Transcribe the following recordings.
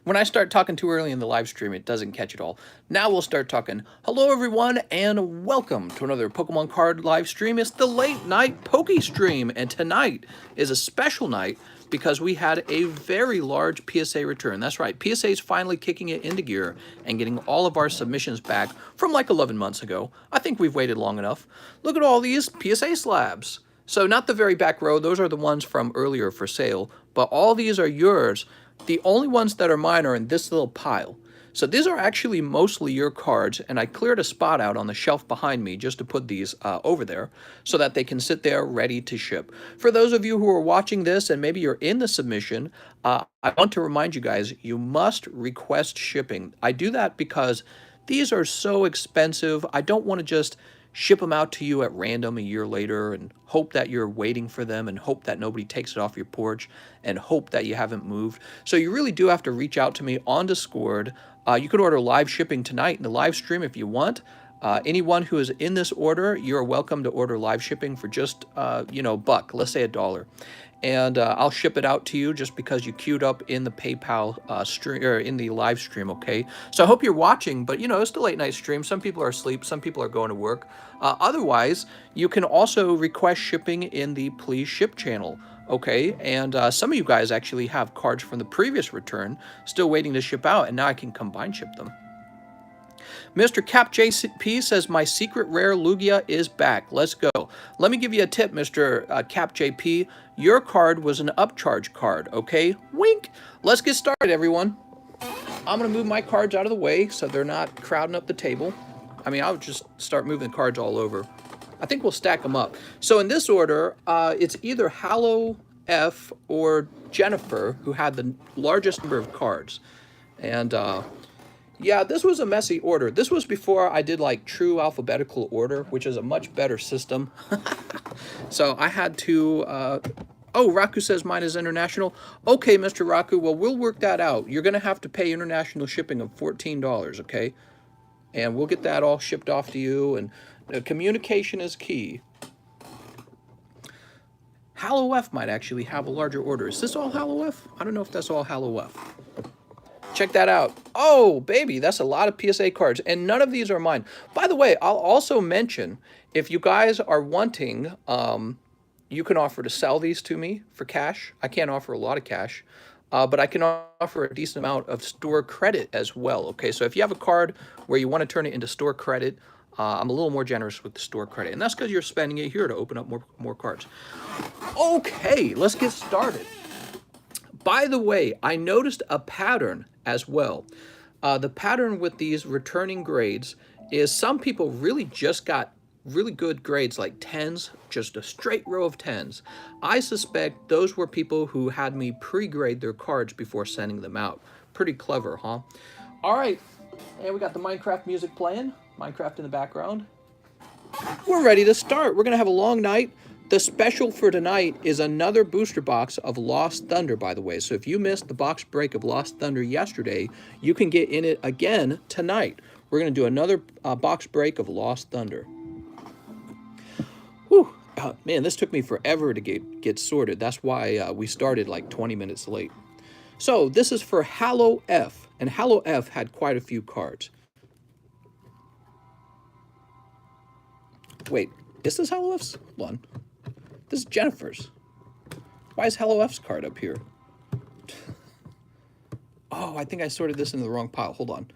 When I start talking too early in the live stream, it doesn't catch it all. Now we'll start talking. Hello everyone, and welcome to another Pokemon card live stream. It's the late night Poke stream, and tonight is a special night because we had a very large PSA return. That's right, PSA is finally kicking it into gear and getting all of our submissions back from like 11 months ago. I think we've waited long enough. Look at all these PSA slabs. So not the very back row, those are the ones from earlier for sale, but all these are yours. The only ones that are mine are in this little pile. So these are actually mostly your cards, and I cleared a spot out on the shelf behind me just to put these over there so that they can sit there ready to ship. For those of you who are watching this and maybe you're in the submission, I want to remind you guys, you must request shipping. I do that because these are so expensive. I don't want to just ship them out to you at random a year later and hope that you're waiting for them and hope that nobody takes it off your porch and hope that you haven't moved. So you really do have to reach out to me on Discord. You can order live shipping tonight in the live stream if you want. Anyone who is in this order, you're welcome to order live shipping for just, $1, let's say $1. And I'll ship it out to you just because you queued up in the PayPal stream or in the live stream, okay? So I hope you're watching, but it's the late night stream. Some people are asleep, some people are going to work. Otherwise, you can also request shipping in the Please Ship channel, okay? And some of you guys actually have cards from the previous return still waiting to ship out, and now I can combine ship them. Mr. Cap JP says, my secret rare Lugia is back. Let's go. Let me give you a tip, Mr. Cap JP. Your card was an upcharge card, okay? Wink. Let's get started, everyone. I'm going to move my cards out of the way so they're not crowding up the table. I mean, I'll just start moving the cards all over. I think we'll stack them up. So in this order, it's either Hallo F or Jennifer who had the largest number of cards. And yeah, this was a messy order. This was before I did like true alphabetical order, which is a much better system. So I had to, oh, Raku says mine is international. Okay, Mr. Raku, well, we'll work that out. You're going to have to pay international shipping of $14, okay? And we'll get that all shipped off to you, and communication is key. Hallo F might actually have a larger order. Is this all Hallo F? I don't know if that's all Hallo F. Check that out. Oh, baby, that's a lot of PSA cards, and none of these are mine. By the way, I'll also mention, if you guys are wanting, you can offer to sell these to me for cash. I can't offer a lot of cash, but I can offer a decent amount of store credit as well, okay? So if you have a card where you want to turn it into store credit, I'm a little more generous with the store credit, and that's because you're spending it here to open up more cards. Okay, let's get started. By the way, I noticed a pattern as well. The pattern with these returning grades is some people really just got really good grades, like 10s, just a straight row of 10s. I suspect those were people who had me pre-grade their cards before sending them out. Pretty clever, huh? All right, and we got the Minecraft music playing, Minecraft in the background. We're ready to start. We're gonna have a long night. The special for tonight is another booster box of Lost Thunder, by the way. So if you missed the box break of Lost Thunder yesterday, you can get in it again tonight. We're going to do another box break of Lost Thunder. Whew. Man, this took me forever to get sorted. That's why we started like 20 minutes late. So this is for Hallo F, and Hallo F had quite a few cards. Wait, is this Hallo F's? Hold on. This is Jennifer's. Why is Hallo F's card up here? Oh, I think I sorted this into the wrong pile. Hold on.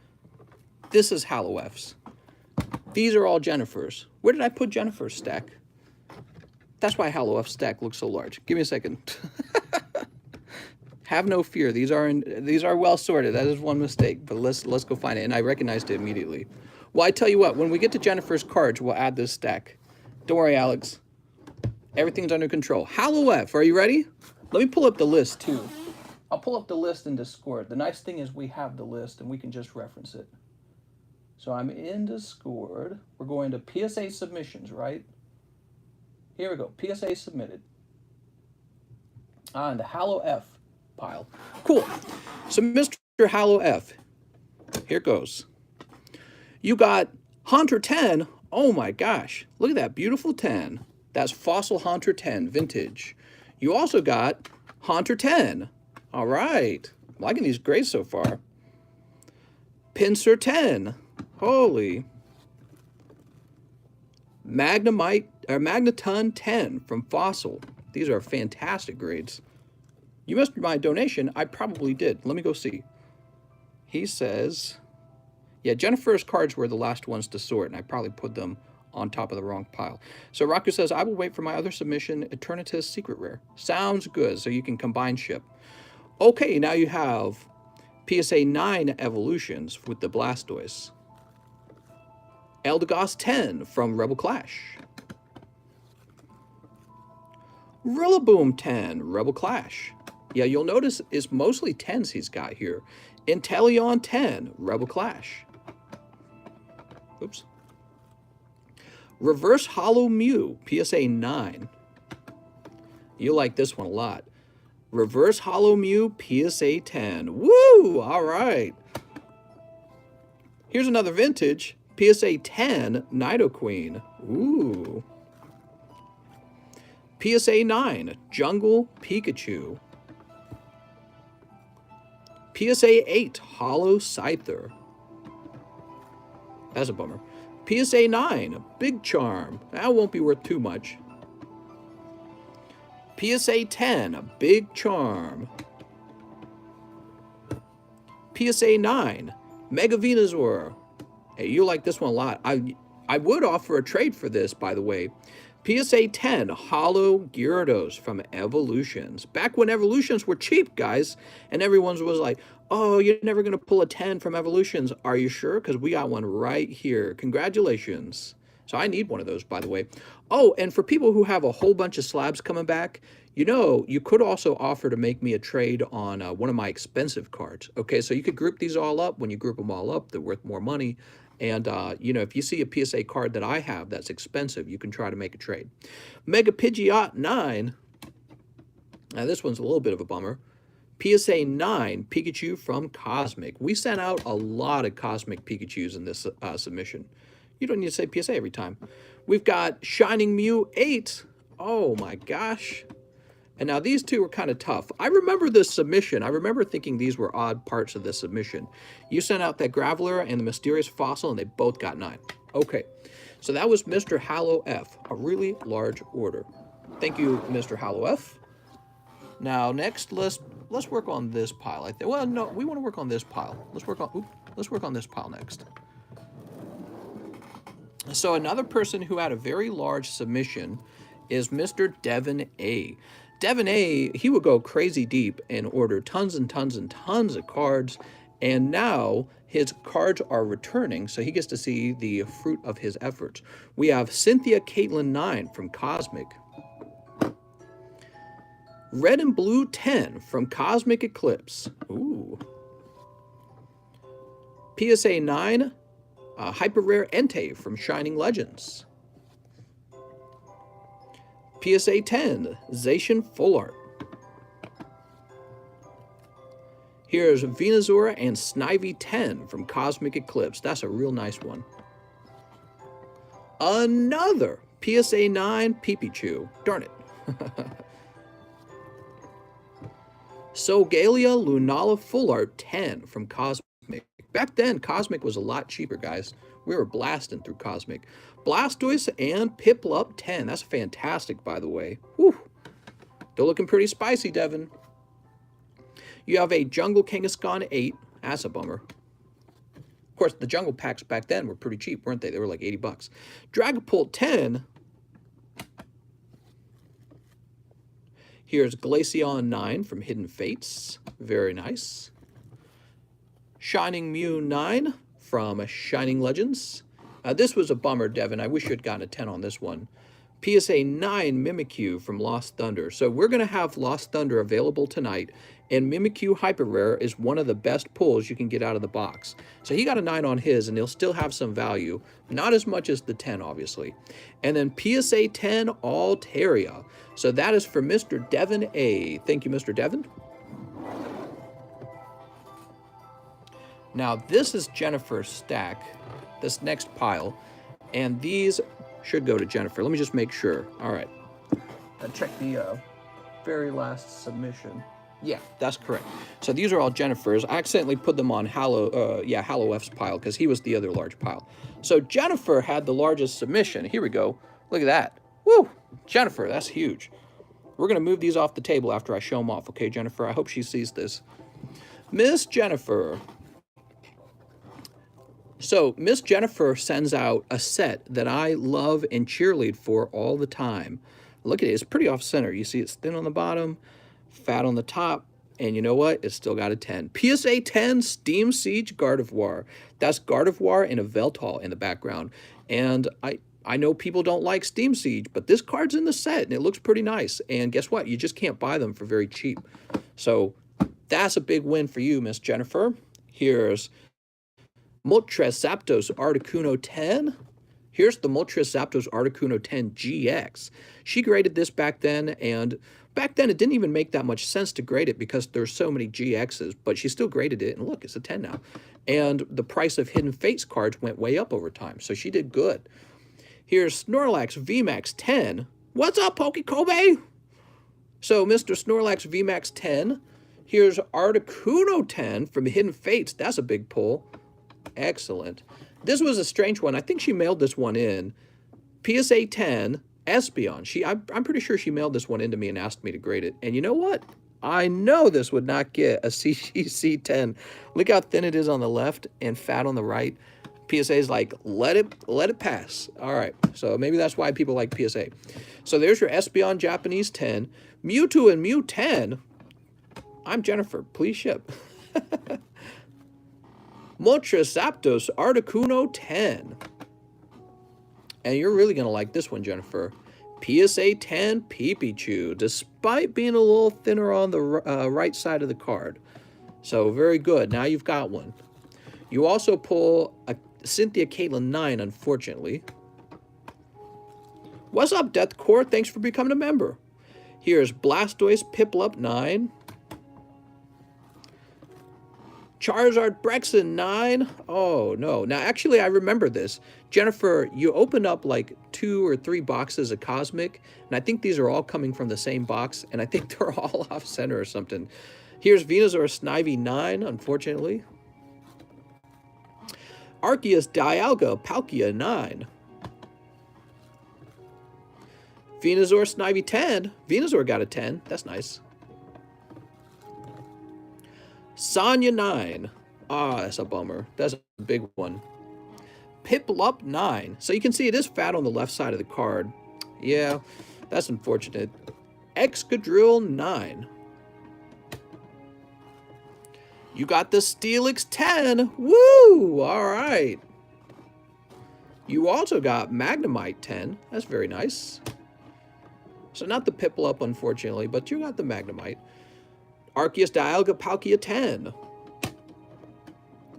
This is Hallo F's. These are all Jennifer's. Where did I put Jennifer's stack? That's why Hallo F's stack looks so large. Give me a second. Have no fear. These are well sorted. That is one mistake, but let's go find it. And I recognized it immediately. Well, I tell you what, when we get to Jennifer's cards, we'll add this stack. Don't worry, Alex. Everything's under control. Hallo F, are you ready? Let me pull up the list too. I'll pull up the list in Discord. The nice thing is we have the list and we can just reference it. So I'm in Discord. We're going to PSA submissions, right? Here we go. PSA submitted. And the Hallo F pile. Cool. So Mr. Hallo F, here goes. You got Haunter 10. Oh my gosh. Look at that beautiful 10. That's Fossil Haunter 10 Vintage. You also got Haunter 10. All right. liking these grades so far. Pinsir 10. Holy. Magneton 10 from Fossil. These are fantastic grades. You missed my donation. I probably did. Let me go see. He says, yeah, Jennifer's cards were the last ones to sort, and I probably put them on top of the wrong pile. So Raku says, I will wait for my other submission, Eternatus Secret Rare. Sounds good, so you can combine ship. Okay, now you have PSA 9 Evolutions with the Blastoise. Eldegoss 10 from Rebel Clash. Rillaboom 10, Rebel Clash. Yeah, you'll notice it's mostly 10s he's got here. Inteleon 10, Rebel Clash. Oops. Reverse Hollow Mew, PSA 9. You like this one a lot. Reverse Hollow Mew, PSA 10. Woo! All right. Here's another vintage. PSA 10, Nidoqueen. Ooh. PSA 9, Jungle Pikachu. PSA 8, Hollow Scyther. That's a bummer. PSA 9, Big Charm. That won't be worth too much. PSA 10, Big Charm. PSA 9, Mega Venusaur. Hey, you like this one a lot. I would offer a trade for this, by the way. PSA 10, Hollow Gyarados from Evolutions. Back when Evolutions were cheap, guys, and everyone was like, oh, you're never going to pull a 10 from Evolutions. Are you sure? Because we got one right here. Congratulations. So I need one of those, by the way. Oh, and for people who have a whole bunch of slabs coming back, you know, you could also offer to make me a trade on one of my expensive cards. Okay, so you could group these all up. When you group them all up, they're worth more money. And, you know, if you see a PSA card that I have that's expensive, you can try to make a trade. Mega Pidgeot 9. Now, this one's a little bit of a bummer. PSA 9, Pikachu from Cosmic. We sent out a lot of Cosmic Pikachus in this submission. You don't need to say PSA every time. We've got Shining Mew 8. Oh, my gosh. And now these two are kind of tough. I remember this submission. I remember thinking these were odd parts of this submission. You sent out that Graveler and the Mysterious Fossil, and they both got 9. Okay, so that was Mr. Hallo F, a really large order. Thank you, Mr. Hallo F. Now, next, let's work on this pile. I think. Well, no, we want to work on this pile. Let's work on this pile next. So another person who had a very large submission is Mr. Devin A. Devin A, he would go crazy deep and order tons and tons and tons of cards, and now his cards are returning, so he gets to see the fruit of his efforts. We have Cynthia Caitlin 9 from Cosmic. Red and Blue 10 from Cosmic Eclipse. Ooh. PSA 9, Hyper Rare Entei from Shining Legends. PSA 10, Zacian Full Art. Here's Venusaur and Snivy 10 from Cosmic Eclipse. That's a real nice one. Another PSA 9 Pipichu. Darn it. Solgalea Lunala Full Art 10 from Cosmic. Back then, Cosmic was a lot cheaper, guys. We were blasting through Cosmic. Blastoise and Piplup 10. That's fantastic, by the way. Whew. They're looking pretty spicy, Devin. You have a Jungle Kangaskhan 8. That's a bummer. Of course, the Jungle Packs back then were pretty cheap, weren't they? They were like 80 bucks. Dragapult 10. Here's Glaceon 9 from Hidden Fates. Very nice. Shining Mew 9 from Shining Legends. This was a bummer, Devin. I wish you had gotten a 10 on this one. PSA 9 Mimikyu from Lost Thunder. So we're going to have Lost Thunder available tonight, and Mimikyu Hyper Rare is one of the best pulls you can get out of the box. So he got a 9 on his, and he'll still have some value. Not as much as the 10, obviously. And then PSA 10 Altaria. So that is for Mr. Devin A. Thank you, Mr. Devin. Now, this is Jennifer's stack, this next pile, and these should go to Jennifer. Let me just make sure. All right. Check the very last submission. Yeah, that's correct. So these are all Jennifer's. I accidentally put them on Hallo F's pile because he was the other large pile. So Jennifer had the largest submission. Here we go. Look at that. Woo! Jennifer, that's huge. We're going to move these off the table after I show them off. Okay, Jennifer? I hope she sees this. Miss Jennifer. So Miss Jennifer sends out a set that I love and cheerlead for all the time. Look at it. It's pretty off-center. You see it's thin on the bottom, fat on the top, and you know what? It's still got a 10. PSA 10 Steam Siege Gardevoir. That's Gardevoir and a Veltal in the background. And I know people don't like Steam Siege, but this card's in the set, and it looks pretty nice. And guess what? You just can't buy them for very cheap. So that's a big win for you, Miss Jennifer. Here's Moltres Zapdos Articuno 10. Here's the Moltres Zapdos Articuno 10 GX. She graded this back then, and back then it didn't even make that much sense to grade it because there's so many GXs, but she still graded it, and look, it's a 10 now. And the price of Hidden Fates cards went way up over time, so she did good. Here's Snorlax VMAX 10. What's up, Kobe? So, Mr. Snorlax VMAX 10. Here's Articuno 10 from Hidden Fates. That's a big pull. Excellent. This was a strange one. I think she mailed this one in. PSA 10 Espeon. I'm pretty sure she mailed this one in to me and asked me to grade it. And you know what? I know this would not get a CGC 10. Look how thin it is on the left and fat on the right. PSA is like, let it pass. All right, so maybe that's why people like PSA. So there's your Espeon Japanese 10. Mewtwo and Mew 10. I'm Jennifer. Please ship. Moltres Zapdos Articuno 10. And you're really going to like this one, Jennifer. PSA 10 Pipichu, despite being a little thinner on the right side of the card. So very good. Now you've got one. You also pull a Cynthia Caitlin 9, unfortunately. What's up, Deathcore? Thanks for becoming a member. Here's Blastoise Piplup 9. Charizard Brexen 9. Oh, no. Now, actually, I remember this. Jennifer, you opened up like 2 or 3 boxes of Cosmic, and I think these are all coming from the same box, and I think they're all off-center or something. Here's Venusaur Snivy 9, unfortunately. Arceus Dialga Palkia 9. Venusaur Snivy 10. Venusaur got a 10. That's nice. Sonya 9. Ah, that's a bummer. That's a big one. Piplup 9. So you can see it is fat on the left side of the card. Yeah, that's unfortunate. Excadrill 9. You got the Steelix 10. Woo! All right. You also got Magnemite 10. That's very nice. So not the Piplup, unfortunately, but you got the Magnemite. Arceus Dialga Palkia 10. Look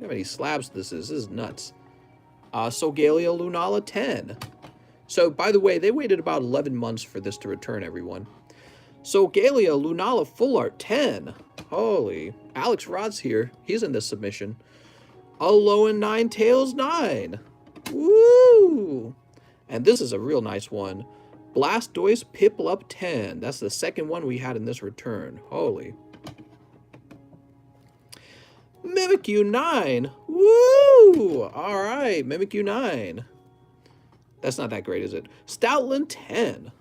how many slabs this is. This is nuts. Solgaleo Lunala 10. So, by the way, they waited about 11 months for this to return, everyone. Solgaleo Lunala Full Art 10. Holy. Alex Rod's here. He's in this submission. Alolan Ninetales 9. Woo! And this is a real nice one. Blastoise Piplup 10. That's the second one we had in this return. Holy. Mimikyu 9. Woo! All right, Mimikyu 9. That's not that great, is it? Stoutland 10.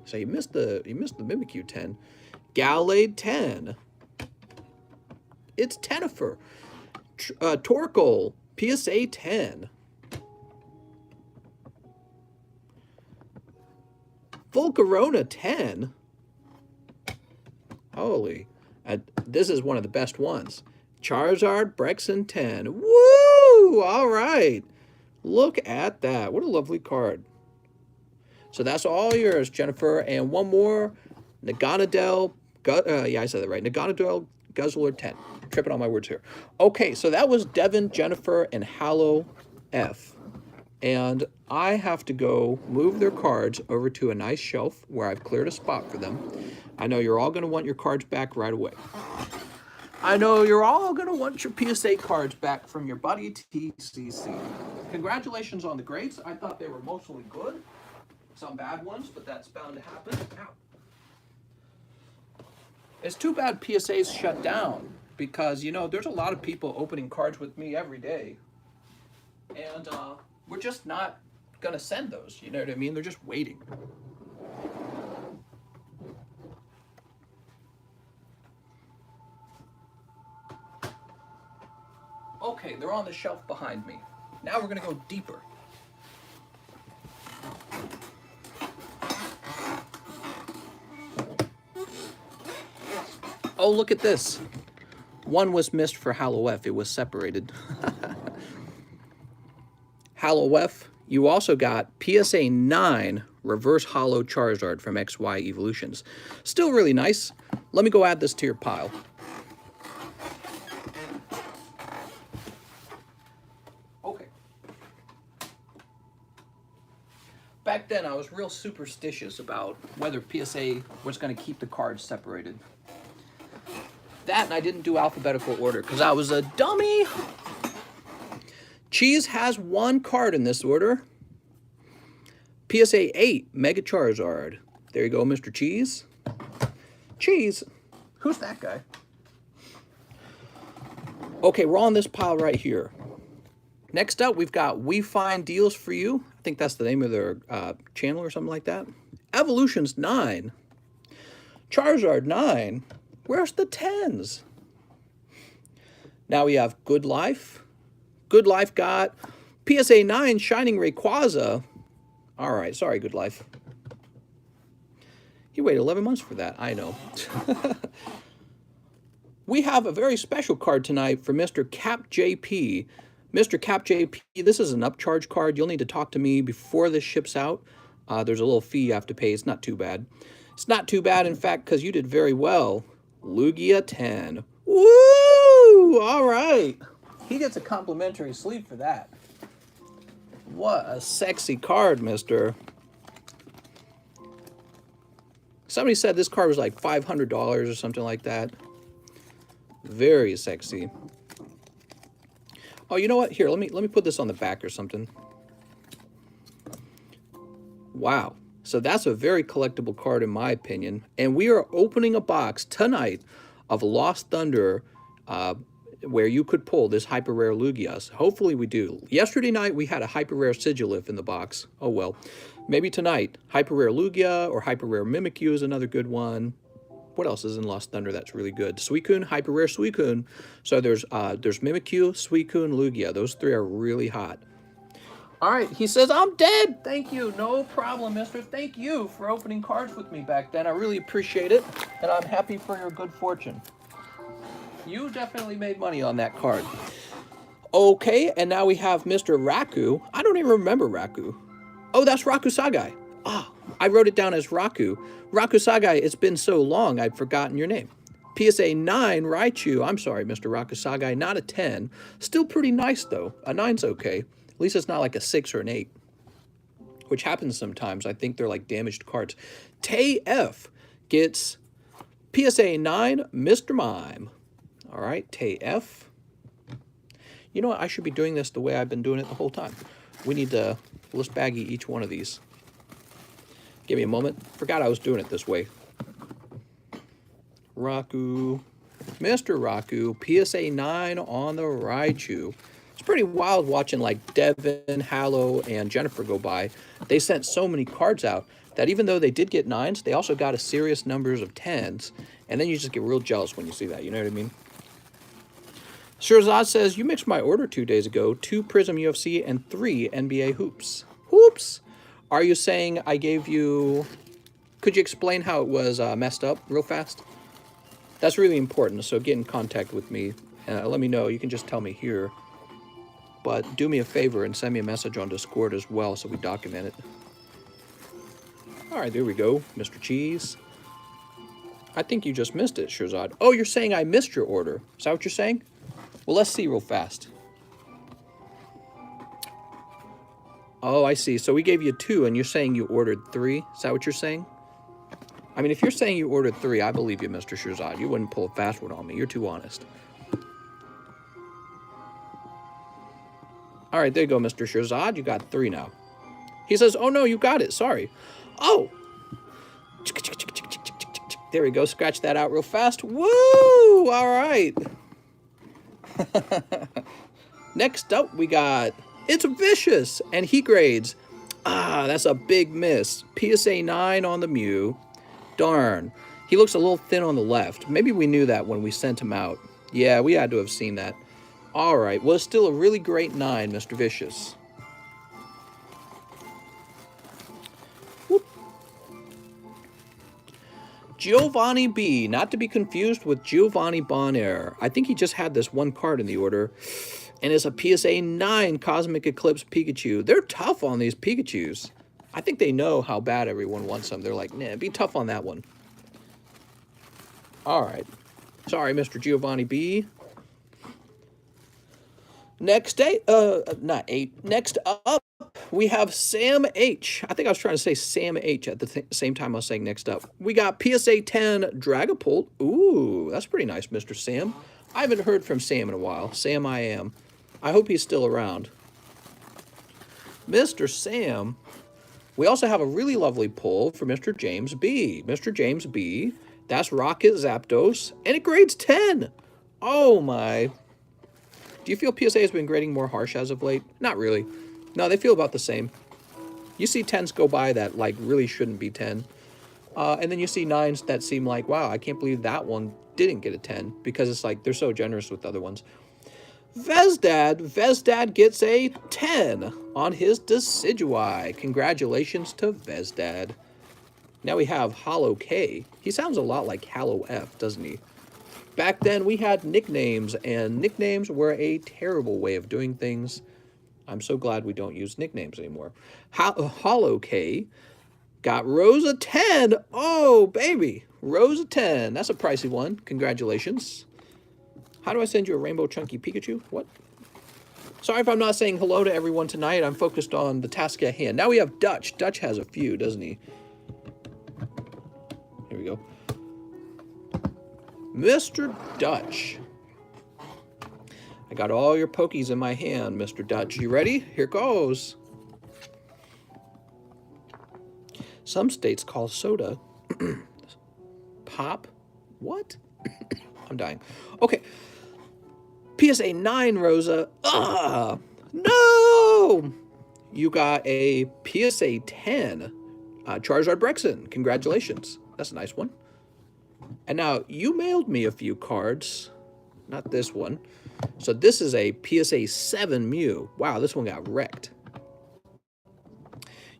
So you missed the Mimikyu 10. Gallade 10. It's Tenifer. Torkoal PSA 10. Volcarona 10. Holy. This is one of the best ones. Charizard Brexen 10. Woo! All right. Look at that. What a lovely card. So that's all yours, Jennifer. And one more. Naganadel. Yeah, I said that right. Naganadel Guzzler 10. Tripping on my words here. Okay, so that was Devin, Jennifer, and Hallo F. And I have to go move their cards over to a nice shelf where I've cleared a spot for them. I know you're all going to want your cards back right away. I know you're all going to want your PSA cards back from your buddy TCC. Congratulations on the grades. I thought they were mostly good. Some bad ones, but that's bound to happen. Ow. It's too bad PSA's shut down because, you know, there's a lot of people opening cards with me every day. And we're just not going to send those. You know what I mean? They're just waiting. Okay, they're on the shelf behind me. Now we're going to go deeper. Oh, look at this. One was missed for Hallo F. It was separated. Hallo F. You also got PSA 9 Reverse Hollow Charizard from XY Evolutions. Still really nice. Let me go add this to your pile. Okay. Back then, I was real superstitious about whether PSA was going to keep the cards separated. That and I didn't do alphabetical order because I was a dummy. Cheese has one card in this order. PSA 8 Mega Charizard. There you go, Mr. Cheese. Cheese. Who's that guy? Okay, we're on this pile right here. Next up, we've got We Find Deals For You. I think that's the name of their channel or something like that. Evolutions 9. Charizard 9. Where's the 10s? Now we have Good Life. Good Life got PSA 9 Shining Rayquaza. All right, sorry, Good Life. You waited 11 months for that, I know. We have a very special card tonight for Mr. Cap JP. Mr. Cap JP, this is an upcharge card. You'll need to talk to me before this ships out. There's a little fee you have to pay. It's not too bad. It's not too bad, in fact, because you did very well. Lugia 10. Woo! All right. He gets a complimentary sleeve for that. What a sexy card, mister. Somebody said this card was like $500 or something like that. Very sexy. Oh, you know what? Here, let me put this on the back or something. Wow. So that's a very collectible card in my opinion. And we are opening a box tonight of Lost Thunder where you could pull this hyper rare Lugia. Hopefully we do. Yesterday night we had a hyper rare Sigilif in the box. Oh well. Maybe tonight. Hyper rare Lugia or hyper rare Mimikyu is another good one. What else is in Lost Thunder that's really good? Suicune, hyper rare Suicune. So there's Mimikyu, Suicune, Lugia. Those three are really hot. All right, he says, I'm dead. Thank you. No problem, mister. Thank you for opening cards with me back then. I really appreciate it, and I'm happy for your good fortune. You definitely made money on that card. Okay, and now we have Mr. Raku. I don't even remember Raku. Oh, that's Raku Sagai. Ah, I wrote it down as Raku. Raku Sagai, it's been so long, I'd forgotten your name. PSA 9 Raichu. I'm sorry, Mr. Raku Sagai, not a 10. Still pretty nice, though. A 9's okay. At least it's not like a 6 or an 8, which happens sometimes. I think they're like damaged cards. Tay F gets PSA 9 Mr. Mime. All right, Tay F. You know what? I should be doing this the way I've been doing it the whole time. We need to list baggy each one of these. Give me a moment. Forgot I was doing it this way. Raku. Mr. Raku. PSA 9 on the Raichu. It's pretty wild watching like Devin, Hallo, and Jennifer go by. They sent so many cards out that even though they did get 9s, they also got a serious numbers of 10s. And then you just get real jealous when you see that. You know what I mean? Shirzad says, you mixed my order 2 days ago. 2 Prism UFC and 3 NBA hoops. Hoops? Are you saying I gave you... Could you explain how it was messed up real fast? That's really important. So get in contact with me. Let me know. You can just tell me here. But do me a favor and send me a message on Discord as well so we document it. All right, there we go, Mr. Cheese. I think you just missed it, Shirzad. Oh, you're saying I missed your order. Is that what you're saying? Well, let's see real fast. Oh, I see. So we gave you 2 and you're saying you ordered 3. Is that what you're saying? I mean, if you're saying you ordered 3, I believe you, Mr. Shirzad. You wouldn't pull a fast one on me. You're too honest. All right, there you go, Mr. Shirzad. You got 3 now. He says, oh, no, you got it. Sorry. Oh. There we go. Scratch that out real fast. Woo! All right. Next up, we got It's Vicious and Heat Grades. Ah, that's a big miss. PSA 9 on the Mew. Darn. He looks a little thin on the left. Maybe we knew that when we sent him out. Yeah, we had to have seen that. All right. Well, it's still a really great 9, Mr. Vicious. Whoop. Giovanni B. Not to be confused with Giovanni Bonaire. I think he just had this one card in the order. And it's a PSA 9 Cosmic Eclipse Pikachu. They're tough on these Pikachus. I think they know how bad everyone wants them. They're like, nah, be tough on that one. All right. Sorry, Mr. Giovanni B. Next up, we have Sam H. I think I was trying to say Sam H at the same time I was saying next up. We got PSA 10 Dragapult. Ooh, that's pretty nice, Mr. Sam. I haven't heard from Sam in a while. Sam I am. I hope he's still around. Mr. Sam. We also have a really lovely pull for Mr. James B. Mr. James B. That's Rocket Zapdos. And it grades 10. Oh my. Do you feel PSA has been grading more harsh as of late? Not really. No, they feel about the same. You see 10s go by that like really shouldn't be 10. And then you see 9s that seem like, wow, I can't believe that one didn't get a 10. Because it's like they're so generous with the other ones. Vezdad gets a 10 on his Decidueye. Congratulations to Vezdad. Now we have Hallo K. He sounds a lot like Hallo F, doesn't he? Back then we had nicknames, and nicknames were a terrible way of doing things. I'm so glad we don't use nicknames anymore. Hallo K got Rosa 10. Oh, baby. Rosa 10. That's a pricey one. Congratulations. How do I send you a Rainbow Chunky Pikachu? What? Sorry if I'm not saying hello to everyone tonight. I'm focused on the task at hand. Now we have Dutch. Dutch has a few, doesn't he? Here we go. Mr. Dutch. I got all your Pokies in my hand, Mr. Dutch. You ready? Here goes. Some states call soda pop. What? I'm dying. Okay. PSA 9 Rosa. No! You got a PSA 10 Charizard Brexin. Congratulations. That's a nice one. And now, you mailed me a few cards. Not this one. So this is a PSA 7 Mew. Wow, this one got wrecked.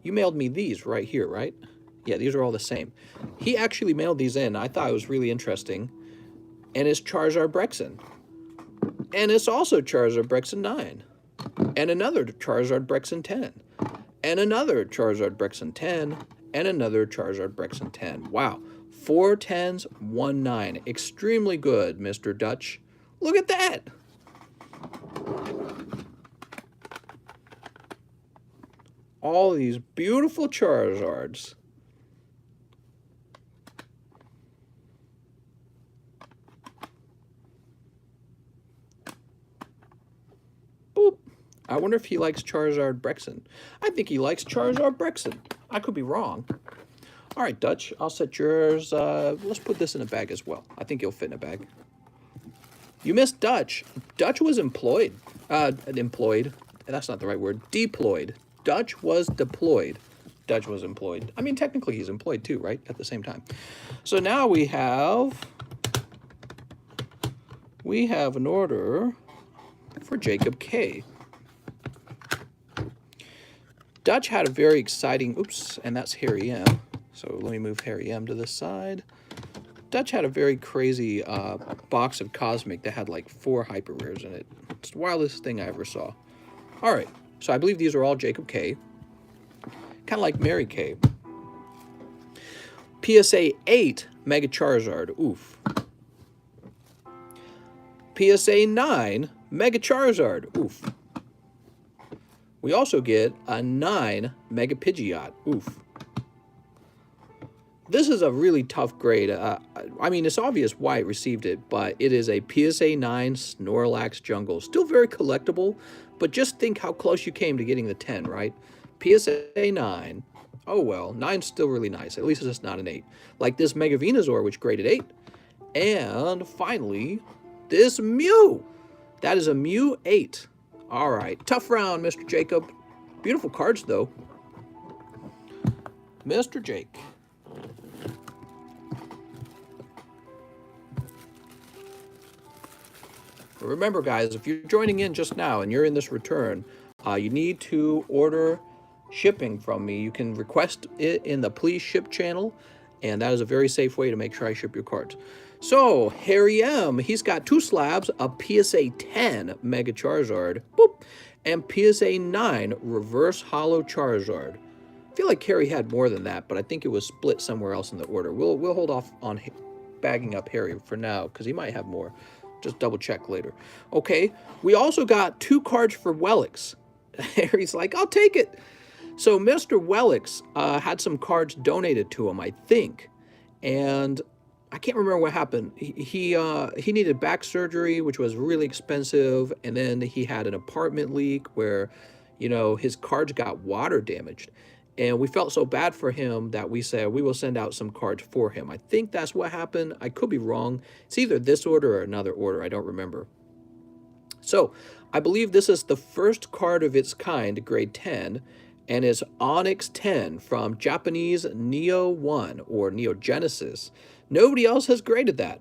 You mailed me these right here, right? Yeah, these are all the same. He actually mailed these in. I thought it was really interesting. And it's Charizard Brexin. And it's also Charizard Brexin 9. And another Charizard Brexin 10. And another Charizard Brexin 10. And another Charizard Brexin 10. Wow. 4 10s, 1 9. Extremely good, Mr. Dutch. Look at that. All these beautiful Charizards. Boop. I wonder if he likes Charizard Brexin. I think he likes Charizard Brexin. I could be wrong. All right, Dutch, I'll set yours. Let's put this in a bag as well. I think you'll fit in a bag. You missed Dutch. Dutch was employed. Employed. That's not the right word. Deployed. Dutch was deployed. Dutch was employed. I mean, technically he's employed too, right? At the same time. So now we have an order for Jacob K. Dutch had a very exciting, oops, and that's Harry M. So let me move Harry M to this side. Dutch had a very crazy box of Cosmic that had like 4 hyper rares in it. It's the wildest thing I ever saw. All right, so I believe these are all Jacob K. Kind of like Mary K. PSA 8 Mega Charizard. Oof. PSA 9 Mega Charizard. Oof. We also get a 9 Mega Pidgeot. Oof. This is a really tough grade. I mean, it's obvious why it received it, but it is a PSA 9 Snorlax Jungle. Still very collectible, but just think how close you came to getting the 10, right? PSA 9 Oh well, 9's still really nice. At least it's not an 8. Like this Mega Venusaur, which graded 8. And finally, this Mew. That is a Mew 8. All right, tough round, Mr. Jacob. Beautiful cards, though. Mr. Jake. Remember, guys, if you're joining in just now and you're in this return, you need to order shipping from me. You can request it in the Please Ship channel, and that is a very safe way to make sure I ship your cards. So, Harry M, he's got 2 slabs, a PSA 10 Mega Charizard, boop, and PSA 9 Reverse Hollow Charizard. I feel like Harry had more than that, but I think it was split somewhere else in the order. We'll hold off on bagging up Harry for now, because he might have more. Just double check later. Okay, we also got 2 cards for Wellix. Harry's like, I'll take it. So Mr. Wellix had some cards donated to him, I think, and I can't remember what happened. He needed back surgery, which was really expensive, and then he had an apartment leak where, you know, his cards got water damaged. And we felt so bad for him that we said we will send out some cards for him. I think that's what happened. I could be wrong. It's either this order or another order. I don't remember. So I believe this is the first card of its kind, grade 10, and it's Onyx 10 from Japanese Neo 1 or Neo Genesis. Nobody else has graded that.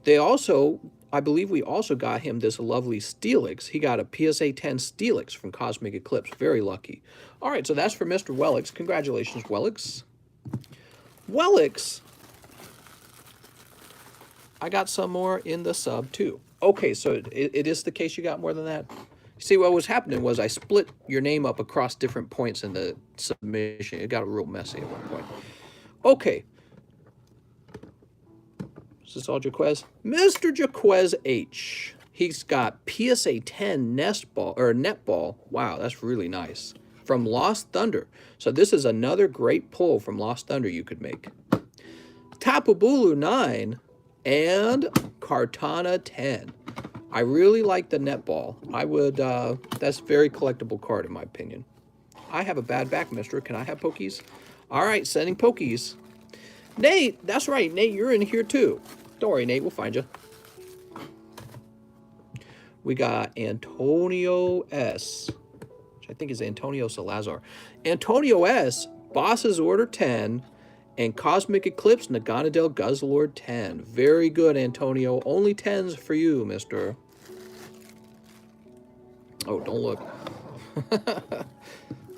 They also, I believe we also got him this lovely Steelix. He got a PSA 10 Steelix from Cosmic Eclipse. Very lucky. All right, so that's for Mr. Wellix. Congratulations, Wellix. Wellix, I got some more in the sub, too. Okay, so it is the case you got more than that? See, what was happening was I split your name up across different points in the submission. It got real messy at one point. Okay. Is this all Jaquez? Mr. Jaquez H. He's got PSA 10 netball. Wow, that's really nice. From Lost Thunder. So this is another great pull from Lost Thunder you could make. Tapu Bulu 9 and Kartana 10. I really like the netball. I would, that's a very collectible card in my opinion. I have a bad back, mister. Can I have Pokies? All right, sending Pokies. Nate, that's right. Nate, you're in here too. Don't worry, Nate, we'll find you. We got Antonio S, which I think is Antonio Salazar. Antonio S, Boss's Order 10, and Cosmic Eclipse Naganadel Guzzlord 10. Very good, Antonio. Only 10s for you, mister. Oh, don't look.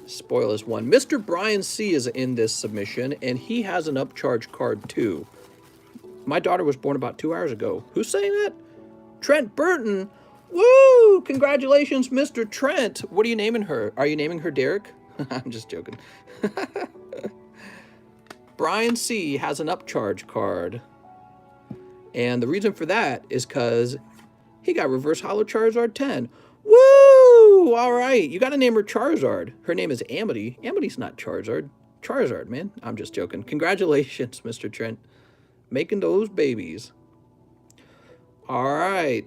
Spoil this one. Mr. Brian C is in this submission, and he has an upcharge card too. My daughter was born about 2 hours ago. Who's saying that? Trent Burton. Woo! Congratulations, Mr. Trent. What are you naming her? Are you naming her Derek? I'm just joking. Brian C has an upcharge card. And the reason for that is because he got Reverse Hollow Charizard 10. Woo! All right. You got to name her Charizard. Her name is Amity. Amity's not Charizard. Charizard, man. I'm just joking. Congratulations, Mr. Trent. Making those babies. All right.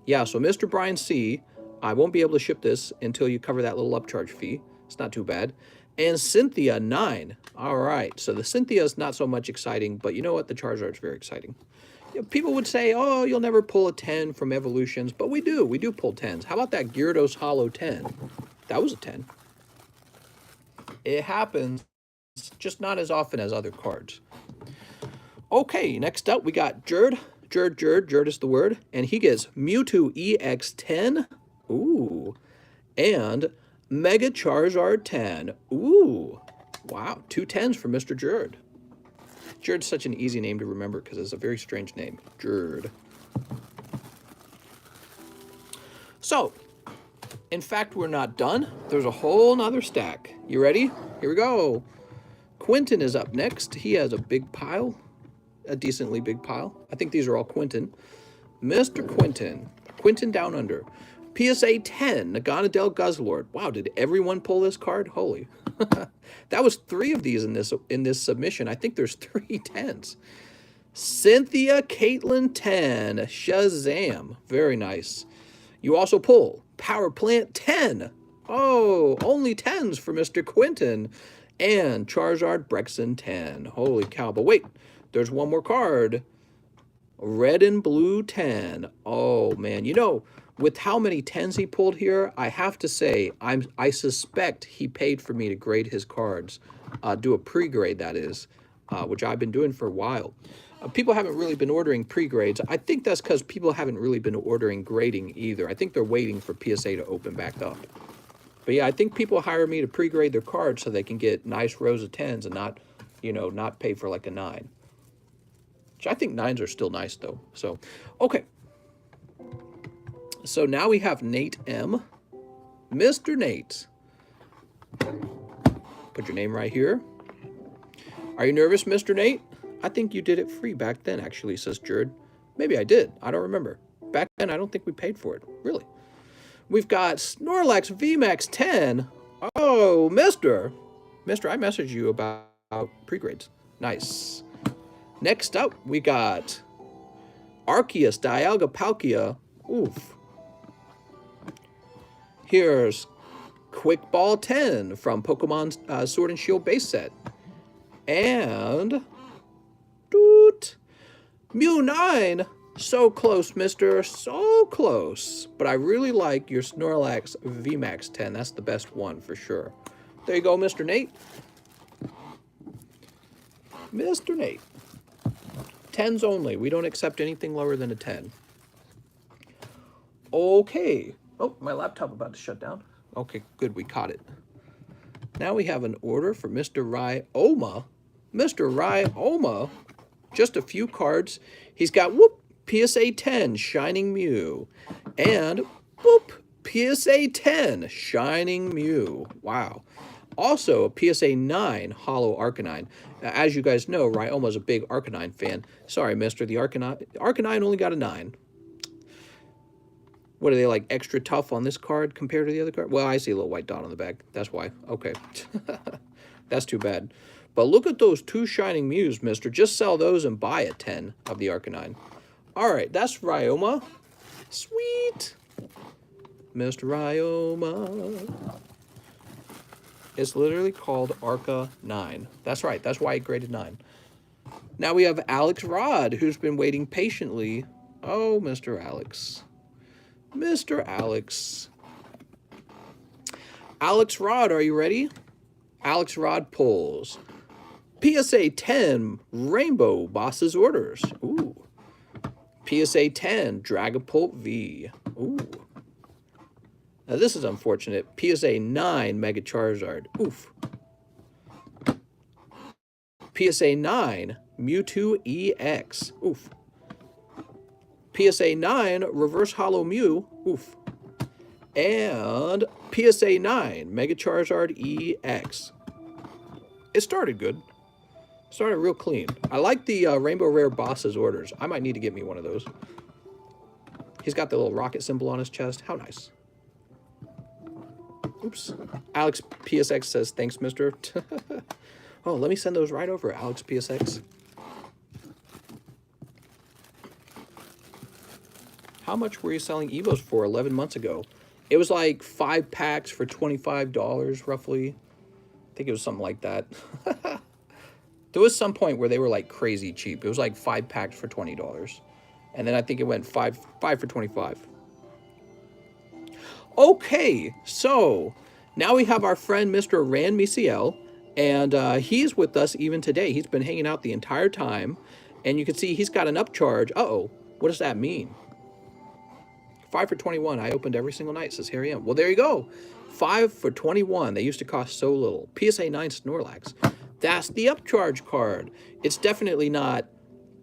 Yeah, so Mr. Brian C, I won't be able to ship this until you cover that little upcharge fee. It's not too bad. And Cynthia 9. All right. So the Cynthia is not so much exciting, but you know what? The Charizard's very exciting. You know, people would say, oh, you'll never pull a 10 from Evolutions, but we do. We do pull 10s. How about that Gyarados Hollow 10? That was a 10. It happens, just not as often as other cards. Okay, next up we got Jerd. Jerd is the word. And he gets Mewtwo EX10. Ooh. And Mega Charizard 10. Ooh. Wow, 2 10s for Mr. Jerd. Jerd's such an easy name to remember because it's a very strange name. Jerd. So, in fact, we're not done. There's a whole nother stack. You ready? Here we go. Quentin is up next. He has a big pile. A decently big pile. I think these are all Quentin. Mr. Quentin. Quentin Down Under. PSA 10, Naganadel Guzzlord. Wow, did everyone pull this card? Holy. That was 3 of these in this submission. I think there's 3 10s. Cynthia Caitlin 10. Shazam. Very nice. You also pull Power Plant 10. Oh, only 10s for Mr. Quentin. And Charizard Brexen 10. Holy cow. But wait, there's one more card. Red and blue 10. Oh, man. You know, with how many 10s he pulled here, I have to say, I suspect he paid for me to grade his cards. Do a pre-grade, that is, which I've been doing for a while. People haven't really been ordering pre-grades. I think that's because people haven't really been ordering grading either. I think they're waiting for PSA to open back up. But yeah, I think people hire me to pre-grade their cards so they can get nice rows of 10s and not, you know, not pay for like a 9. Which I think 9s are still nice though. So, okay. So now we have Nate M. Mr. Nate. Put your name right here. Are you nervous, Mr. Nate? I think you did it free back then, actually, says Jared. Maybe I did. I don't remember. Back then, I don't think we paid for it. Really. We've got Snorlax VMAX 10. Oh, Mister, I messaged you about pre-grades. Nice. Next up, we got Arceus Dialga Palkia. Oof. Here's Quick Ball 10 from Pokemon Sword and Shield base set. And Mew 9. So close, mister. So close. But I really like your Snorlax VMAX 10. That's the best one for sure. There you go, Mr. Nate. Mr. Nate. 10s only. We don't accept anything lower than a 10. Okay. Oh, my laptop about to shut down. Okay, good. We caught it. Now we have an order for Mr. Ryoma. Mr. Ryoma. Just a few cards. He's got, whoop, PSA 10, Shining Mew. And, whoop, PSA 10, Shining Mew. Wow. Also, a PSA 9, Hollow Arcanine. As you guys know, Ryoma's a big Arcanine fan. Sorry, mister, the Arcanine only got a 9. What are they, like, extra tough on this card compared to the other card? Well, I see a little white dot on the back. That's why. Okay. That's too bad. But look at those 2 Shining Mews, mister. Just sell those and buy a 10 of the Arcanine. All right, that's Ryoma. Sweet. Mr. Ryoma. It's literally called Arca 9. That's right. That's why it graded 9. Now we have Alex Rod, who's been waiting patiently. Oh, Mr. Alex. Mr. Alex. Alex Rod, are you ready? Alex Rod pulls PSA 10 Rainbow Boss's Orders. Ooh. PSA 10 Dragapult V. Ooh. Now this is unfortunate. PSA 9 Mega Charizard. Oof. PSA 9 Mewtwo EX. Oof. PSA 9 Reverse Hollow Mew. Oof. And PSA 9 Mega Charizard EX. It started good. Started real clean. I like the Rainbow Rare Boss's Orders. I might need to get me one of those. He's got the little rocket symbol on his chest. How nice. Oops. Alex PSX says, thanks, mister. Oh, let me send those right over, Alex PSX. How much were you selling Evos for 11 months ago? It was like 5 packs for $25, roughly. I think it was something like that. There was some point where they were like crazy cheap. It was like 5 packs for $20. And then I think it went 5 for 25. Okay, so now we have our friend Mr. Rand Miciel, and he's with us even today. He's been hanging out the entire time, and you can see he's got an upcharge. Uh-oh, what does that mean? 5 for 21. I opened every single night, says Harry M. Well, there you go. 5 for 21. They used to cost so little. PSA 9 Snorlax. That's the upcharge card. It's definitely not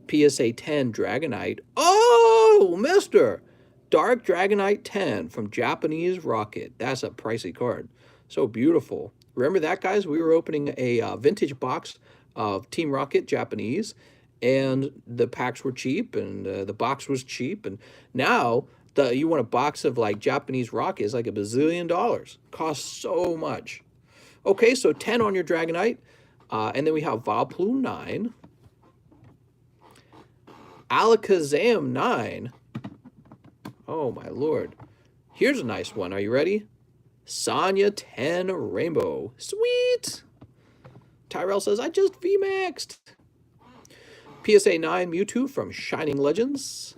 PSA 10 Dragonite. Oh, mister! Dark Dragonite 10 from Japanese Rocket. That's a pricey card. So beautiful. Remember that, guys? We were opening a vintage box of Team Rocket Japanese, and the packs were cheap, and the box was cheap, and now you want a box of like Japanese Rocket is like $1 bazillion. Costs so much. Okay, so 10 on your Dragonite. And then we have Vileplume 9. Alakazam 9. Oh, my lord. Here's a nice one. Are you ready? Sonya 10 Rainbow. Sweet. Tyrell says, I just VMAXed. PSA 9 Mewtwo from Shining Legends.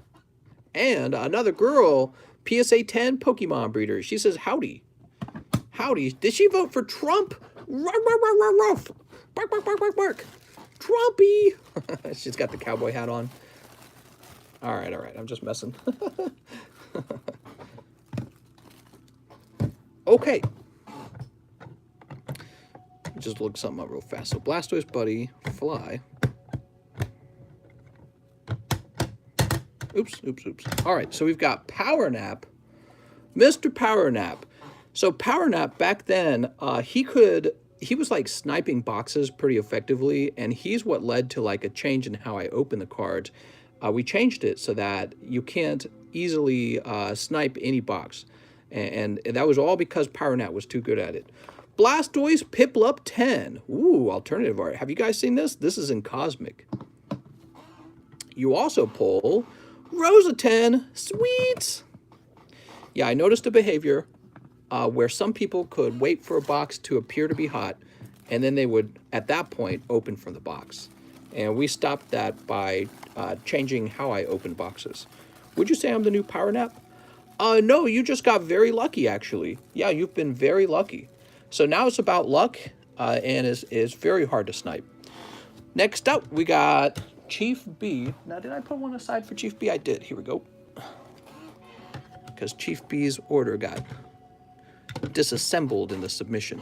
And another girl, PSA 10 Pokemon Breeder. She says, howdy. Howdy. Did she vote for Trump? Ruff, ruff, ruff, ruff, ruff. Bark, bark, bark, bark, bark. Trumpy. She's got the cowboy hat on. All right. I'm just messing. Okay. Just look something up real fast. So Blastoise Buddy, Fly. Oops. All right, so we've got Power Nap, Mr. Power Nap. So Power Nap back then, he was like sniping boxes pretty effectively, and he's what led to like a change in how I open the cards. We changed it so that you can't easily snipe any box, and that was all because Power Nap was too good at it. Blastoise Piplup 10. Ooh, alternative art. Have you guys seen this? This is in Cosmic. You also pull Rosa 10. Sweet. Yeah, I noticed a behavior where some people could wait for a box to appear to be hot, and then they would, at that point, open from the box. And we stopped that by changing how I open boxes. Would you say I'm the new Power Nap? No, you just got very lucky, actually. Yeah, you've been very lucky. So now it's about luck, and is very hard to snipe. Next up, we got Chief B. Now, did I put one aside for Chief B? I did. Here we go. Because Chief B's order got disassembled in the submission.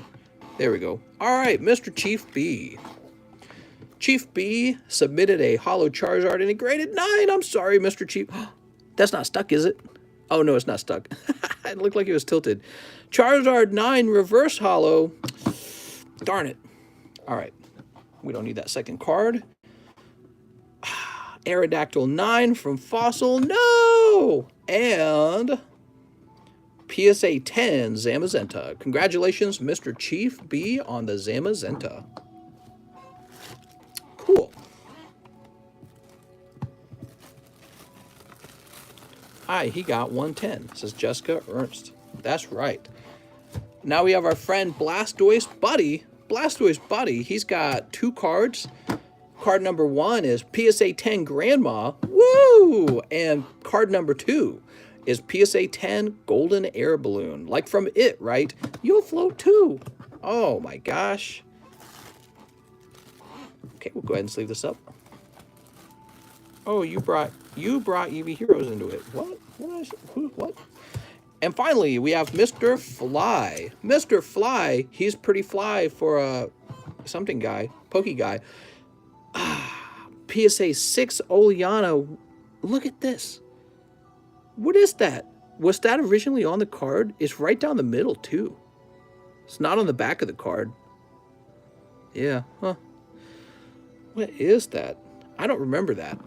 There we go. All right, Mr. Chief B. Chief B submitted a Hollow Charizard and he graded 9. I'm sorry, Mr. Chief. That's not stuck, is it? Oh, no, it's not stuck. It looked like it was tilted. Charizard 9 Reverse Hollow. Darn it. All right. We don't need that second card. Aerodactyl 9 from Fossil. No! And PSA 10 Zamazenta. Congratulations, Mr. Chief B on the Zamazenta. Cool. Hi, he got 110, says Jessica Ernst. That's right. Now we have our friend Blastoise Buddy. Blastoise Buddy, he's got 2 cards. Card number 1 is PSA 10 Grandma. Woo! And card number 2 is PSA 10 Golden Air Balloon. Like from It, right? You'll float too. Oh my gosh. Okay, we'll go ahead and sleeve this up. Oh, you brought Eevee Heroes into it. What? What? And finally, we have Mr. Fly. Mr. Fly, he's pretty fly for a something guy, Pokey guy. PSA 6 Oleana. Look at this. What is that? Was that originally on the card? It's right down the middle, too. It's not on the back of the card. Yeah, huh. What is that? I don't remember that.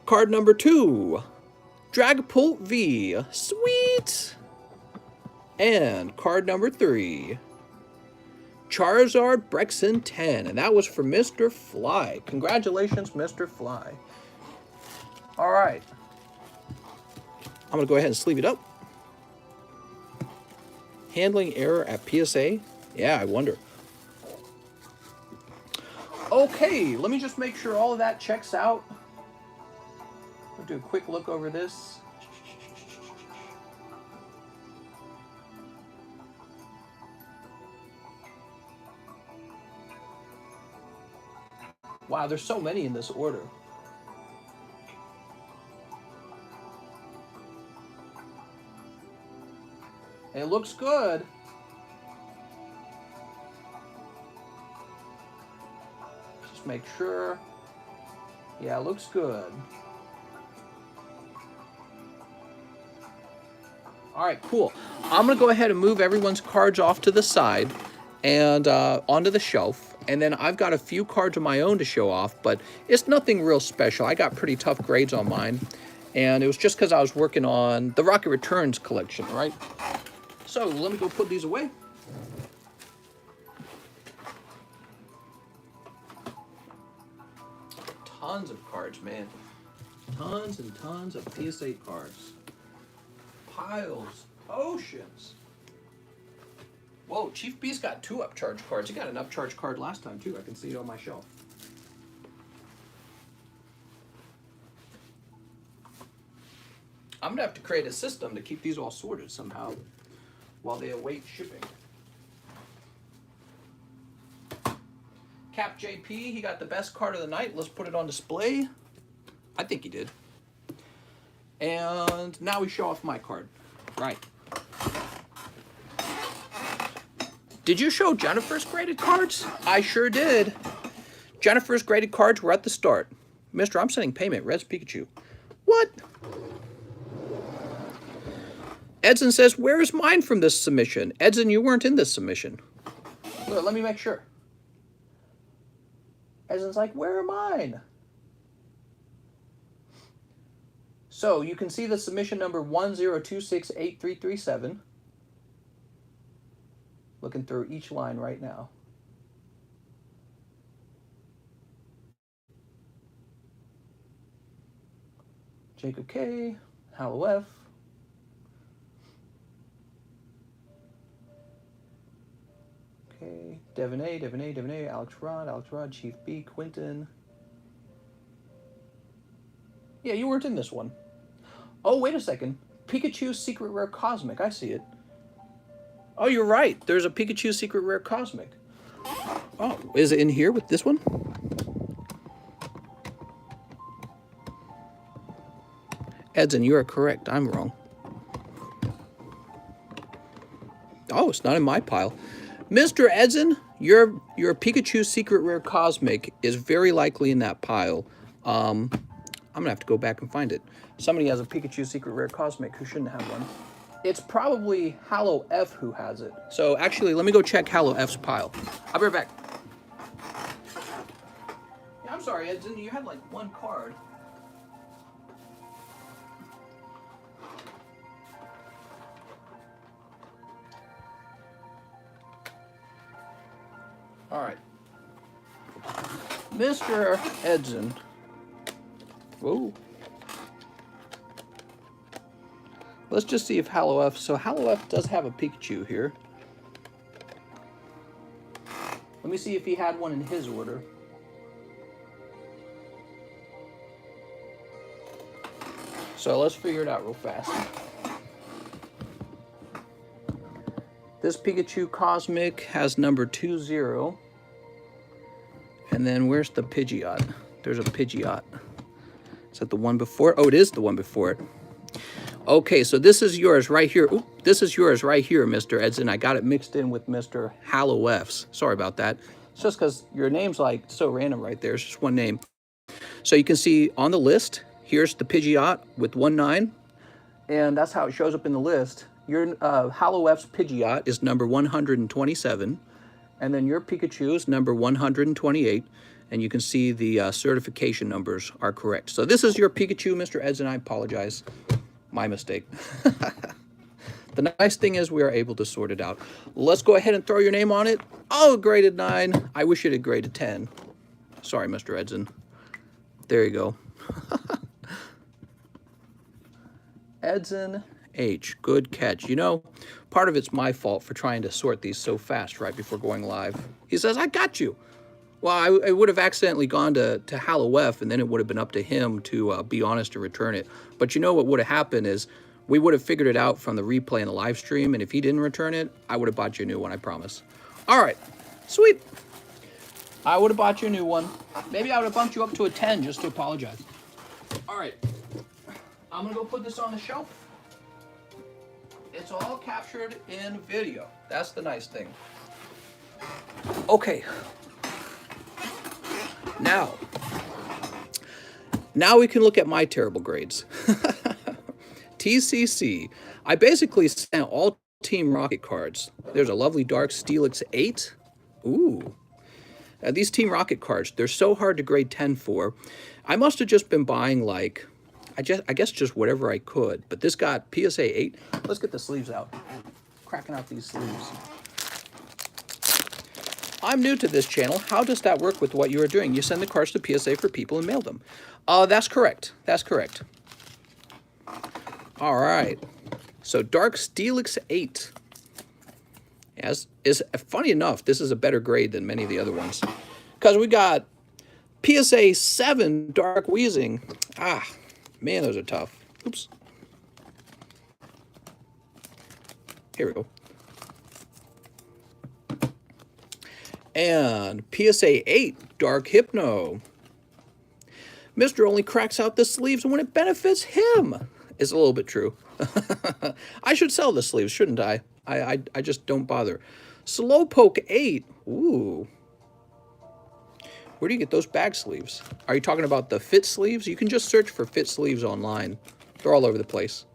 Card number 2. Dragapult V. Sweet. And card number 3. Charizard Brexin 10. And that was for Mr. Fly. Congratulations, Mr. Fly. All right. I'm going to go ahead and sleeve it up. Handling error at PSA? Yeah, I wonder. Okay, let me just make sure all of that checks out. I'll do a quick look over this. Wow, there's so many in this order. It looks good. Just make sure. Yeah, it looks good. All right, cool. I'm going to go ahead and move everyone's cards off to the side and onto the shelf. And then I've got a few cards of my own to show off, but it's nothing real special. I got pretty tough grades on mine. And it was just because I was working on the Rocket Returns collection, right? So let me go put these away. Tons of cards, man. Tons and tons of PSA cards. Piles, oceans. Whoa, Chief Beast got 2 upcharge cards. He got an upcharge card last time, too. I can see it on my shelf. I'm going to have to create a system to keep these all sorted somehow while they await shipping. Cap JP, he got the best card of the night. Let's put it on display. I think he did. And now we show off my card. Right. Did you show Jennifer's graded cards? I sure did. Jennifer's graded cards were at the start. Mister, I'm sending payment. Res Pikachu. What? Edson says, where's mine from this submission? Edson, you weren't in this submission. Look, let me make sure. Edson's like, where are mine? So you can see the submission number 10268337. Looking through each line right now. Jacob K, Hallo F. Okay, Devin A, Alex Rod, Chief B, Quinton. Yeah, you weren't in this one. Oh, wait a second. Pikachu Secret Rare Cosmic. I see it. Oh, you're right. There's a Pikachu Secret Rare Cosmic. Oh, is it in here with this one? Edson, you are correct. I'm wrong. Oh, it's not in my pile. Mr. Edson, your Pikachu Secret Rare Cosmic is very likely in that pile. I'm going to have to go back and find it. Somebody has a Pikachu Secret Rare Cosmic who shouldn't have one. It's probably Hallo F who has it. So actually, let me go check Hallo F's pile. I'll be right back. Yeah, I'm sorry, Edson. You had like one card. All right. Mr. Edson. Whoa. Let's just see if Hallo F... So Hallo F does have a Pikachu here. Let me see if he had one in his order. So let's figure it out real fast. This Pikachu Cosmic has number 20. And then where's the Pidgeot? There's a Pidgeot. Is that the one before? Oh, it is the one before it. Okay, so this is yours right here. Oop, this is yours right here, Mr. Edson. I got it mixed in with Mr. Hallo F's. Sorry about that. It's just because your name's like so random right there. It's just one name. So you can see on the list, here's the Pidgeot with 19. And that's how it shows up in the list. Your Hallo F's Pidgeot is number 127. And then your Pikachu is number 128. And you can see the certification numbers are correct. So this is your Pikachu, Mr. Edson. I apologize. My mistake. The nice thing is we are able to sort it out. Let's go ahead and throw your name on it. Oh, graded 9. I wish it had graded 10. Sorry, Mr. Edson. There you go. Edson H. Good catch. You know, part of it's my fault for trying to sort these so fast right before going live. He says, I got you. Well, I would have accidentally gone to Hallo F, and then it would have been up to him to be honest to return it. But you know what would have happened is we would have figured it out from the replay and the live stream, and if he didn't return it, I would have bought you a new one, I promise. All right, sweet. I would have bought you a new one. Maybe I would have bumped you up to a 10 just to apologize. All right, I'm going to go put this on the shelf. It's all captured in video. That's the nice thing. Okay. Now we can look at my terrible grades. TCC. I basically sent all Team Rocket cards. There's a lovely Dark Steelix 8. Ooh. These Team Rocket cards, they're so hard to grade 10 for. I must have just been buying like, I guess just whatever I could. But this got PSA 8. Let's get the sleeves out. Cracking out these sleeves. I'm new to this channel. How does that work with what you are doing? You send the cards to PSA for people and mail them. That's correct. That's correct. All right. So Dark Steelix 8. As is funny enough, this is a better grade than many of the other ones. Because we got PSA 7 Dark Wheezing. Ah, man, those are tough. Oops. Here we go. And PSA 8 Dark Hypno. Mr. only cracks out the sleeves when it benefits him. Is a little bit true. I should sell the sleeves, shouldn't I? I just don't bother. Slowpoke 8. Ooh. Where do you get those bag sleeves? Are you talking about the fit sleeves? You can just search for fit sleeves online. They're all over the place.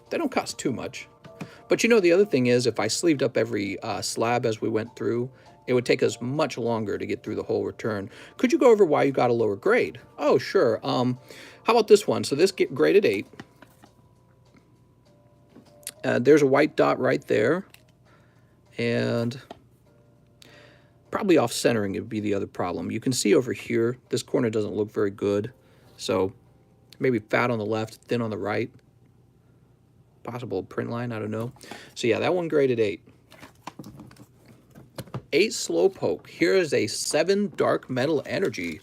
They don't cost too much. But you know, the other thing is, if I sleeved up every slab as we went through, it would take us much longer to get through the whole return. Could you go over why you got a lower grade? Oh, sure. How about this one? So this get graded 8. There's a white dot right there. And probably off-centering would be the other problem. You can see over here, this corner doesn't look very good. So maybe fat on the left, thin on the right. Possible print line, I don't know. So yeah, that one graded 8. 8 Slowpoke. Here is a 7 Dark Metal Energy.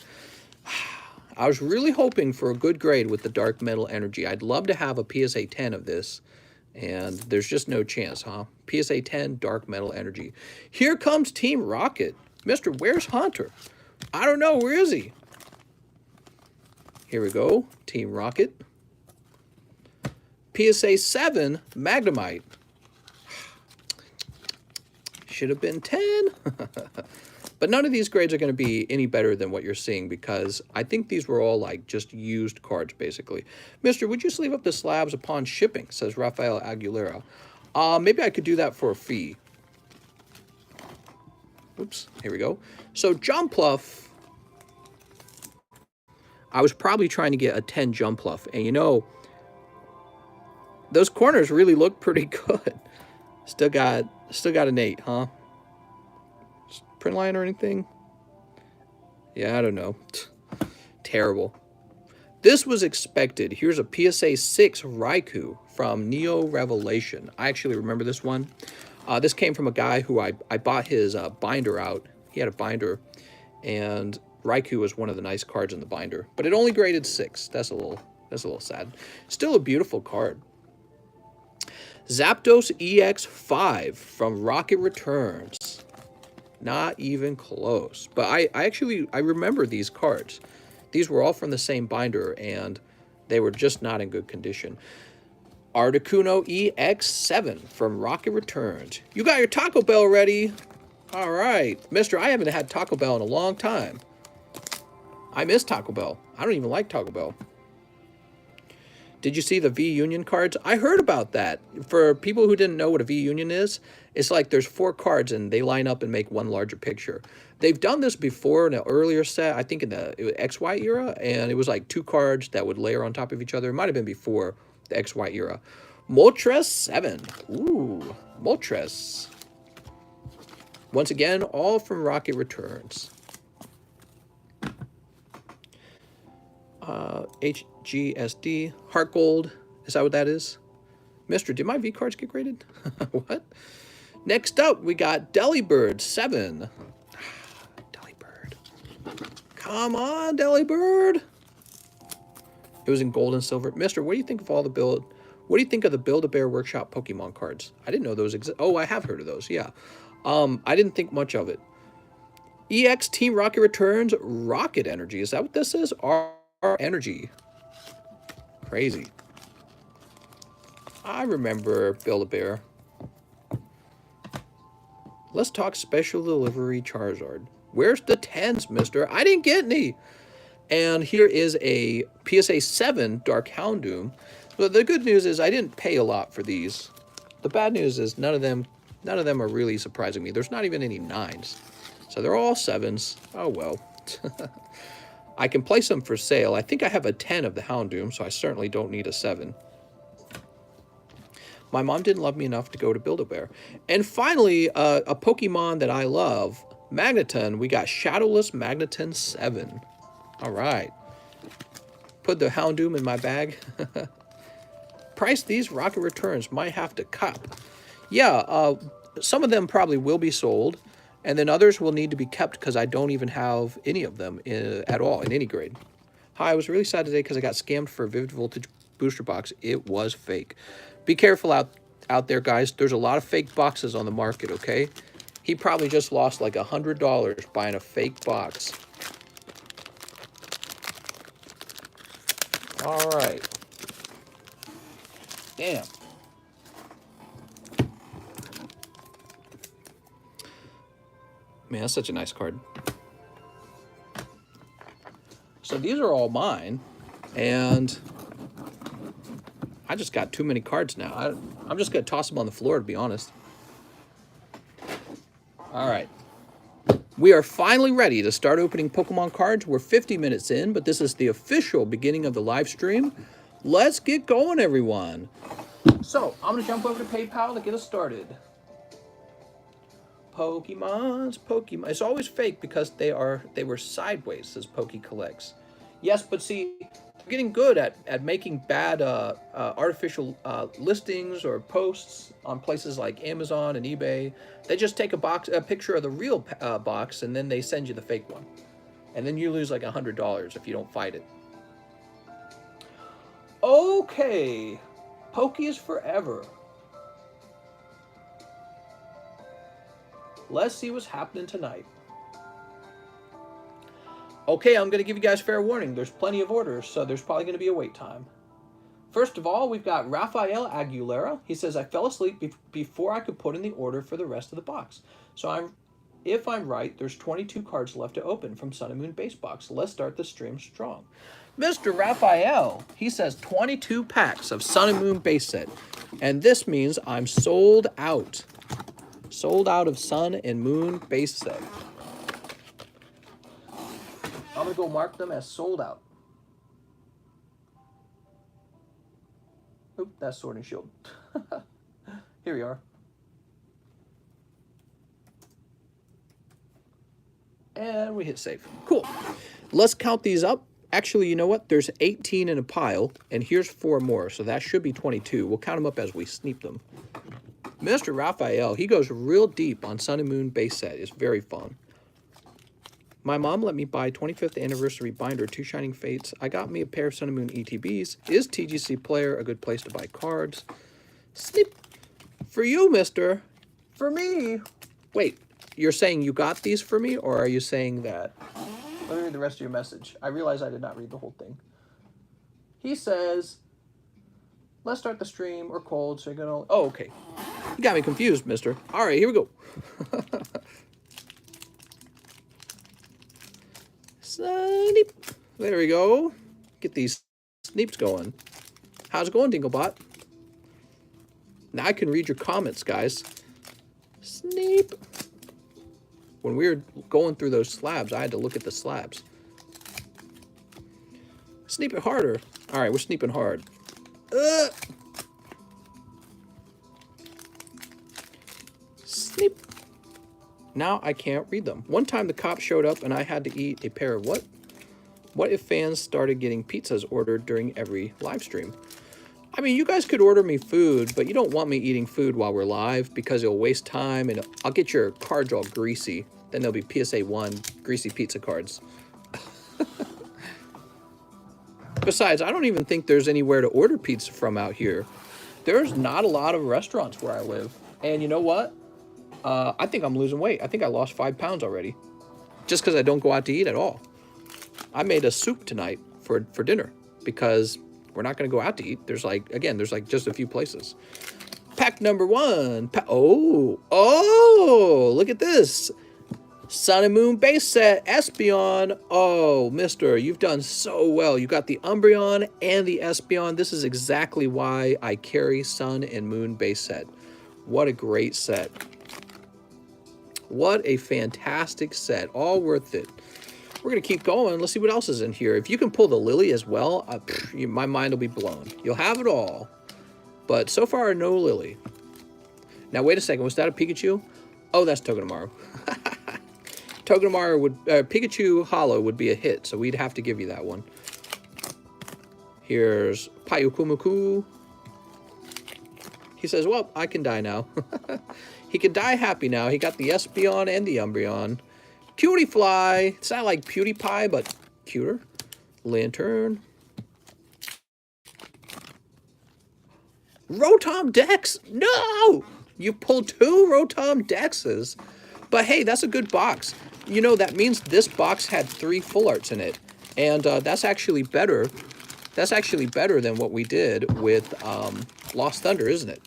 I was really hoping for a good grade with the Dark Metal Energy. I'd love to have a PSA 10 of this, and there's just no chance, huh? PSA 10 Dark Metal Energy. Here comes Team Rocket. Mr. Where's Hunter? I don't know. Where is he? Here we go. Team Rocket. PSA 7 Magnemite. Should have been 10. But none of these grades are going to be any better than what you're seeing, because I think these were all like just used cards, basically. Mister, would you sleeve up the slabs upon shipping, says Rafael Aguilera. Maybe I could do that for a fee. Oops, here we go. So Jumpluff, I was probably trying to get a 10 Jumpluff, and you know, those corners really look pretty good. Still got an 8, huh? Print line or anything? Yeah, I don't know. Terrible. This was expected. Here's a PSA 6 Raikou from Neo Revelation. I actually remember this one. This came from a guy who I bought his binder out. He had a binder, and Raikou was one of the nice cards in the binder. But it only graded 6. That's a little sad. Still a beautiful card. Zapdos EX5 from Rocket Returns. Not even close. But I remember these cards. These were all from the same binder, and they were just not in good condition. Articuno EX7 from Rocket Returns. You got your Taco Bell ready? All right. Mister, I haven't had Taco Bell in a long time. I miss Taco Bell. I don't even like Taco Bell. Did you see the V-Union cards? I heard about that. For people who didn't know what a V-Union is, it's like there's 4 cards and they line up and make one larger picture. They've done this before in an earlier set, I think in the XY era, and it was like 2 cards that would layer on top of each other. It might have been before the XY era. Moltres 7. Ooh, Moltres. Once again, all from Rocket Returns. HGSD, Heart Gold. Is that what that is? Mister, did my V cards get graded? What? Next up, we got Delibird 7. Delibird. Come on, Delibird. It was in gold and silver. Mister, what do you think of all the build? What do you think of the Build-A-Bear Workshop Pokemon cards? I didn't know those exist. Oh, I have heard of those, yeah. I didn't think much of it. EX Team Rocket Returns Rocket Energy. Is that what this is? R Energy. Crazy. I remember Build-A-Bear. Let's talk special delivery Charizard. Where's the 10s, mister? I didn't get any. And here is a PSA 7 Dark Houndoom. But the good news is I didn't pay a lot for these. The bad news is none of them are really surprising me. There's not even any 9s. So they're all 7s. Oh well. I can place them for sale. I think I have a 10 of the Houndoom, so I certainly don't need a 7. My mom didn't love me enough to go to Build-A-Bear. And finally, a Pokemon that I love, Magneton. We got Shadowless Magneton 7. All right. Put the Houndoom in my bag. Price these Rocket Returns might have to cop. Yeah, some of them probably will be sold, and then others will need to be kept because I don't even have any of them at all in any grade. Hi, I was really sad today because I got scammed for a Vivid Voltage booster box. It was fake. Be careful out there, guys. There's a lot of fake boxes on the market, okay? He probably just lost like $100 buying a fake box. All right. Damn. Man, that's such a nice card. So these are all mine, and I just got too many cards now. I'm just going to toss them on the floor, to be honest. All right. We are finally ready to start opening Pokemon cards. We're 50 minutes in, but this is the official beginning of the live stream. Let's get going, everyone. So I'm going to jump over to PayPal to get us started. Pokemon. It's always fake because they were sideways, says Poke Collects. Yes, but see, they're getting good at making bad artificial listings or posts on places like Amazon and eBay. They just take a picture of the real box, and then they send you the fake one. And then you lose like $100 if you don't fight it. Okay, Pokies forever. Let's see what's happening tonight. Okay, I'm going to give you guys fair warning. There's plenty of orders, so there's probably going to be a wait time. First of all, we've got Rafael Aguilera. He says, I fell asleep before I could put in the order for the rest of the box. So if I'm right, there's 22 cards left to open from Sun and Moon base box. Let's start the stream strong. Mr. Rafael, he says 22 packs of Sun and Moon base set. And this means I'm sold out. Sold out of Sun and Moon base set. I'm going to go mark them as sold out. Oop, that's Sword and Shield. Here we are. And we hit save. Cool. Let's count these up. Actually, you know what? There's 18 in a pile, and here's 4 more, so that should be 22. We'll count them up as we sneak them. Mr. Raphael, he goes real deep on Sun and Moon base set. It's very fun. My mom let me buy 25th anniversary binder, 2 Shining Fates. I got me a pair of Sun and Moon ETBs. Is TGC Player a good place to buy cards? Snip. For you, mister. For me. Wait, you're saying you got these for me, or are you saying that? Let me read the rest of your message. I realize I did not read the whole thing. He says, let's start the stream or cold, so you're going to... Oh, okay. You got me confused, mister. All right, here we go. Sneep. There we go. Get these sneeps going. How's it going, Dinglebot? Now I can read your comments, guys. Sneep. When we were going through those slabs, I had to look at the slabs. Sneep it harder. All right, we're sneeping hard. Sneep. Now I can't read them. One time the cop showed up and I had to eat a pair of what? What if fans started getting pizzas ordered during every live stream? I mean, you guys could order me food, but you don't want me eating food while we're live because it'll waste time and I'll get your cards all greasy. Then there'll be PSA 1 greasy pizza cards. Besides, I don't even think there's anywhere to order pizza from out here. There's not a lot of restaurants where I live. And you know what? I think I'm losing weight. I think I lost 5 pounds already. Just because I don't go out to eat at all. I made a soup tonight for dinner because we're not going to go out to eat. There's like just a few places. Pack number 1. Oh, look at this. Sun and Moon base set, Espeon. Oh, mister, you've done so well. You got the Umbreon and the Espeon. This is exactly why I carry Sun and Moon base set. What a great set. What a fantastic set. All worth it. We're going to keep going. Let's see what else is in here. If you can pull the Lily as well, my mind will be blown. You'll have it all. But so far, no Lily. Now, wait a second. Was that a Pikachu? Oh, that's Togedemaru. Togedemaru would... Pikachu Hollow would be a hit, so we'd have to give you that one. Here's Pyukumuku. He says, well, I can die now. He can die happy now. He got the Espeon and the Umbreon. Cutie Fly. It's not like PewDiePie, but cuter. Lantern. Rotom Dex. No! You pulled 2 Rotom Dexes. But hey, that's a good box. You know, that means this box had 3 full arts in it. And that's actually better. That's actually better than what we did with Lost Thunder, isn't it?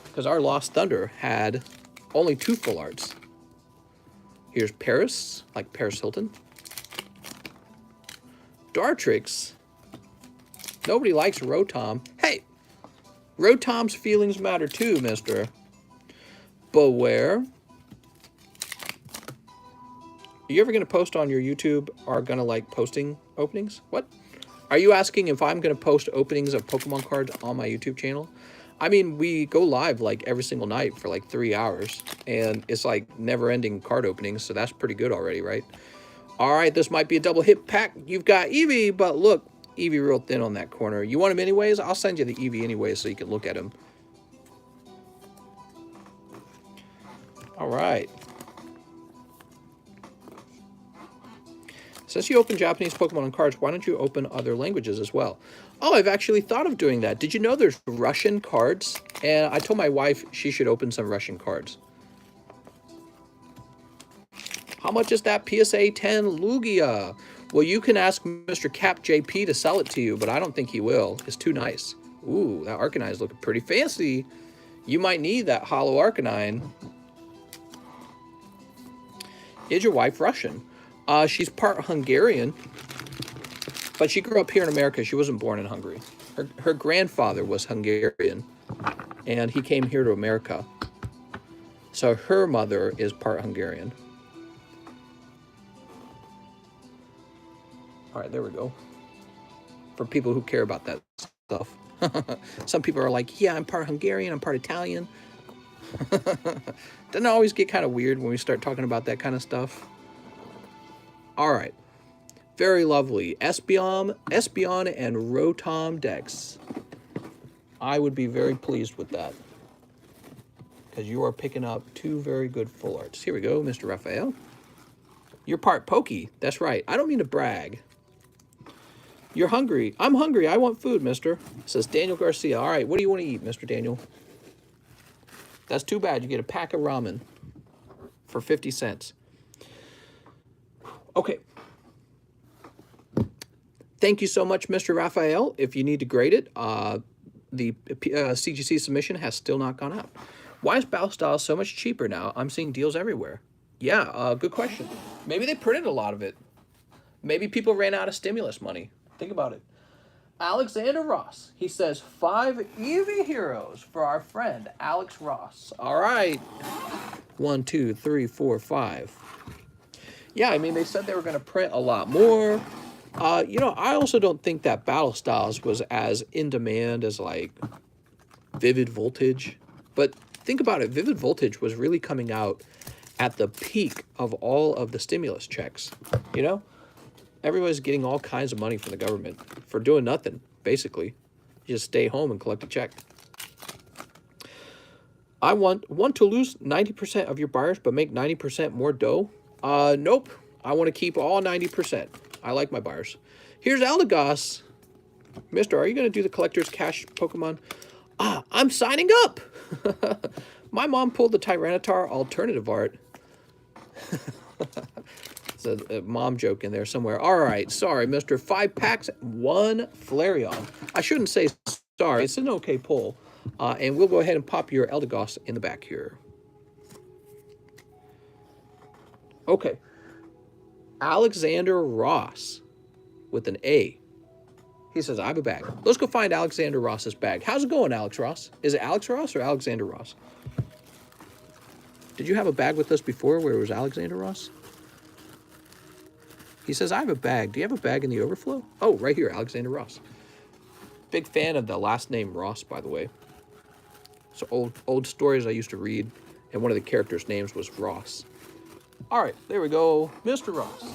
Because our Lost Thunder had only 2 full arts. Here's Paris, like Paris Hilton. Dartrix. Nobody likes Rotom. Hey, Rotom's feelings matter too, mister. Beware. Are you ever going to post on your YouTube or going to like posting openings? What? Are you asking if I'm going to post openings of Pokemon cards on my YouTube channel? I mean, we go live like every single night for like 3 hours. And it's like never-ending card openings, so that's pretty good already, right? All right, this might be a double hit pack. You've got Eevee, but look, Eevee real thin on that corner. You want him anyways? I'll send you the Eevee anyways so you can look at him. All right. Since you open Japanese Pokemon on cards, why don't you open other languages as well? Oh, I've actually thought of doing that. Did you know there's Russian cards? And I told my wife she should open some Russian cards. How much is that PSA 10 Lugia? Well, you can ask Mr. Cap JP to sell it to you, but I don't think he will. It's too nice. Ooh, that Arcanine is looking pretty fancy. You might need that Hollow Arcanine. Is your wife Russian? She's part Hungarian, but she grew up here in America. She wasn't born in Hungary. Her grandfather was Hungarian, and he came here to America. So her mother is part Hungarian. All right, there we go. For people who care about that stuff. Some people are like, yeah, I'm part Hungarian, I'm part Italian. Doesn't it always get kind of weird when we start talking about that kind of stuff? All right. Very lovely. Espeon and Rotom Dex. I would be very pleased with that. Because you are picking up 2 very good full arts. Here we go, Mr. Raphael. You're part Pokey. That's right. I don't mean to brag. You're hungry. I'm hungry. I want food, mister. Says Daniel Garcia. All right, what do you want to eat, Mr. Daniel? That's too bad. You get a pack of ramen for 50 cents. Okay. Thank you so much, Mr. Raphael. If you need to grade it, the CGC submission has still not gone out. Why is Battle Style so much cheaper now? I'm seeing deals everywhere. Yeah, good question. Maybe they printed a lot of it. Maybe people ran out of stimulus money. Think about it. Alexander Ross. He says 5 Eevee Heroes for our friend Alex Ross. All right. 1, 2, 3, 4, 5. Yeah, I mean, they said they were going to print a lot more. You know, I also don't think that Battle Styles was as in demand as, like, Vivid Voltage. But think about it. Vivid Voltage was really coming out at the peak of all of the stimulus checks. You know? Everybody's getting all kinds of money from the government for doing nothing, basically. You just stay home and collect a check. I want to lose 90% of your buyers but make 90% more dough? Nope. I want to keep all 90%. I like my buyers. Here's Eldegoss. Mister, are you going to do the collector's cash Pokemon? I'm signing up. My mom pulled the Tyranitar alternative art. It's a mom joke in there somewhere. All right, sorry, mister. 5 packs, 1 Flareon. I shouldn't say sorry. It's an okay pull. And we'll go ahead and pop your Eldegoss in the back here. Okay. Alexander Ross with an A. He says, I have a bag. Let's go find Alexander Ross's bag. How's it going, Alex Ross? Is it Alex Ross or Alexander Ross? Did you have a bag with us before where it was Alexander Ross? He says, I have a bag. Do you have a bag in the overflow? Oh, right here, Alexander Ross. Big fan of the last name Ross, by the way. So old stories I used to read, and one of the characters' names was Ross. All right, there we go, Mr. Ross.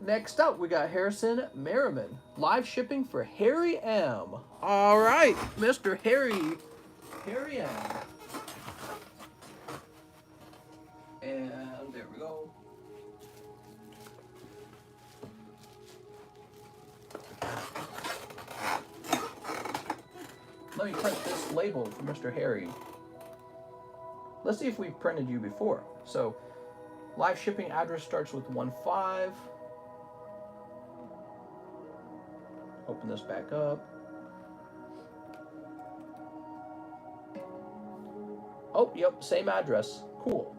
Next up, we got Harrison Merriman. Live shipping for Harry M. All right, Mr. Harry. Harry M. And there we go. Let me print this label for Mr. Harry. Let's see if we've printed you before. So, live shipping address starts with 15. Open this back up. Oh, yep, same address. Cool.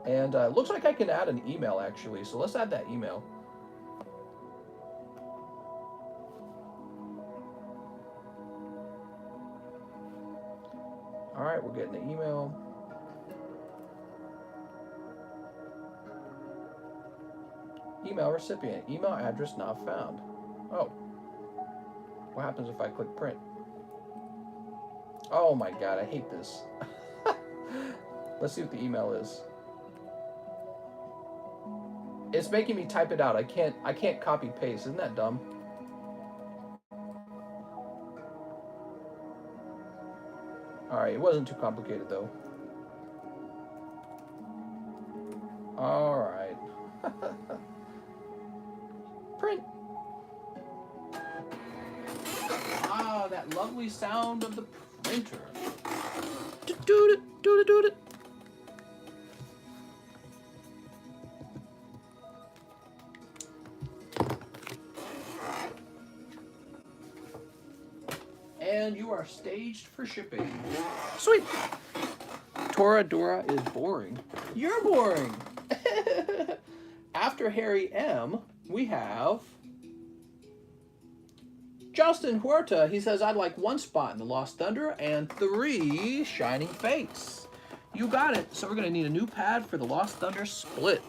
And looks like I can add an email actually, so let's add that email. All right, we're getting the email. Email recipient, email address not found. Oh, what happens if I click print? Oh my God, I hate this. Let's see what the email is. It's making me type it out. I can't copy paste. Isn't that dumb? All right, it wasn't too complicated though. All right. Print. Ah, that lovely sound of the printer. Do-do-do-do-do-do. And you are staged for shipping. Sweet. Toradora is boring. You're boring. After Harry M, we have Justin Huerta. He says, I'd like 1 spot in the Lost Thunder and 3 Shining Fates. You got it. So we're going to need a new pad for the Lost Thunder split.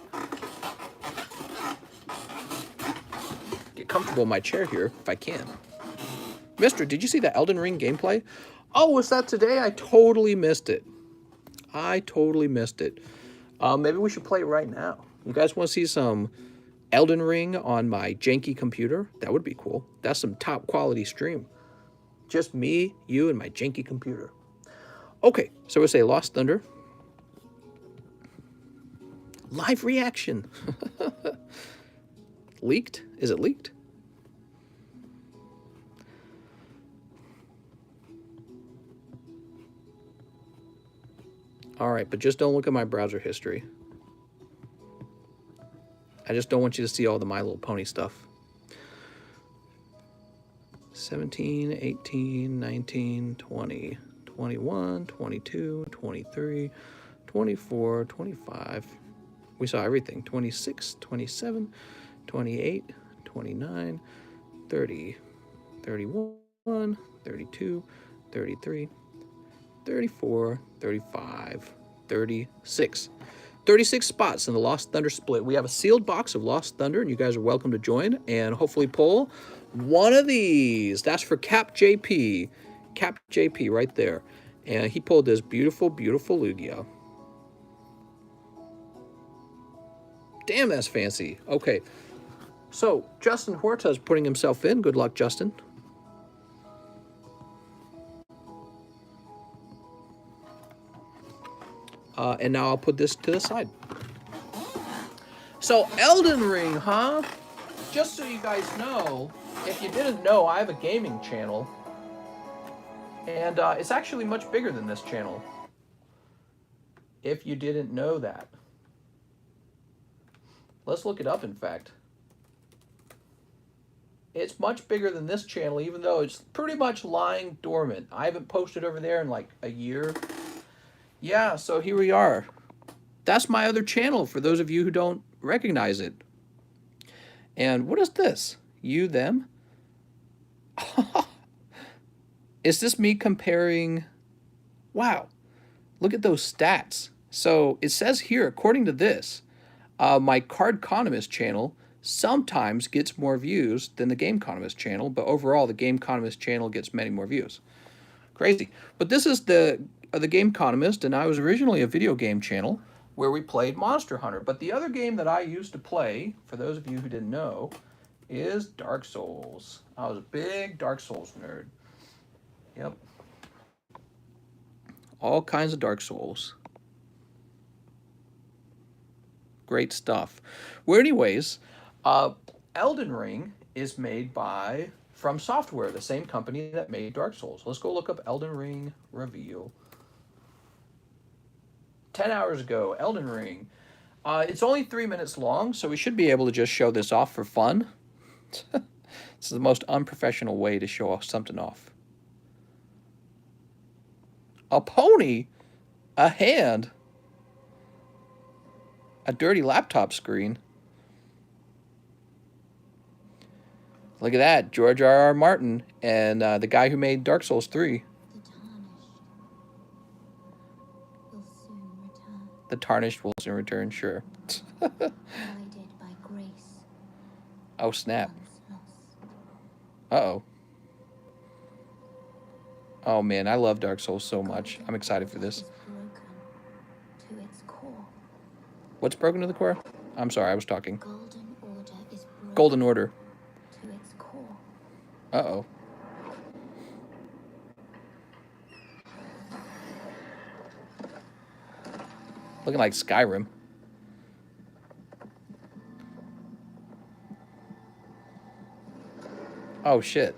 Get comfortable in my chair here if I can. Mister, did you see the Elden Ring gameplay? Oh, was that today? I totally missed it. I totally missed it. Maybe we should play it right now. You guys want to see some Elden Ring on my janky computer? That would be cool. That's some top quality stream. Just me, you, and my janky computer. Okay, so we'll say Lost Thunder. Live reaction. Leaked? Is it leaked? All right, but just don't look at my browser history. I just don't want you to see all the My Little Pony stuff. 17, 18, 19, 20, 21, 22, 23, 24, 25. We saw everything. 26, 27, 28, 29, 30, 31, 32, 33, 34, 35, 36. 36 spots in the Lost Thunder split. We have a sealed box of Lost Thunder, and you guys are welcome to join and hopefully pull one of these. That's for Cap JP. Cap JP right there. And he pulled this beautiful, beautiful Lugia. Damn, that's fancy. Okay. So, Justin Huerta is putting himself in. Good luck, Justin. And now I'll put this to the side. So, Elden Ring, huh? Just so you guys know, if you didn't know, I have a gaming channel. And it's actually much bigger than this channel. If you didn't know that. Let's look it up, in fact. It's much bigger than this channel, even though it's pretty much lying dormant. I haven't posted over there in like a year. Yeah, so here we are. That's my other channel for those of you who don't recognize it. And what is this? You, them? Is this me comparing? Wow, look at those stats. So it says here, according to this, my TheCardconomist channel sometimes gets more views than the GameConomist channel, but overall the GameConomist channel gets many more views. Crazy. But this is the GameConomist, and I was originally a video game channel where we played Monster Hunter. But the other game that I used to play, for those of you who didn't know, is Dark Souls. I was a big Dark Souls nerd. Yep. All kinds of Dark Souls. Great stuff. Well, anyways, Elden Ring is made by From Software, the same company that made Dark Souls. Let's go look up Elden Ring reveal. 10 hours ago, Elden Ring. It's only 3 minutes long, so we should be able to just show this off for fun. It's the most unprofessional way to show something off. A pony? A hand? A dirty laptop screen? Look at that, George R.R. Martin and the guy who made Dark Souls 3. The tarnished will soon return, sure. Oh, snap. Uh-oh. Oh, man, I love Dark Souls so much. I'm excited for this. What's broken to the core? I'm sorry, I was talking. Golden Order. Uh-oh. Looking like Skyrim. Oh, shit.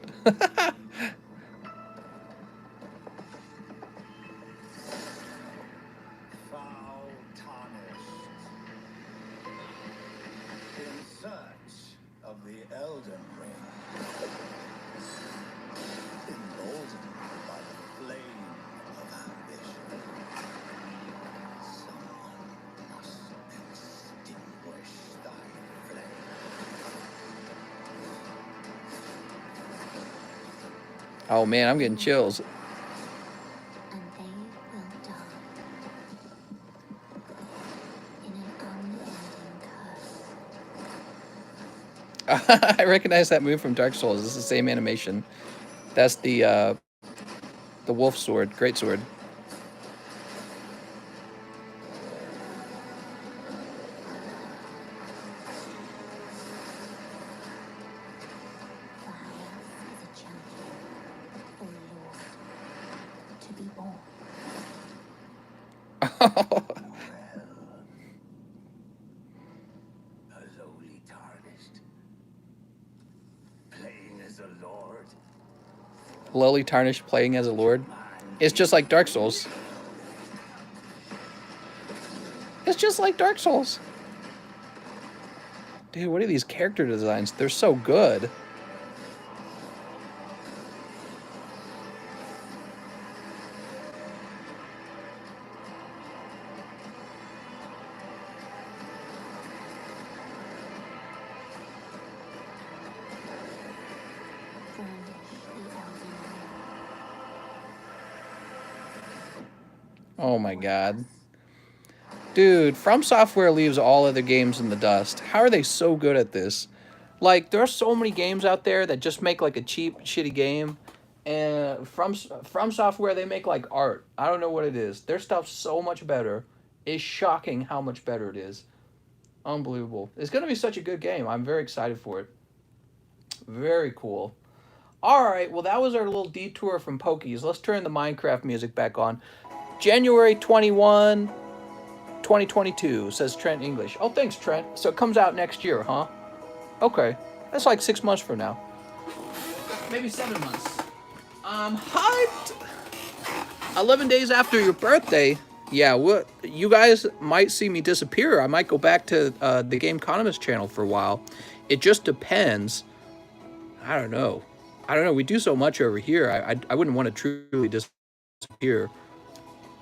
Oh man, I'm getting chills. I recognize that move from Dark Souls. It's the same animation. That's the wolf sword, great sword. Lowly tarnished playing as a lord. It's just like Dark Souls. It's just like Dark Souls. Dude, what are these character designs? They're so good. Oh my god. Dude, From Software leaves all other games in the dust. How are they so good at this? Like, there are so many games out there that just make like a cheap, shitty game. And From Software, they make like art. I don't know what it is. Their stuff's so much better. It's shocking how much better it is. Unbelievable. It's going to be such a good game. I'm very excited for it. Very cool. All right, well, that was our little detour from Pokies. Let's turn the Minecraft music back on. January 21, 2022, says Trent English. Oh, thanks, Trent. So it comes out next year, huh? Okay. That's like 6 months from now. Maybe 7 months. I'm hyped! 11 days after your birthday. Yeah, what you guys might see me disappear. I might go back to the TheCardconomist channel for a while. It just depends. I don't know. We do so much over here. I wouldn't want to truly disappear.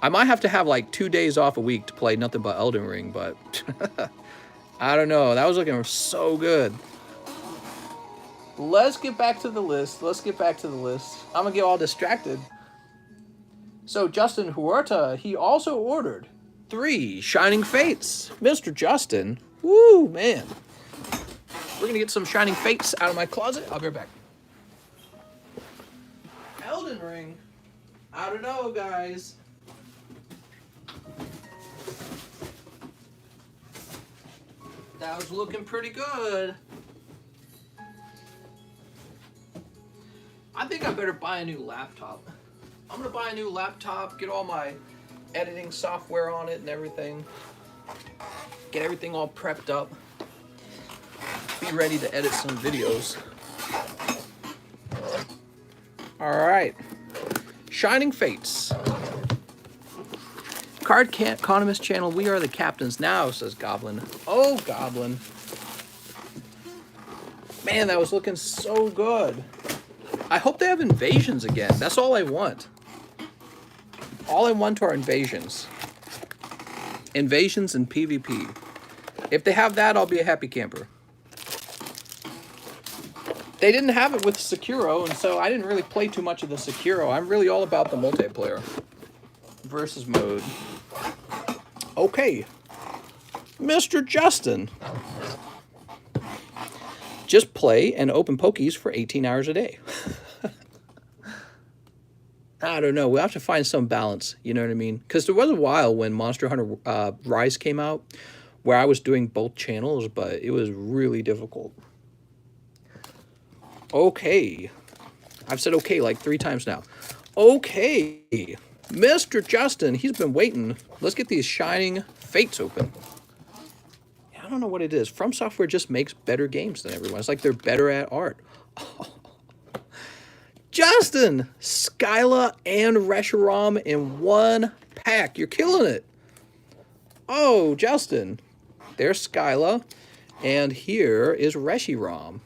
I might have to have like 2 days off a week to play nothing but Elden Ring, but I don't know. That was looking so good. Let's get back to the list. I'm going to get all distracted. So Justin Huerta, he also ordered 3 Shining Fates. Mr. Justin. Woo, man. We're going to get some Shining Fates out of my closet. I'll be right back. Elden Ring. I don't know, guys. That was looking pretty good. I think I better buy a new laptop. I'm gonna buy a new laptop, get all my editing software on it and everything. Get everything all prepped up. Be ready to edit some videos. All right. Shining Fates. Cardconomist channel, we are the captains now, says Goblin. Oh, Goblin. Man, that was looking so good. I hope they have invasions again. That's all I want. All I want are invasions. Invasions and PvP. If they have that, I'll be a happy camper. They didn't have it with Sekiro, and so I didn't really play too much of the Sekiro. I'm really all about the multiplayer versus mode. Okay. Mr. Justin. Just play and open Pokies for 18 hours a day. I don't know. We'll have to find some balance. You know what I mean? Because there was a while when Monster Hunter Rise came out where I was doing both channels, but it was really difficult. Okay. I've said okay like 3 times now. Okay. Mr. Justin, he's been waiting. Let's get these Shining Fates open. I don't know what it is. From Software just makes better games than everyone. It's like they're better at art. Oh. Justin! Skyla and Reshiram in one pack. You're killing it. Oh, Justin. There's Skyla. And here is Reshiram.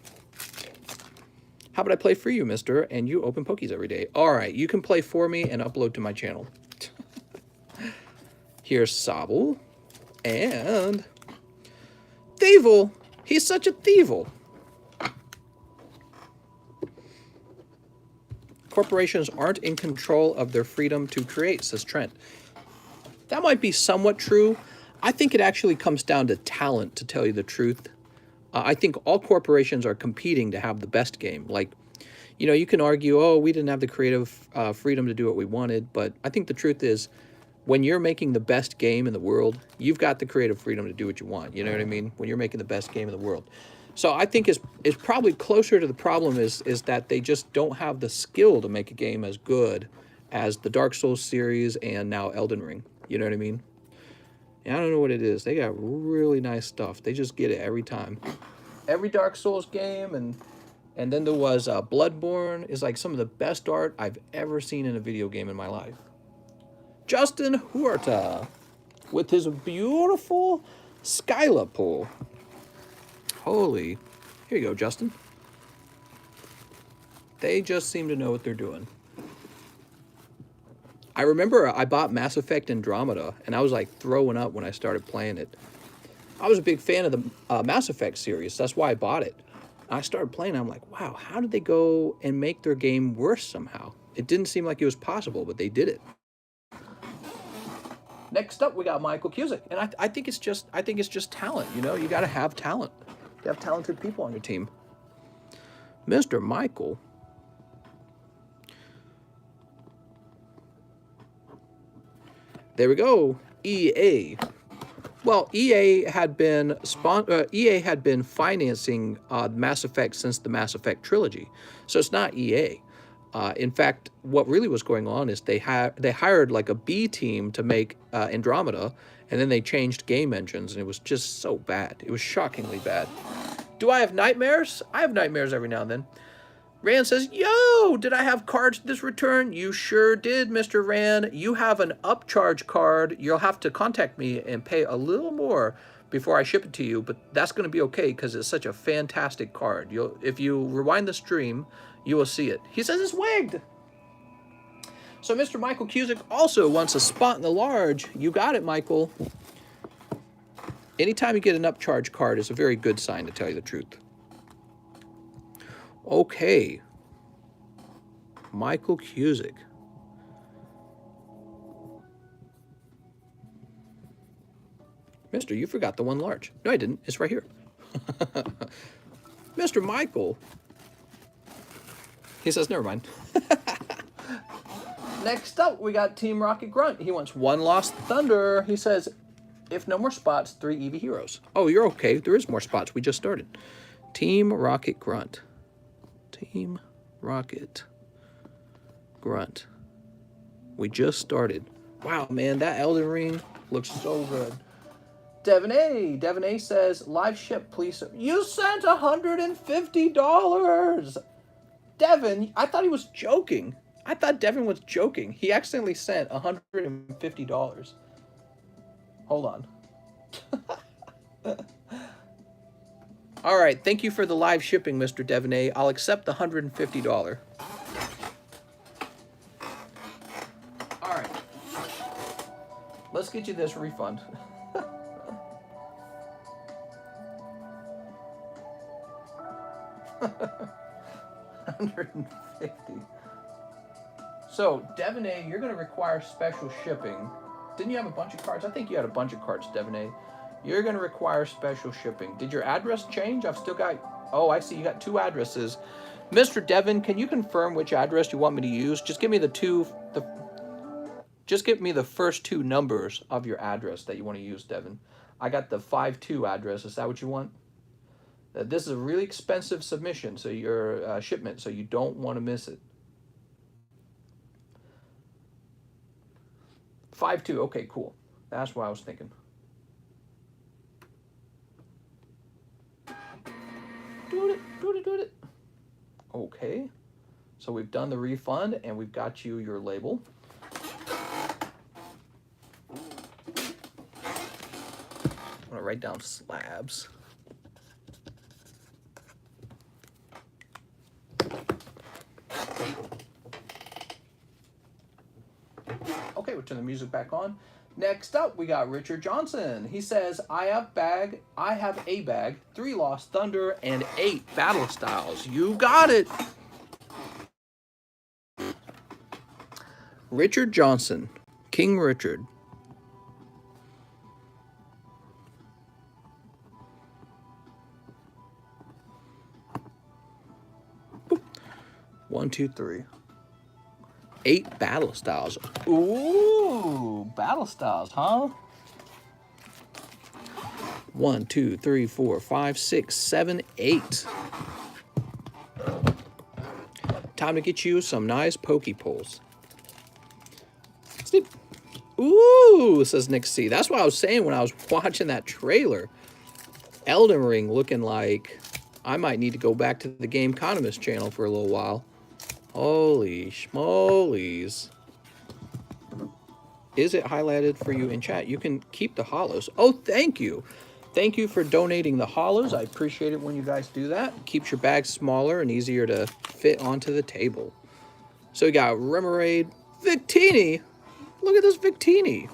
How about I play for you, mister, and you open Pokies every day? All right, you can play for me and upload to my channel. Here's Sobble. And Thievul. He's such a Thievul. Corporations aren't in control of their freedom to create, says Trent. That might be somewhat true. I think it actually comes down to talent, to tell you the truth. I think all corporations are competing to have the best game. Like, you know, you can argue, oh, we didn't have the creative freedom to do what we wanted. But I think the truth is, when you're making the best game in the world, you've got the creative freedom to do what you want. You know what I mean? When you're making the best game in the world. So I think it's probably closer to the problem is that they just don't have the skill to make a game as good as the Dark Souls series and now Elden Ring. You know what I mean? I don't know what it is. They got really nice stuff. They just get it every time. Every Dark Souls game, and then there was Bloodborne is like some of the best art I've ever seen in a video game in my life. Justin Huerta with his beautiful Skyla pull. Holy. Here you go, Justin. They just seem to know what they're doing. I remember I bought Mass Effect Andromeda, and I was like throwing up when I started playing it. I was a big fan of the Mass Effect series. That's why I bought it. I started playing it. I'm like, wow, how did they go and make their game worse somehow? It didn't seem like it was possible, but they did it. Next up, we got Michael Cusick, and I think it's just talent. You know, you got to have talent. You have talented people on your team. Mr. Michael. There we go. EA. Well, EA had been financing Mass Effect since the Mass Effect trilogy, so it's not EA. In fact, what really was going on is they hired like a B team to make Andromeda, and then they changed game engines, and it was just so bad. It was shockingly bad. Do I have nightmares? I have nightmares every now and then. Rand says, yo, did I have cards this return? You sure did, Mr. Rand. You have an upcharge card. You'll have to contact me and pay a little more before I ship it to you, but that's going to be okay because it's such a fantastic card. If you rewind the stream, you will see it. He says it's wigged. So Mr. Michael Cusick also wants a spot in the large. You got it, Michael. Anytime you get an upcharge card is a very good sign, to tell you the truth. Okay. Michael Cusick. Mister, you forgot the one large. No, I didn't. It's right here. Mr. Michael. He says, never mind. Next up, we got Team Rocket Grunt. He wants one Lost Thunder. He says, if no more spots, 3 Eevee Heroes. Oh, you're okay. There is more spots. We just started. Team Rocket Grunt. Team Rocket Grunt. We just started. Wow, man, that Elden Ring looks so good. Devin A. Devin A says, live ship, please. You sent $150. Devin, I thought he was joking. I thought Devin was joking. He accidentally sent $150. Hold on. All right, thank you for the live shipping, Mr. Devin A. I'll accept the $150. All right. Let's get you this refund. $150. So, Devin A, you're going to require special shipping. Didn't you have a bunch of cards? I think you had a bunch of cards, Devin A. You're going to require special shipping. Did your address change? I've still got... Oh, I see. You got 2 addresses. Mr. Devin, can you confirm which address you want me to use? Just give me just give me the first 2 numbers of your address that you want to use, Devin. I got the 52 address. Is that what you want? This is a really expensive submission, so your shipment, so you don't want to miss it. 52. Okay, cool. That's what I was thinking. Do it. Okay. So we've done the refund, and we've got you your label. I'm going to write down slabs. Okay, we'll turn the music back on. Next up, we got Richard Johnson. He says, I have a bag, 3 Lost Thunder, and 8 Battle Styles. You got it. Richard Johnson, King Richard. Boop. 1, 2, 3. 8 Battle Styles. Ooh, Battle Styles, huh? 1, 2, 3, 4, 5, 6, 7, 8. Time to get you some nice Poke pulls. Sleep. Ooh, says Nick C. That's what I was saying when I was watching that trailer. Elden Ring looking like I might need to go back to the TheCardconomist channel for a little while. Holy schmolies. Is it highlighted for you in chat? You can keep the hollows. Oh, thank you. Thank you for donating the hollows. I appreciate it when you guys do that. Keeps your bag smaller and easier to fit onto the table. So we got Remoraid, Victini. Look at this Victini.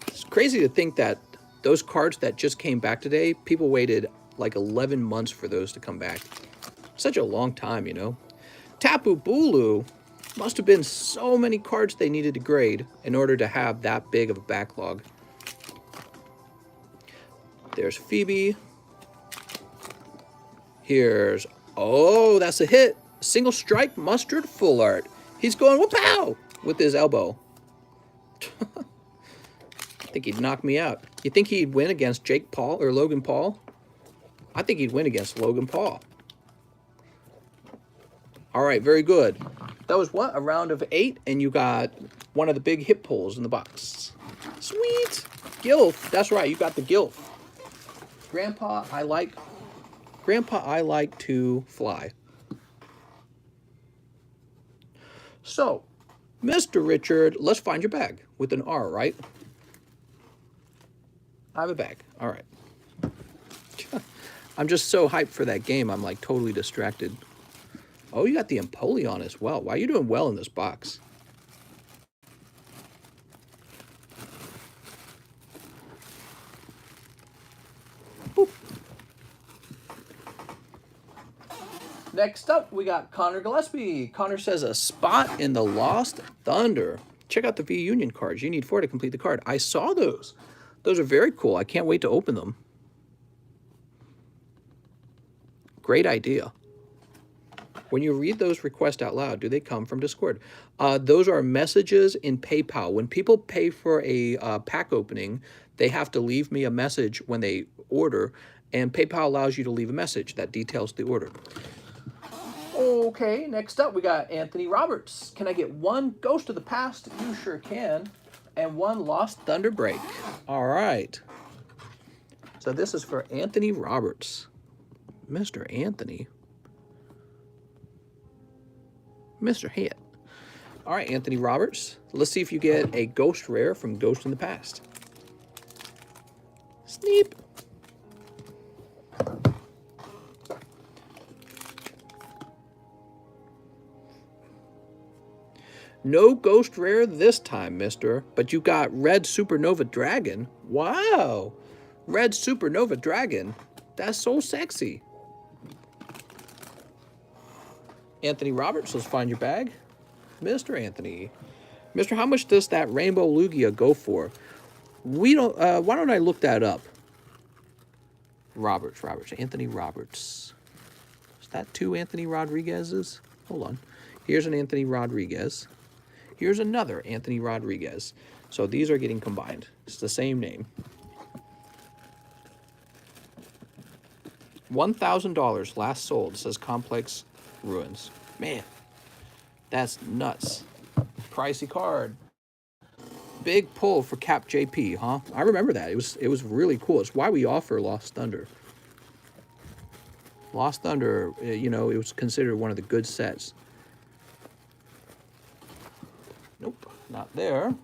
It's crazy to think that those cards that just came back today, people waited like 11 months for those to come back. Such a long time, you know. Tapu Bulu must have been so many cards they needed to grade in order to have that big of a backlog. There's Phoebe. Here's, oh, that's a hit. Single strike mustard full art. He's going whoop-pow with his elbow. I think he'd knock me out. You think he'd win against Jake Paul or Logan Paul? I think he'd win against Logan Paul. All right, very good. That was what? A round of 8, and you got one of the big hit pulls in the box. Sweet. Gilf. That's right, you got the Gilf. Grandpa, I like to fly. So, Mr. Richard, let's find your bag with an R, right? I have a bag. All right. I'm just so hyped for that game. I'm like totally distracted. Oh, you got the Empoleon as well. Wow, you're doing well in this box. Boop. Next up, we got Connor Gillespie. Connor says, a spot in the Lost Thunder. Check out the V-Union cards. You need 4 to complete the card. I saw those. Those are very cool. I can't wait to open them. Great idea. When you read those requests out loud, do they come from Discord? Those are messages in PayPal. When people pay for a pack opening, they have to leave me a message when they order, and PayPal allows you to leave a message that details the order. Oh, Okay, next up we got Anthony Roberts. Can I get one Ghost of the Past? You sure can. And one Lost Thunder Break. All right. So this is for Anthony Roberts. Mr. Anthony. Mr. Hit. All right, Anthony Roberts. Let's see if you get a Ghost Rare from Ghost in the Past. Sneep. No Ghost Rare this time, mister. But you got Red Supernova Dragon. Wow. Red Supernova Dragon. That's so sexy. Anthony Roberts, let's find your bag. Mr. Anthony. Mister, how much does that Rainbow Lugia go for? We don't, why don't I look that up? Roberts. Anthony Roberts. Is that two Anthony Rodriguez's? Hold on. Here's an Anthony Rodriguez. Here's another Anthony Rodriguez. So these are getting combined. It's the same name. $1,000 last sold, says Complex Ruins. Man, that's nuts. Pricey card. Big pull for Cap JP, huh? I remember that. It was really cool. It's why we offer Lost Thunder. Lost Thunder, you know, it was considered one of the good sets. Nope, not there.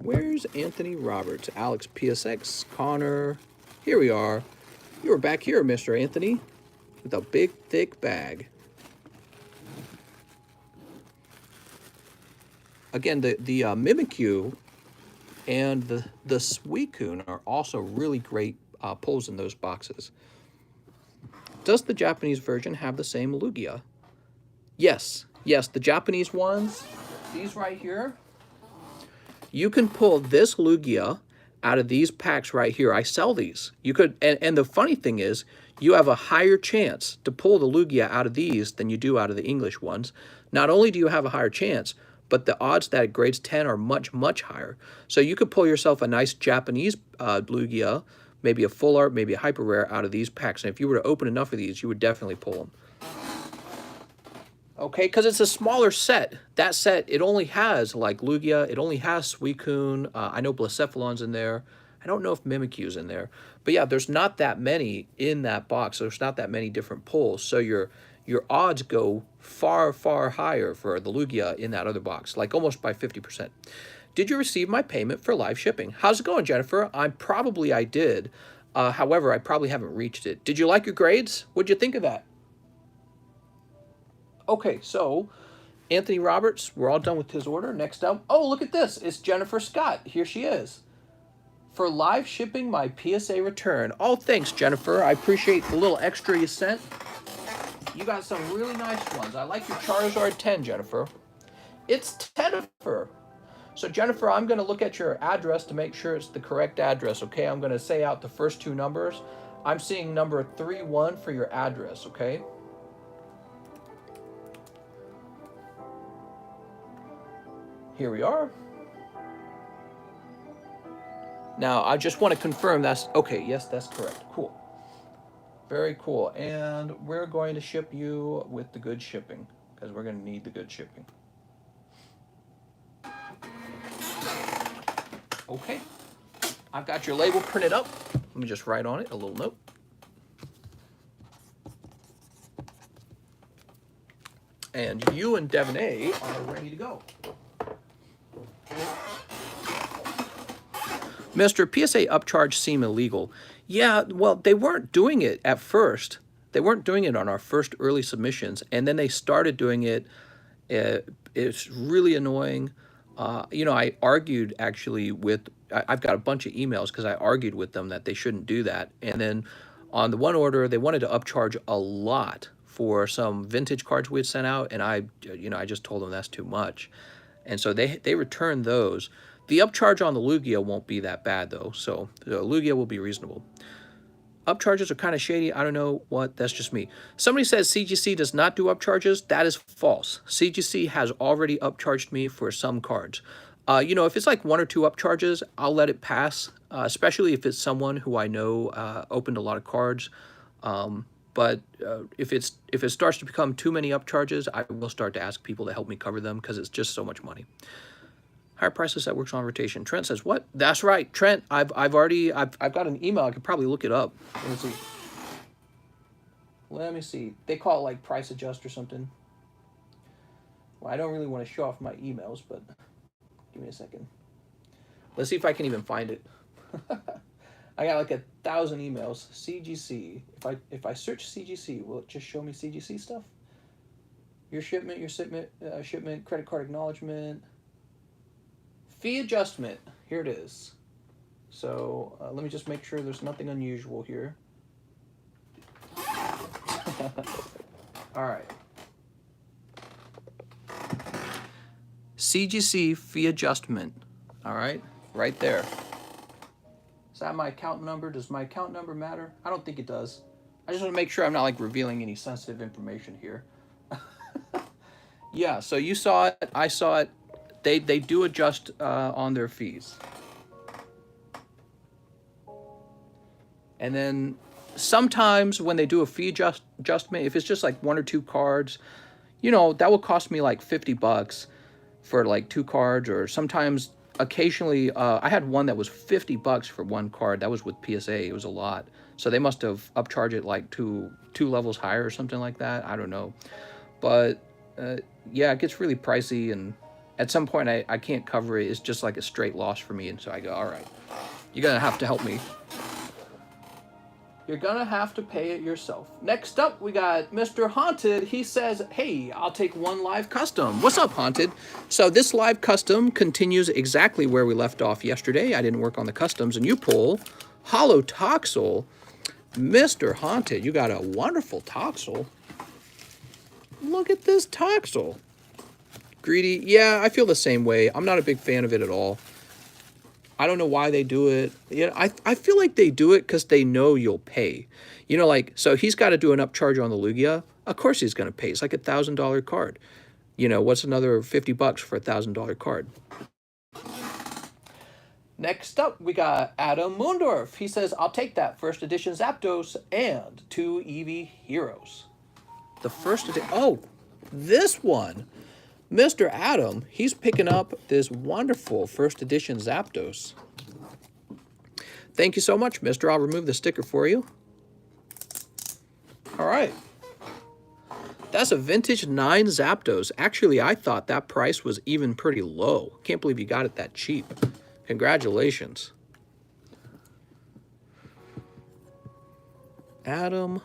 Where's Anthony Roberts? Alex PSX, Connor. Here we are. You are back here, Mr. Anthony, with a big, thick bag. Again, the Mimikyu and the Suicune are also really great pulls in those boxes. Does the Japanese version have the same Lugia? Yes. Yes, the Japanese ones, these right here, you can pull this Lugia out of these packs right here. I sell these. You could, and the funny thing is, you have a higher chance to pull the Lugia out of these than you do out of the English ones. Not only do you have a higher chance, but the odds that it grades 10 are much, much higher. So you could pull yourself a nice Japanese Lugia, maybe a full art, maybe a hyper rare out of these packs. And if you were to open enough of these, you would definitely pull them. Okay, because it's a smaller set. That set, it only has, like, Lugia. It only has Suicune. I know Blacephalon's in there. I don't know if Mimikyu's in there. But yeah, there's not that many in that box. There's not that many different pulls. So your odds go far, far higher for the Lugia in that other box, like almost by 50%. Did you receive my payment for live shipping? How's it going, Jennifer? I did. However, I probably haven't reached it. Did you like your grades? What'd you think of that? Okay, so Anthony Roberts, we're all done with his order. Next up, oh, look at this. It's Jennifer Scott. Here she is. For live shipping my PSA return. Oh, thanks, Jennifer. I appreciate the little extra you sent. You got some really nice ones. I like your Charizard 10, Jennifer. It's Jennifer. So, Jennifer, I'm going to look at your address to make sure it's the correct address, okay? I'm going to say out the first two numbers. I'm seeing number 31 for your address, okay? Here we are. Now, I just want to confirm that's okay. Yes, that's correct. Cool. Very cool. And we're going to ship you with the good shipping because we're going to need the good shipping. Okay. I've got your label printed up. Let me just write on it a little note. And you and Devin A are ready to go. Mr. PSA upcharge seem illegal. Yeah, well, they weren't doing it at first. They weren't doing it on our first early submissions, and then they started doing it. It's really annoying. You know, I argued actually with, I've got a bunch of emails because I argued with them that they shouldn't do that. And then on the one order, they wanted to upcharge a lot for some vintage cards we had sent out, and I just told them that's too much. And so they returned those. The upcharge on the Lugia won't be that bad, though, so the Lugia will be reasonable. Upcharges are kind of shady. I don't know what. That's just me. Somebody says CGC does not do upcharges. That is false. CGC has already upcharged me for some cards. You know, if it's like one or two upcharges, I'll let it pass, especially if it's someone who I know opened a lot of cards. But if it starts to become too many upcharges, I will start to ask people to help me cover them because it's just so much money. Higher prices that works on rotation. Trent says, what? That's right, Trent. I've got an email. I could probably look it up. Let me see. Let me see. They call it like price adjust or something. Well, I don't really want to show off my emails, but give me a second. Let's see if I can even find it. I got like 1,000 emails. CGC. If I search CGC, will it just show me CGC stuff? Your shipment, shipment, credit card acknowledgement. Fee adjustment, here it is. So let me just make sure there's nothing unusual here. All right. CGC fee adjustment, all right, right there. Is that my account number? Does my account number matter? I don't think it does. I just want to make sure I'm not like revealing any sensitive information here. Yeah, so you saw it, I saw it. They do adjust on their fees. And then sometimes when they do a fee adjustment, if it's just like 1 or 2 cards, you know, that will cost me like $50 for like 2 cards. Or sometimes, occasionally, I had one that was $50 for 1 card. That was with PSA. It was a lot. So they must have upcharged it like two levels higher or something like that. I don't know. But yeah, it gets really pricey, and at some point I can't cover it. It's just like a straight loss for me. And so I go, all right, you're going to have to help me. You're going to have to pay it yourself. Next up, we got Mr. Haunted. He says, hey, I'll take 1 live custom. What's up, Haunted? So this live custom continues exactly where we left off yesterday. I didn't work on the customs. And you pull Hollow Toxel. Mr. Haunted, you got a wonderful Toxel. Look at this Toxel. Greedy. Yeah, I feel the same way. I'm not a big fan of it at all. I don't know why they do it. You know, I feel like they do it because they know you'll pay. You know, like, so he's got to do an upcharge on the Lugia. Of course he's going to pay. It's like $1,000 card. You know, what's another $50 for $1,000 card? Next up, we got Adam Moondorf. He says, I'll take that first edition Zapdos and 2 Eevee Heroes. The first edition. Oh, this one. Mr. Adam, he's picking up this wonderful first edition Zapdos. Thank you so much, mister. I'll remove the sticker for you. All right. That's a vintage 9 Zapdos. Actually, I thought that price was even pretty low. Can't believe you got it that cheap. Congratulations. Adam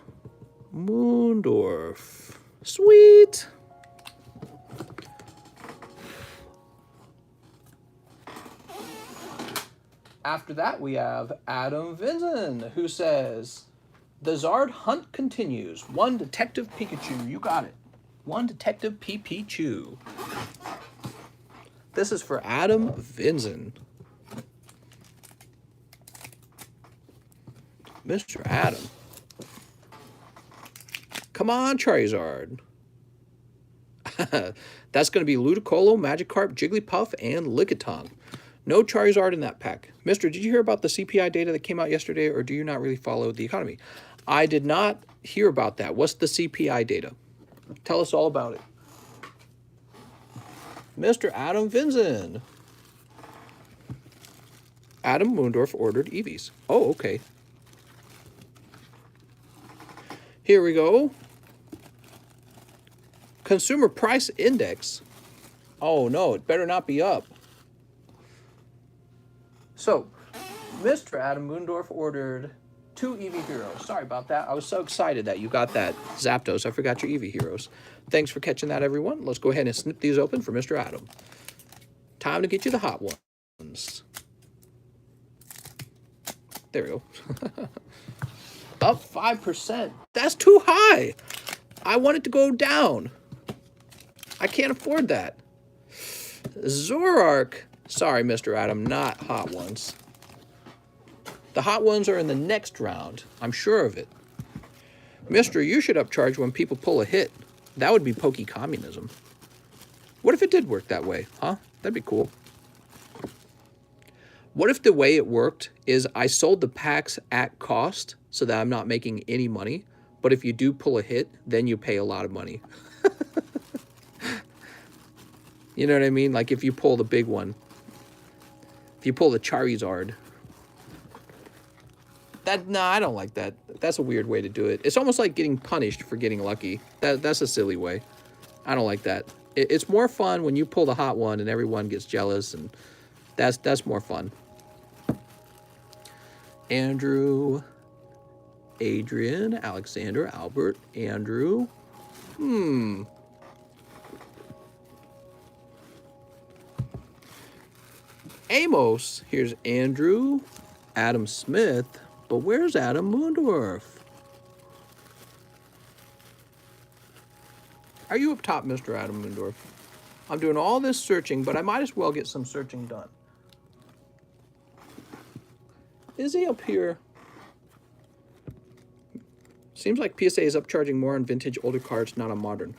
Moondorf. Sweet. After that, we have Adam Vinzen, who says, the Zard hunt continues. 1 Detective Pikachu. You got it. 1 Detective Pikachu. This is for Adam Vinzen. Mr. Adam. Come on, Charizard. That's going to be Ludicolo, Magikarp, Jigglypuff, and Lickitung. No Charizard in that pack. Mister, did you hear about the CPI data that came out yesterday, or do you not really follow the economy? I did not hear about that. What's the CPI data? Tell us all about it. Mr. Adam Vinzen. Adam Moondorf ordered Eevees. Oh, okay. Here we go. Consumer Price Index. Oh, no, it better not be up. So, Mr. Adam Moondorf ordered 2 Eevee Heroes. Sorry about that. I was so excited that you got that Zapdos. I forgot your Eevee Heroes. Thanks for catching that, everyone. Let's go ahead and snip these open for Mr. Adam. Time to get you the hot ones. There we go. Up 5%. That's too high. I want it to go down. I can't afford that. Zoroark. Sorry, Mr. Adam, not hot ones. The hot ones are in the next round. I'm sure of it. Mister, you should upcharge when people pull a hit. That would be Poke communism. What if it did work that way, huh? That'd be cool. What if the way it worked is I sold the packs at cost so that I'm not making any money, But if you do pull a hit, then you pay a lot of money. You know what I mean? Like if you pull the big one. If you pull the Charizard. Nah, I don't like that. That's a weird way to do it. It's almost like getting punished for getting lucky. That's a silly way. I don't like that. It's more fun when you pull the hot one and everyone gets jealous, and that's more fun. Andrew, Adrian, Alexander, Albert, Andrew. Amos. Here's Andrew, Adam Smith. But where's Adam Moondorf? Are you up top, Mr. Adam Moondorf? I'm doing all this searching, but I might as well get some searching done. Is he up here? Seems like PSA is upcharging more on vintage older cards, not on modern.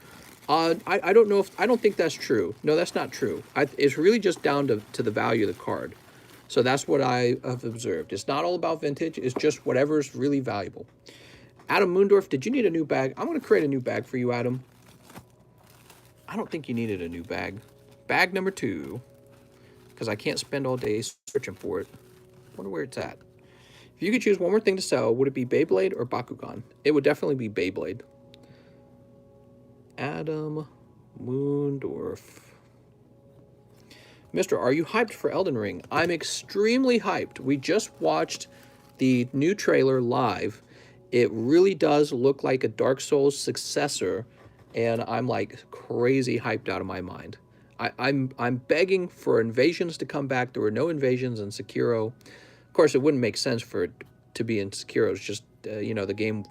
I don't know if... I don't think that's true. No, that's not true. It's really just down to the value of the card. So that's what I have observed. It's not all about vintage. It's just whatever's really valuable. Adam Moondorf, did you need a new bag? I'm going to create a new bag for you, Adam. I don't think you needed a new bag. Bag number 2. Because I can't spend all day searching for it. Wonder where it's at. If you could choose one more thing to sell, would it be Beyblade or Bakugan? It would definitely be Beyblade. Adam Moondorf. Mister, are you hyped for Elden Ring? I'm extremely hyped. We just watched the new trailer live. It really does look like a Dark Souls successor, and I'm like crazy hyped out of my mind. I'm begging for invasions to come back. There were no invasions in Sekiro. Of course, it wouldn't make sense for it to be in Sekiro. It's just, you know, the game,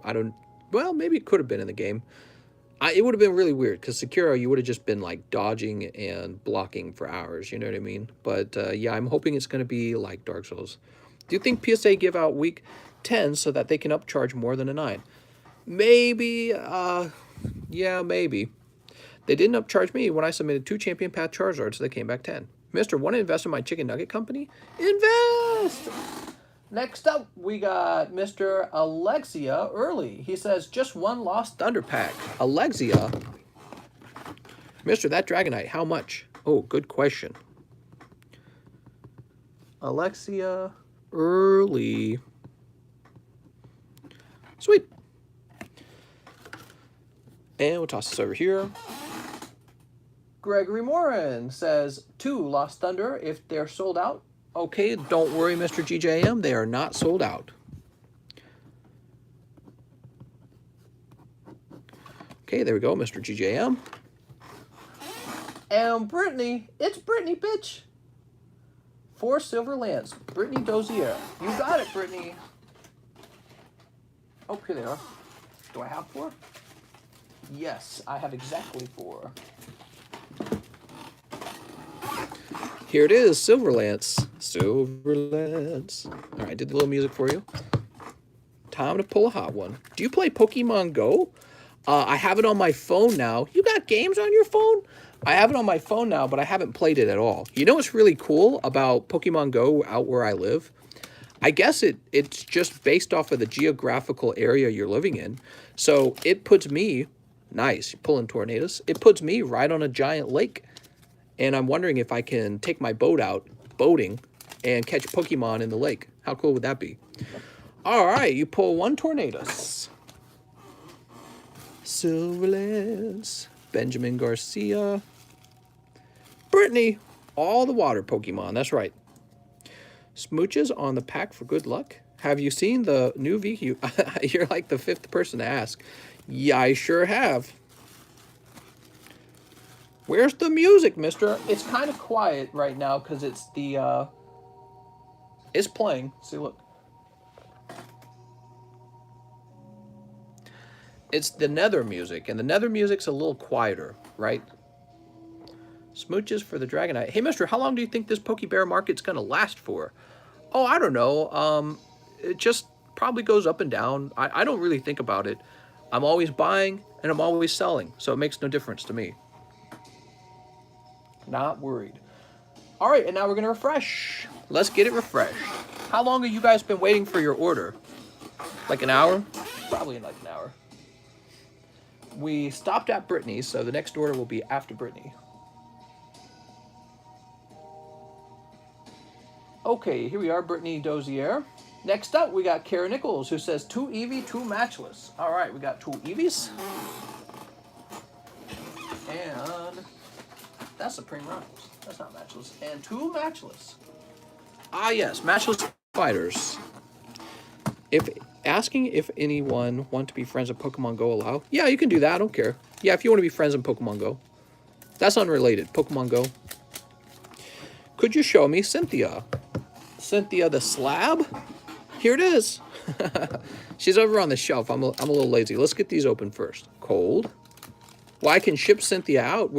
well, maybe it could have been in the game. It would have been really weird, because Sekiro, you would have just been, like, dodging and blocking for hours, you know what I mean? But, yeah, I'm hoping it's going to be like Dark Souls. Do you think PSA give out week 10 so that they can upcharge more than a 9? Maybe, yeah, maybe. They didn't upcharge me when I submitted 2 Champion Path Charizards, so they came back 10. Mister, want to invest in my chicken nugget company? Invest! Next up, we got Mr. Alexia Early. He says, just one Lost Thunder pack. Alexia. Mister, that Dragonite, how much? Oh, good question. Alexia Early. Sweet. And we'll toss this over here. Gregory Morin says, 2 Lost Thunder if they're sold out. Okay, don't worry, Mr. GJM. They are not sold out. Okay, there we go, Mr. GJM. And Brittany, it's Brittany, bitch. 4 Silver Lance, Brittany Dozier. You got it, Brittany. Oh, here they are. Do I have 4? Yes, I have exactly 4. Here it is, Silver Lance. Silver Lance. All right, did the little music for you. Time to pull a hot one. Do you play Pokemon Go? I have it on my phone now. You got games on your phone? I have it on my phone now, but I haven't played it at all. You know what's really cool about Pokemon Go out where I live? I guess it's just based off of the geographical area you're living in. So it puts me, nice, pulling tornadoes. It puts me right on a giant lake. And I'm wondering if I can take my boat out, boating, and catch Pokemon in the lake. How cool would that be? All right, you pull 1 Tornadus. Silver Lance, Benjamin Garcia. Brittany, all the water Pokemon, that's right. Smooches on the pack for good luck. Have you seen the new VQ? You're like the 5th person to ask. Yeah, I sure have. Where's the music, mister? It's kind of quiet right now because it's the, it's playing. See, look. It's the Nether music, and the Nether music's a little quieter, right? Smooches for the Dragonite. Hey, mister, how long do you think this Pokebear market's going to last for? Oh, I don't know. It just probably goes up and down. I don't really think about it. I'm always buying, and I'm always selling, so it makes no difference to me. Not worried. All right, and now we're going to refresh. Let's get it refreshed. How long have you guys been waiting for your order? Like an hour? Probably in like an hour. We stopped at Brittany, so the next order will be after Brittany. Okay, here we are, Brittany Dozier. Next up, we got Kara Nichols, who says 2 Eevee, 2 matchless. All right, we got 2 Eevees. And that's Supreme Rivals. That's not matchless. And 2 matchless. Ah, yes, matchless fighters. If asking if anyone want to be friends of Pokemon Go allow, yeah, you can do that. I don't care. Yeah, if you want to be friends in Pokemon Go. That's unrelated. Pokemon Go. Could you show me Cynthia? Cynthia the slab? Here it is. She's over on the shelf. I'm a little lazy. Let's get these open first. Cold. Well, I can ship Cynthia out.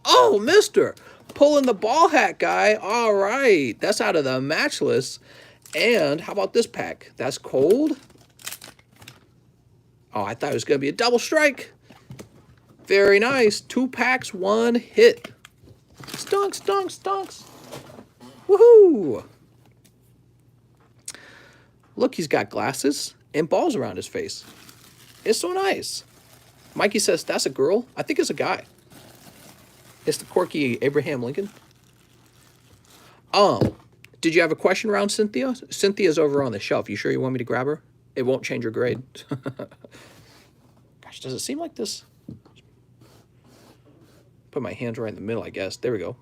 Oh, mister. Pulling the ball hat guy. All right. That's out of the matchless. And how about this pack? That's cold. Oh, I thought it was going to be a double strike. Very nice. 2 packs, 1 hit. Stonks, stonks, stonks. Woohoo! Look, he's got glasses and balls around his face. It's so nice. Mikey says, that's a girl? I think it's a guy. It's the quirky Abraham Lincoln. Did you have a question around Cynthia? Cynthia's over on the shelf. You sure you want me to grab her? It won't change her grade. Gosh, does it seem like this? Put my hands right in the middle, I guess. There we go.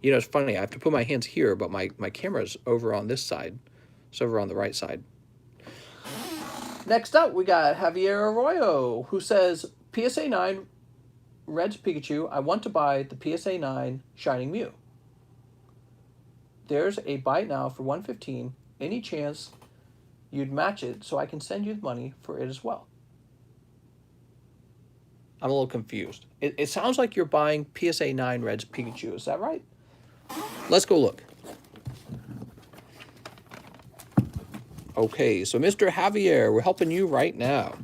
You know, it's funny. I have to put my hands here, but my camera's over on this side. It's over on the right side. Next up, we got Javier Arroyo, who says, PSA 9 Red's Pikachu. I want to buy the PSA 9 Shining Mew. There's a buy it now for $115. Any chance you'd match it so I can send you the money for it as well? I'm a little confused. It sounds like you're buying PSA 9 Red's Pikachu. Is that right? Let's go look. Okay, so Mr. Javier, we're helping you right now.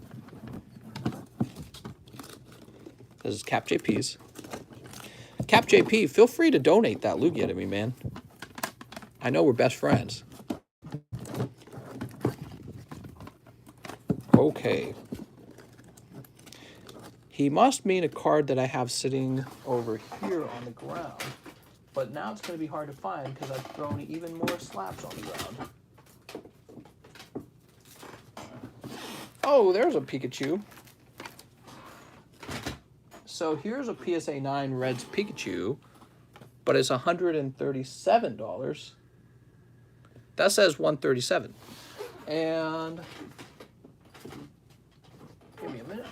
This is Cap JP's. Cap JP, feel free to donate that Lugia to me, man. I know we're best friends. Okay. He must mean a card that I have sitting over here on the ground. But now it's going to be hard to find because I've thrown even more slabs on the ground. Oh, there's a Pikachu. So here's a PSA 9 Red's Pikachu, but it's $137. That says $137. And give me a minute.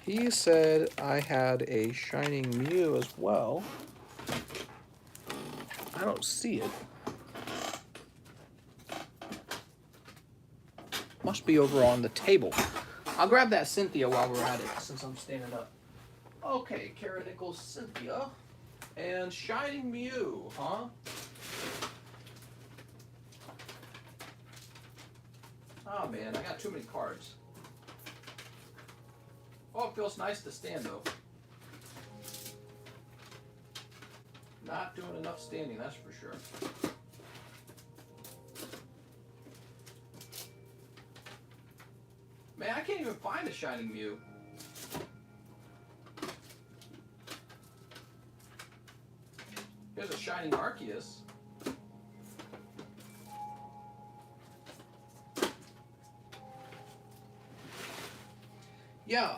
He said I had a Shining Mew as well. I don't see it. Must be over on the table. I'll grab that Cynthia while we're at it, since I'm standing up. Okay, Kara Nichols, Cynthia. And Shining Mew, huh? Oh man, I got too many cards. Oh, it feels nice to stand though. Not doing enough standing, that's for sure. Man, I can't even find a Shining Mew. Here's a Shining Arceus. Yeah,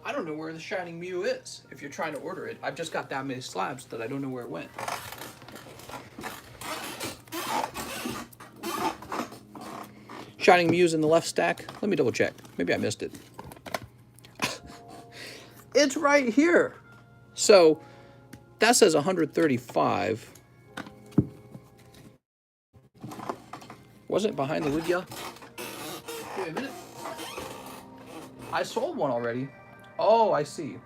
I don't know where the Shining Mew is, if you're trying to order it. I've just got that many slabs that I don't know where it went. Shining Mew's in the left stack. Let me double check. Maybe I missed it. It's right here. So that says 135. Was it behind the Lugia? Give me a minute. I sold one already. Oh, I see.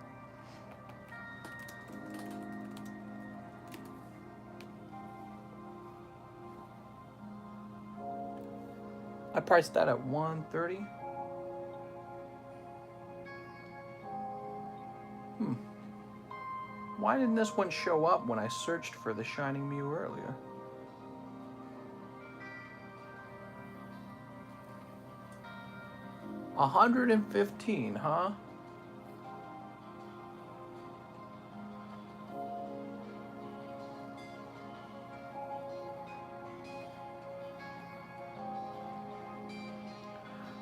I priced that at $130. Why didn't this one show up when I searched for the Shining Mew earlier? 115, huh?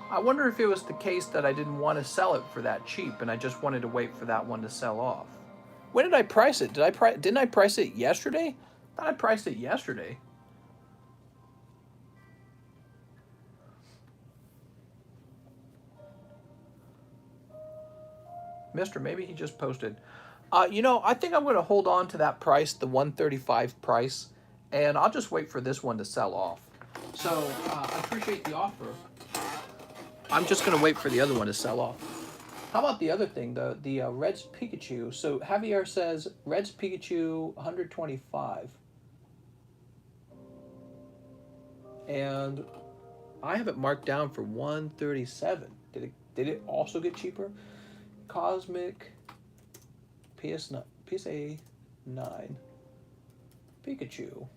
I wonder if it was the case that I didn't want to sell it for that cheap and I just wanted to wait for that one to sell off. When did I price it? Didn't I price it yesterday? I thought I priced it yesterday. Mister, maybe he just posted. You know, I think I'm going to hold on to that price, the 135 price, and I'll just wait for this one to sell off. So I appreciate the offer. I'm just going to wait for the other one to sell off. How about the other thing, the Red's Pikachu? So Javier says Red's Pikachu 125. And I have it marked down for 137. Did it also get cheaper? Cosmic PSA 9 Pikachu.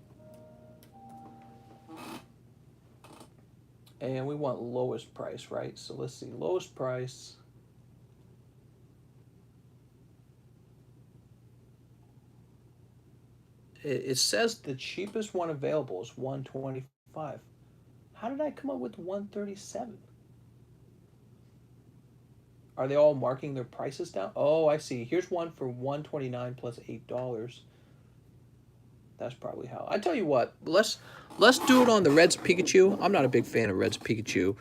And we want lowest price, right? So let's see, lowest price. It says the cheapest one available is 125. How did I come up with 137? Are they all marking their prices down? Oh, I see. Here's one for 129 plus $8. That's probably how. I tell you what, let's do it on the Red's Pikachu. I'm not a big fan of Red's Pikachu.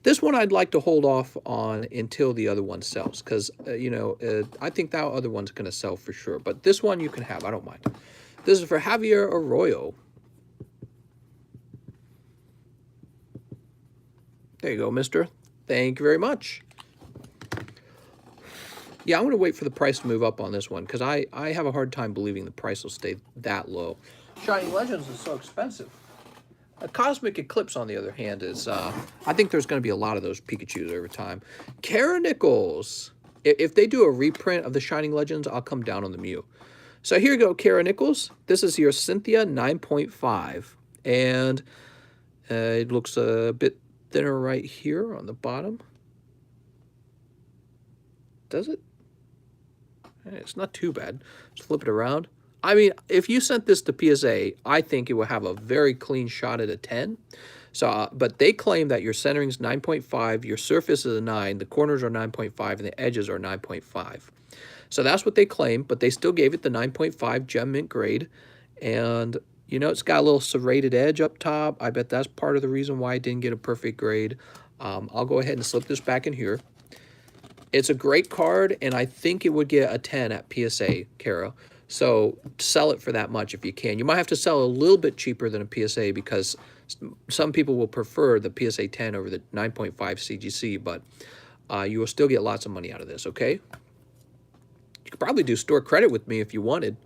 This one I'd like to hold off on until the other one sells, because you know, I think that other one's going to sell for sure. But this one you can have. I don't mind. This is for Javier Arroyo. There you go, mister. Thank you very much. Yeah, I'm going to wait for the price to move up on this one, because I have a hard time believing the price will stay that low. Shining Legends is so expensive. A Cosmic Eclipse, on the other hand, is... I think there's going to be a lot of those Pikachus over time. Kara Nichols. If they do a reprint of the Shining Legends, I'll come down on the Mew. So here you go, Kara Nichols. This is your Cynthia 9.5. And it looks a bit thinner right here on the bottom. Does it? It's not too bad. Just flip it around. I mean, if you sent this to PSA, I think it will have a very clean shot at a 10. So, but they claim that your centering is 9.5, your surface is a 9, the corners are 9.5, and the edges are 9.5. So that's what they claim, but they still gave it the 9.5 gem mint grade. And, you know, it's got a little serrated edge up top. I bet that's part of the reason why it didn't get a perfect grade. I'll go ahead and slip this back in here. It's a great card, and I think it would get a 10 at PSA, Kara. So sell it for that much if you can. You might have to sell a little bit cheaper than a PSA, because some people will prefer the PSA 10 over the 9.5 CGC, but you will still get lots of money out of this, okay? You could probably do store credit with me if you wanted.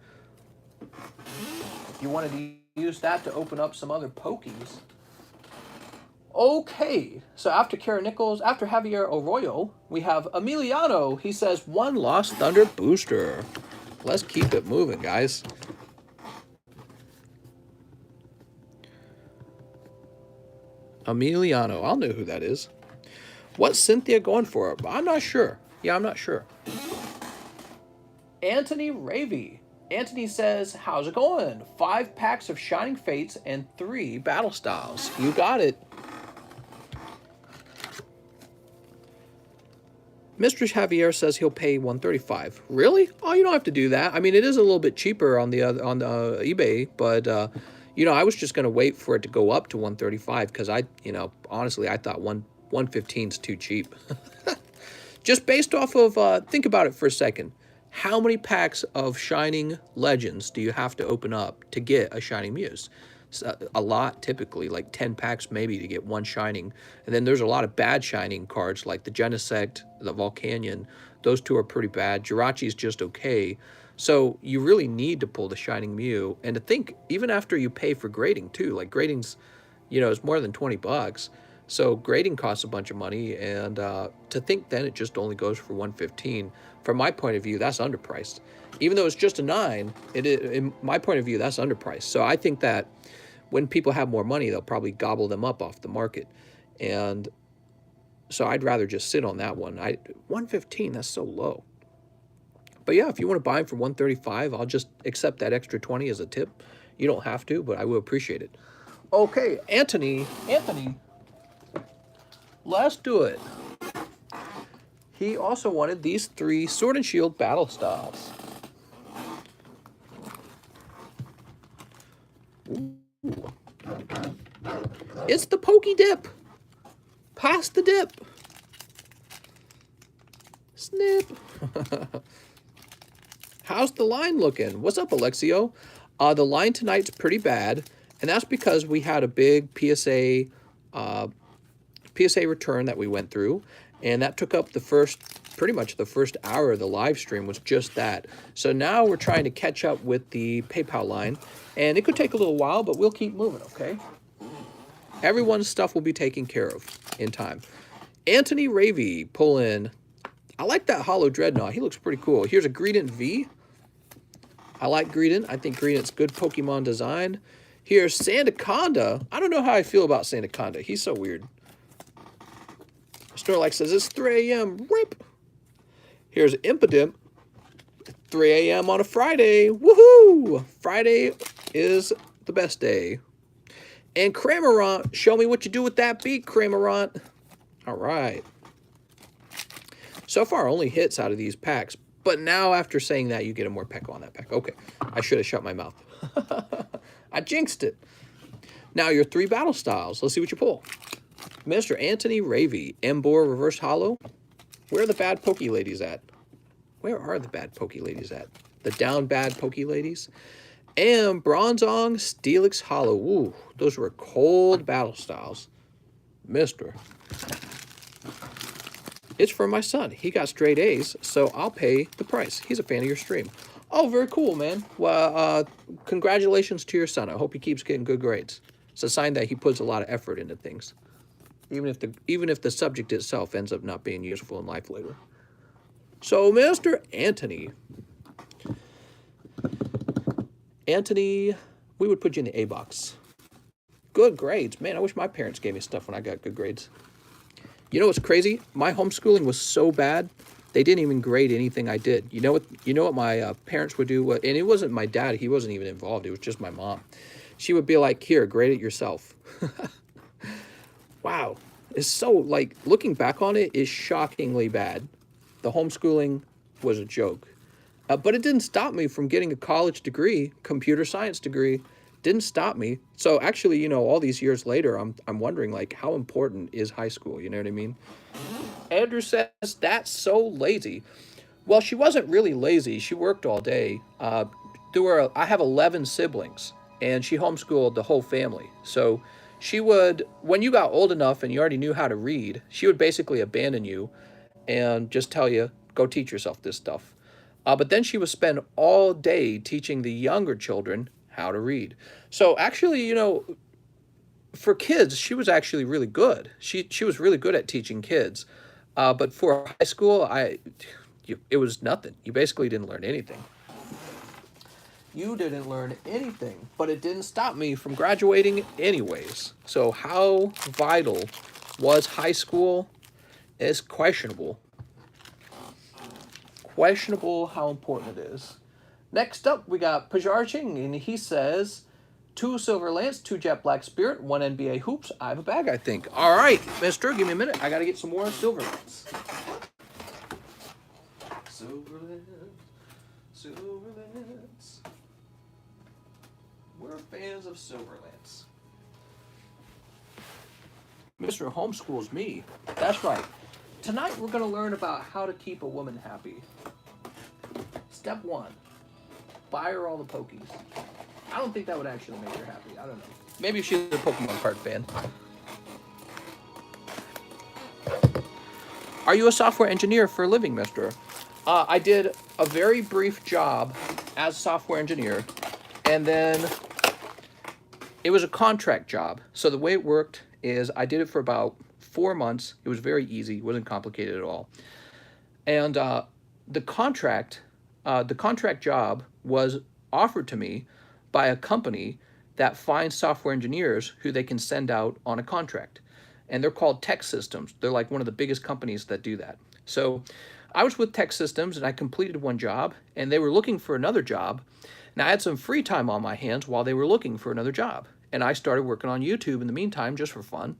If you wanted to use that to open up some other Pokies. Okay, so after Kara Nichols, after Javier Arroyo, we have Emiliano. He says, one Lost Thunder booster. Let's keep it moving, guys. Emiliano, I'll know who that is. What's Cynthia going for? I'm not sure. Yeah, I'm not sure. Anthony Ravy. Anthony says, how's it going? 5 packs of Shining Fates and 3 Battle Styles. You got it. Mr. Javier says he'll pay $135. Really? Oh, you don't have to do that. I mean, it is a little bit cheaper on the eBay, but you know, I was just going to wait for it to go up to $135, because you know, honestly, I thought 115 is too cheap. Just based off of think about it for a second. How many packs of Shining Legends do you have to open up to get a Shining Muse? A lot, typically, like 10 packs maybe to get one Shining. And then there's a lot of bad Shining cards, like the Genesect, the Volcanion. Those two are pretty bad. Jirachi's just okay. So you really need to pull the Shining Mew. And to think, even after you pay for grading too, like grading's, you know, is more than 20 bucks. So grading costs a bunch of money. And to think then it just only goes for 115, from my point of view, that's underpriced. Even though it's just a 9, in my point of view, that's underpriced. So I think that when people have more money, they'll probably gobble them up off the market. And so I'd rather just sit on that one. 115, that's so low. But yeah, if you want to buy them for 135, I'll just accept that extra 20 as a tip. You don't have to, but I will appreciate it. Okay, Anthony, let's do it. He also wanted these 3 Sword and Shield battle styles. Ooh. It's the Pokey Dip. Pass the dip. Snip. How's the line looking? What's up, Alexio? The line tonight's pretty bad, and that's because we had a big PSA return that we went through, and that took up pretty much the first hour of the live stream was just that. So now we're trying to catch up with the PayPal line, and it could take a little while, but we'll keep moving, okay? Everyone's stuff will be taken care of in time. Anthony Ravy, pull in. I like that Hollow Dreadnought. He looks pretty cool. Here's a Greedent V. I like Greedent. I think Greedent's good Pokemon design. Here's Sandaconda. I don't know how I feel about Sandaconda. He's so weird. Snorlax says, it's 3 a.m. Rip. Here's Impidimp. 3 a.m. on a Friday. Woohoo! Friday is the best day. And Cramorant, show me what you do with that beak, Cramorant. All right. So far, only hits out of these packs. But now, after saying that, you get a more peck on that pack. Okay, I should have shut my mouth. I jinxed it. Now, your 3 battle styles. Let's see what you pull. Mr. Anthony Ravy, Embor Reverse Hollow. Where are the bad Pokey ladies at? Where are the bad Pokey ladies at? The down bad Pokey ladies. And Bronzong Steelix Hollow. Ooh, those were cold battle styles. Mister. It's for my son. He got straight A's, so I'll pay the price. He's a fan of your stream. Oh, very cool, man. Well, congratulations to your son. I hope he keeps getting good grades. It's a sign that he puts a lot of effort into things. Even if the subject itself ends up not being useful in life later. So, Mr. Anthony. Anthony, we would put you in the A box. Good grades. Man, I wish my parents gave me stuff when I got good grades. You know what's crazy? My homeschooling was so bad, they didn't even grade anything I did. You know what my parents would do? And it wasn't my dad. He wasn't even involved. It was just my mom. She would be like, here, grade it yourself. Wow. It's so, like, looking back on it is shockingly bad. The homeschooling was a joke. But it didn't stop me from getting a college degree, computer science degree. Didn't stop me. So actually, you know, all these years later, I'm wondering, like, how important is high school? You know what I mean? Andrew says, that's so lazy. Well, she wasn't really lazy. She worked all day. I have 11 siblings, and she homeschooled the whole family. So she would, when you got old enough and you already knew how to read, she would basically abandon you and just tell you, go teach yourself this stuff. But then she would spend all day teaching the younger children how to read. So actually, you know, for kids, she was actually really good. She was really good at teaching kids. But for high school, it was nothing. You basically didn't learn anything. You didn't learn anything, but it didn't stop me from graduating anyways. So how vital was high school? It's questionable. Questionable how important it is. Next up, we got Pajarching, and he says, 2 Silver Lance, 2 Jet Black Spirit, 1 NBA Hoops. I have a bag, I think. All right, mister, give me a minute. I got to get some more Silver Lance. Silver Lance, Silver Lance. We're fans of Silver Lance. Mr. Homeschools me. That's right. Tonight, we're going to learn about how to keep a woman happy. Step 1. Buy her all the Pokies. I don't think that would actually make her happy. I don't know. Maybe she's a Pokemon card fan. Are you a software engineer for a living, mister? I did a very brief job as a software engineer, and then it was a contract job. So the way it worked is I did it for about 4 months. It was very easy. It wasn't complicated at all. And the contract job was offered to me by a company that find software engineers who they can send out on a contract. And they're called Tech Systems. They're like one of the biggest companies that do that. So I was with Tech Systems and I completed one job and they were looking for another job. And I had some free time on my hands while they were looking for another job. And I started working on YouTube in the meantime, just for fun.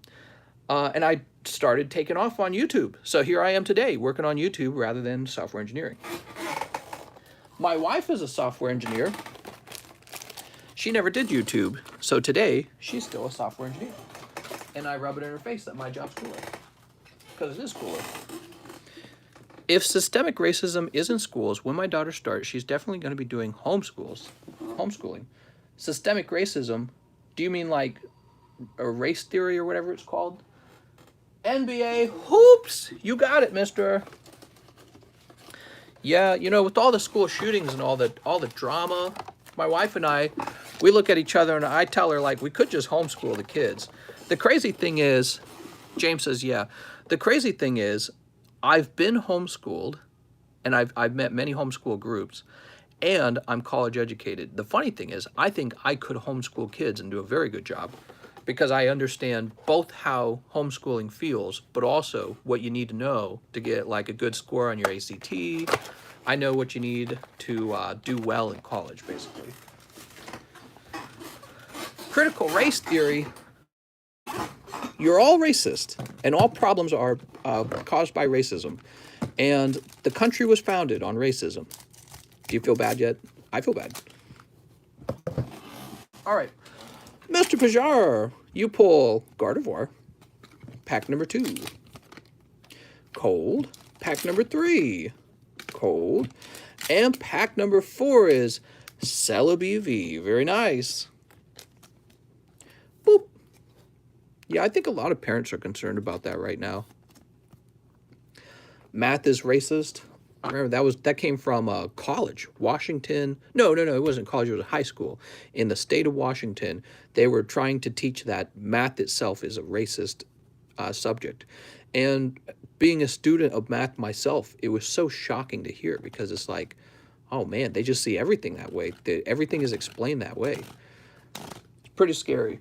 And I started taking off on YouTube. So here I am today, working on YouTube rather than software engineering. My wife is a software engineer. She never did YouTube. So today, she's still a software engineer. And I rub it in her face that my job's cooler. Because it is cooler. If systemic racism is in schools, when my daughter starts, she's definitely going to be doing homeschooling. Systemic racism, do you mean like a race theory or whatever it's called? NBA hoops! You got it, mister. Yeah, you know, with all the school shootings and all the drama, my wife and I, we look at each other and I tell her, like, we could just homeschool the kids. The crazy thing is, James says, yeah. The crazy thing is, I've been homeschooled, and I've met many homeschool groups, and I'm college educated. The funny thing is, I think I could homeschool kids and do a very good job because I understand both how homeschooling feels, but also what you need to know to get like a good score on your ACT. I know what you need to do well in college, basically. Critical race theory. You're all racist, and all problems are caused by racism. And the country was founded on racism. Do you feel bad yet? I feel bad. All right. Mr. Pajar, you pull Gardevoir, pack number 2. Cold, pack number 3. Cold. And pack number 4 is SnS. Very nice. Boop. Yeah, I think a lot of parents are concerned about that right now. Math is racist. Remember, that came from college, Washington. No, it wasn't college. It was high school. In the state of Washington, they were trying to teach that math itself is a racist subject. And being a student of math myself, it was so shocking to hear because it's like, oh man, they just see everything that way. Everything is explained that way. It's pretty scary.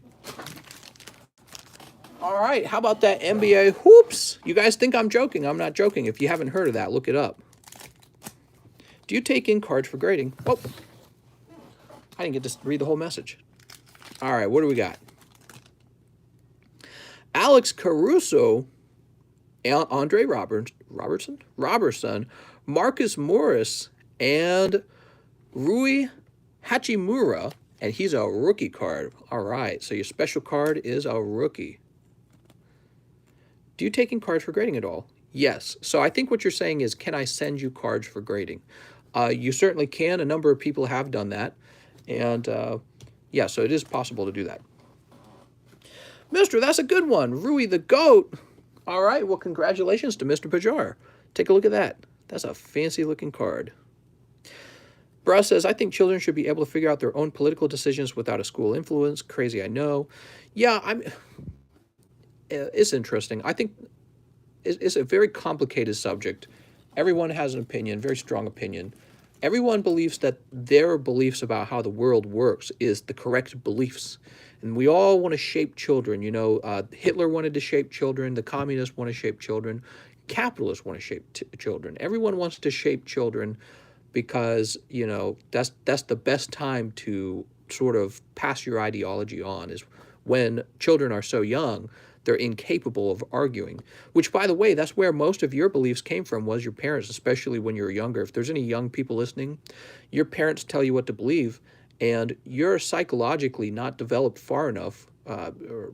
All right, how about that NBA hoops? You guys think I'm joking. I'm not joking. If you haven't heard of that, look it up. Do you take in cards for grading? Oh, I didn't get to read the whole message. All right, what do we got? Alex Caruso, Andre Robertson, Marcus Morris, and Rui Hachimura, and he's a rookie card. All right, so your special card is a rookie. Do you take in cards for grading at all? Yes. So I think what you're saying is, can I send you cards for grading? You certainly can. A number of people have done that. And yeah, so it is possible to do that. Mister, that's a good one. Rui the GOAT. All right, well, congratulations to Mr. Pajar. Take a look at that. That's a fancy looking card. Bra says, I think children should be able to figure out their own political decisions without a school influence. Crazy, I know. Yeah, it's interesting. I think it's a very complicated subject. Everyone has an opinion, very strong opinion. Everyone believes that their beliefs about how the world works is the correct beliefs. And we all want to shape children. You know, Hitler wanted to shape children. The communists want to shape children. Capitalists want to shape children. Everyone wants to shape children because, you know, that's the best time to sort of pass your ideology on, is when children are so young. They're incapable of arguing, which, by the way, that's where most of your beliefs came from, was your parents, especially when you were younger. If there's any young people listening, your parents tell you what to believe, and you're psychologically not developed far enough, or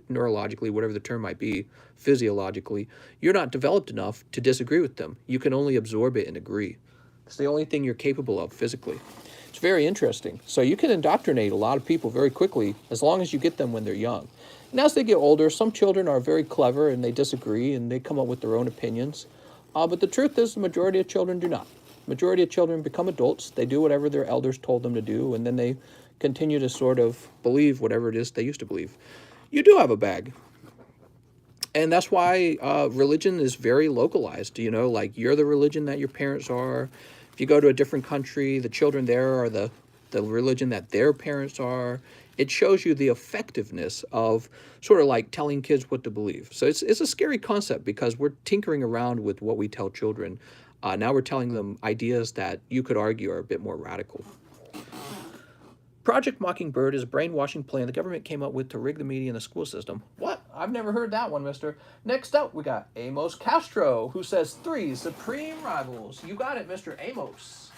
neurologically, whatever the term might be, physiologically, you're not developed enough to disagree with them. You can only absorb it and agree. It's the only thing you're capable of physically. It's very interesting. So you can indoctrinate a lot of people very quickly as long as you get them when they're young. And as they get older, some children are very clever and they disagree and they come up with their own opinions. But the truth is the majority of children do not. Majority of children become adults. They do whatever their elders told them to do, and then they continue to sort of believe whatever it is they used to believe. You do have a bag. And that's why religion is very localized. You know, like you're the religion that your parents are. If you go to a different country, the children there are the religion that their parents are. it shows you the effectiveness of sort of like telling kids what to believe. So it's a scary concept because we're tinkering around with what we tell children. Now we're telling them ideas that you could argue are a bit more radical. Project Mockingbird is a brainwashing plan the government came up with to rig the media and the school system. What? I've never heard that one, mister. Next up, we got Amos Castro, who says 3 supreme rivals. You got it, Mr. Amos.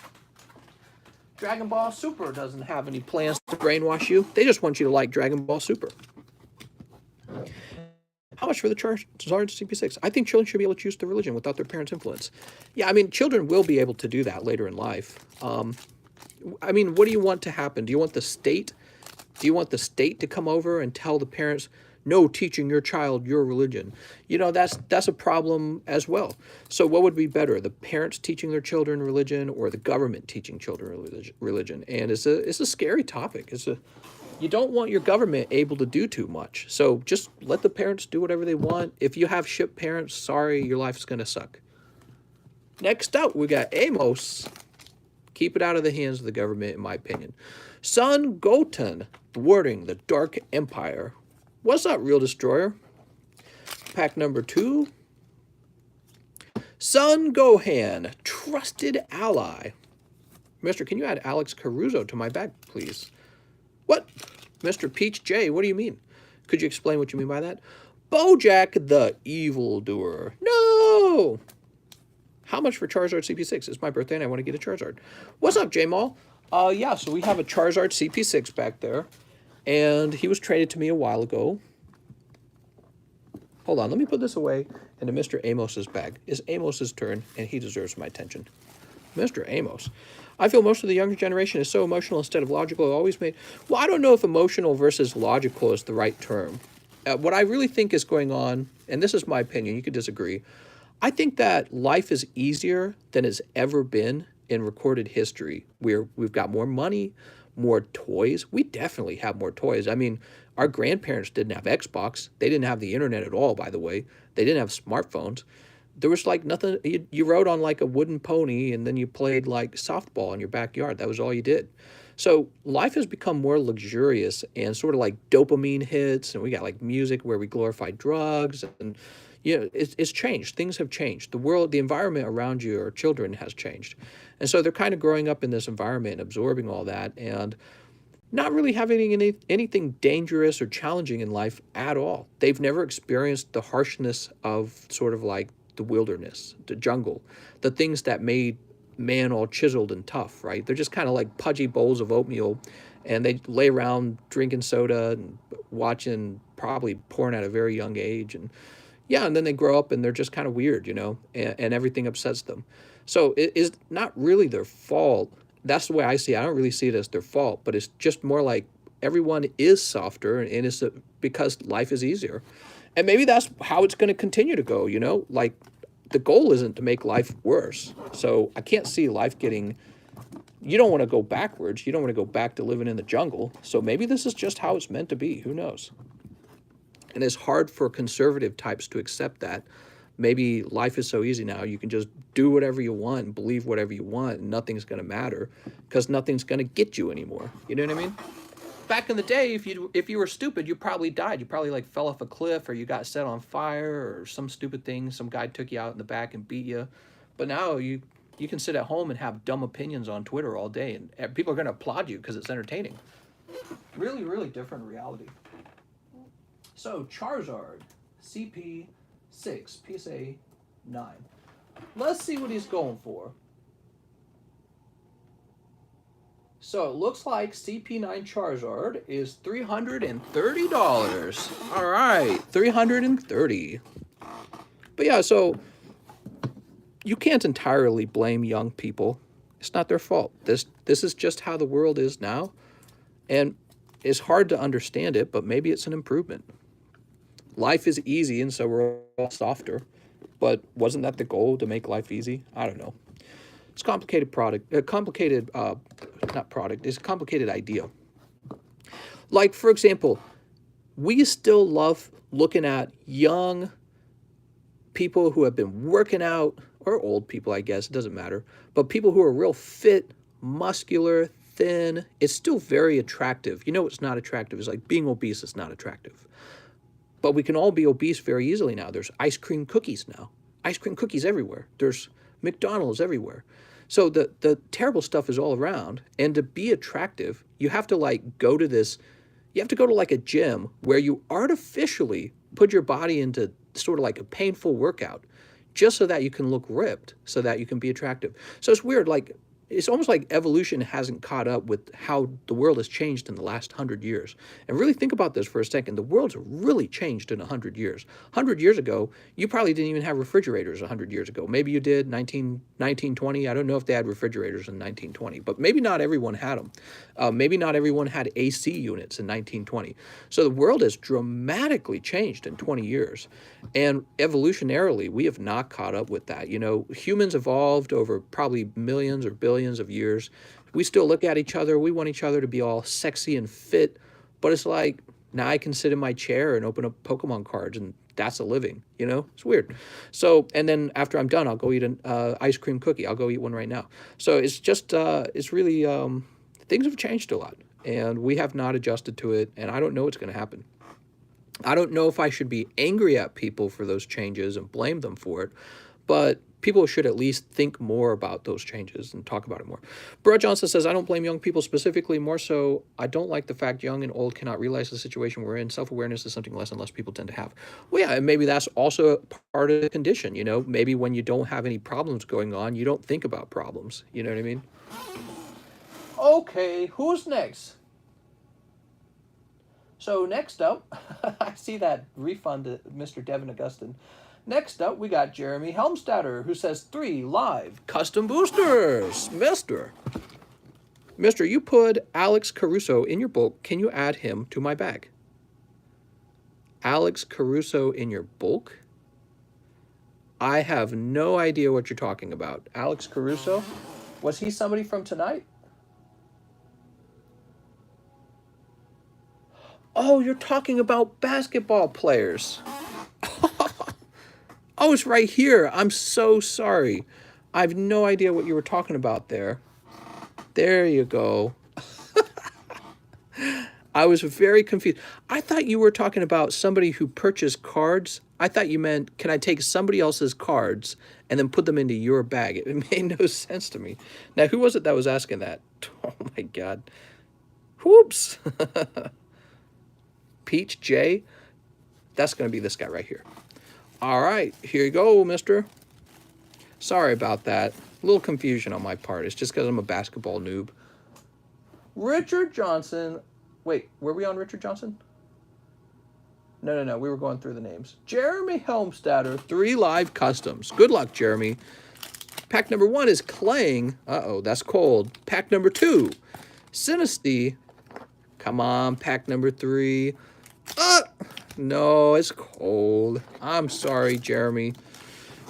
Dragon Ball Super doesn't have any plans to brainwash you. They just want you to like Dragon Ball Super. How much for the Charizard CP6? I think children should be able to choose their religion without their parents' influence. Yeah, I mean, children will be able to do that later in life. I mean, what do you want to happen? Do you want the state? Do you want the state to come over and tell the parents, no teaching your child your religion? You know, that's a problem as well. So what would be better, the parents teaching their children religion or the government teaching children religion? And it's a scary topic. You don't want your government able to do too much. So just let the parents do whatever they want. If you have ship parents, sorry, your life's going to suck. Next up, we got Amos. Keep it out of the hands of the government, in my opinion. Sun Goten, thwarting the Dark Empire. What's up, Real Destroyer? Pack number 2. Sun Gohan, trusted ally. Mister, can you add Alex Caruso to my bag, please? What? Mr. Peach J, what do you mean? Could you explain what you mean by that? Bojack the Evildoer. No! How much for Charizard CP6? It's my birthday and I want to get a Charizard. What's up, J-Mall? Yeah, so we have a Charizard CP6 back there. And he was traded to me a while ago. Hold on, let me put this away into Mr. Amos's bag. It's Amos's turn, and he deserves my attention. Mr. Amos. I feel most of the younger generation is so emotional instead of logical. Always made... Well, I don't know if emotional versus logical is the right term. What I really think is going on, and this is my opinion, you could disagree, I think that life is easier than it's ever been in recorded history. We've got more money, more toys. We definitely have more toys. I mean, our grandparents didn't have Xbox. They didn't have the internet at all, by the way. They didn't have smartphones. There was like nothing. You rode on like a wooden pony and then you played like softball in your backyard. That was all you did. So life has become more luxurious and sort of like dopamine hits. And we got like music where we glorify drugs and it's changed. Things have changed. The world, the environment around you or children has changed. And so they're kind of growing up in this environment and absorbing all that and not really having anything dangerous or challenging in life at all. They've never experienced the harshness of sort of like the wilderness, the jungle, the things that made man all chiseled and tough, right? They're just kind of like pudgy bowls of oatmeal and they lay around drinking soda and watching probably porn at a very young age. And yeah, and then they grow up and they're just kind of weird, you know, and everything upsets them. So it is not really their fault. That's the way I see it. I don't really see it as their fault, but it's just more like everyone is softer and it's because life is easier. And maybe that's how it's going to continue to go, you know, like the goal isn't to make life worse. So I can't see life getting, you don't want to go backwards. You don't want to go back to living in the jungle. So maybe this is just how it's meant to be. Who knows? And it's hard for conservative types to accept that. Maybe life is so easy now, you can just do whatever you want and believe whatever you want and nothing's going to matter because nothing's going to get you anymore. You know what I mean? Back in the day, if you were stupid, you probably died. You probably like fell off a cliff or you got set on fire or some stupid thing. Some guy took you out in the back and beat you. But now you can sit at home and have dumb opinions on Twitter all day and people are going to applaud you because it's entertaining. Really, really different reality. So, Charizard, CP6, PSA 9. Let's see what he's going for. So, it looks like CP9 Charizard is $330. All right, $330. But yeah, so you can't entirely blame young people. It's not their fault. This is just how the world is now. And it's hard to understand it, but maybe it's an improvement. Life is easy, and so we're all softer. But wasn't that the goal, to make life easy? I don't know. It's a complicated product. It's a complicated idea. Like, for example, we still love looking at young people who have been working out, or old people, I guess, it doesn't matter, but people who are real fit, muscular, thin. It's still very attractive. You know what's not attractive is like being obese is not attractive. But we can all be obese very easily now. There's ice cream cookies now. Ice cream cookies everywhere. There's McDonald's everywhere. So the terrible stuff is all around. And to be attractive, you have to like go to this, you have to go to like a gym where you artificially put your body into sort of like a painful workout just so that you can look ripped, so that you can be attractive. So it's weird, like, it's almost like evolution hasn't caught up with how the world has changed in the last 100 years. And really think about this for a second. The world's really changed in 100 years. 100 years ago, you probably didn't even have refrigerators 100 years ago. Maybe you did, 1920. I don't know if they had refrigerators in 1920, but maybe not everyone had them. Maybe not everyone had AC units in 1920. So the world has dramatically changed in 20 years. And evolutionarily, we have not caught up with that. You know, humans evolved over probably millions or billions of years. We still look at each other. We want each other to be all sexy and fit, but it's like, now I can sit in my chair and open up Pokemon cards, and that's a living, you know? It's weird. So, and then after I'm done, I'll go eat an ice cream cookie. I'll go eat one right now. So it's just, it's really, things have changed a lot, and we have not adjusted to it, and I don't know what's going to happen. I don't know if I should be angry at people for those changes and blame them for it, but people should at least think more about those changes and talk about it more. Brett Johnson says, I don't blame young people specifically, more so I don't like the fact young and old cannot realize the situation we're in. Self-awareness is something less and less people tend to have. Well, yeah, and maybe that's also part of the condition, you know? Maybe when you don't have any problems going on, you don't think about problems. You know what I mean? Okay, who's next? So next up, I see that refund to Mr. Devin Augustin. Next up, we got Jeremy Helmstadter, who says 3 live custom boosters. Mister, you put Alex Caruso in your bulk. Can you add him to my bag? Alex Caruso in your bulk? I have no idea what you're talking about. Alex Caruso? Was he somebody from tonight? Oh, you're talking about basketball players. Oh, it's right here. I'm so sorry. I have no idea what you were talking about there. There you go. I was very confused. I thought you were talking about somebody who purchased cards. I thought you meant, can I take somebody else's cards and then put them into your bag? It made no sense to me. Now, who was it that was asking that? Oh, my God. Whoops. Peach J. That's going to be this guy right here. All right, here you go, mister. Sorry about that. A little confusion on my part. It's just because I'm a basketball noob. Richard Johnson. Wait, were we on Richard Johnson? No. We were going through the names. Jeremy Helmstadter, 3 live customs. Good luck, Jeremy. Pack number 1 is Clang. Uh-oh, that's cold. Pack number 2, SnS. Come on, pack number 3. No, it's cold. I'm sorry, Jeremy.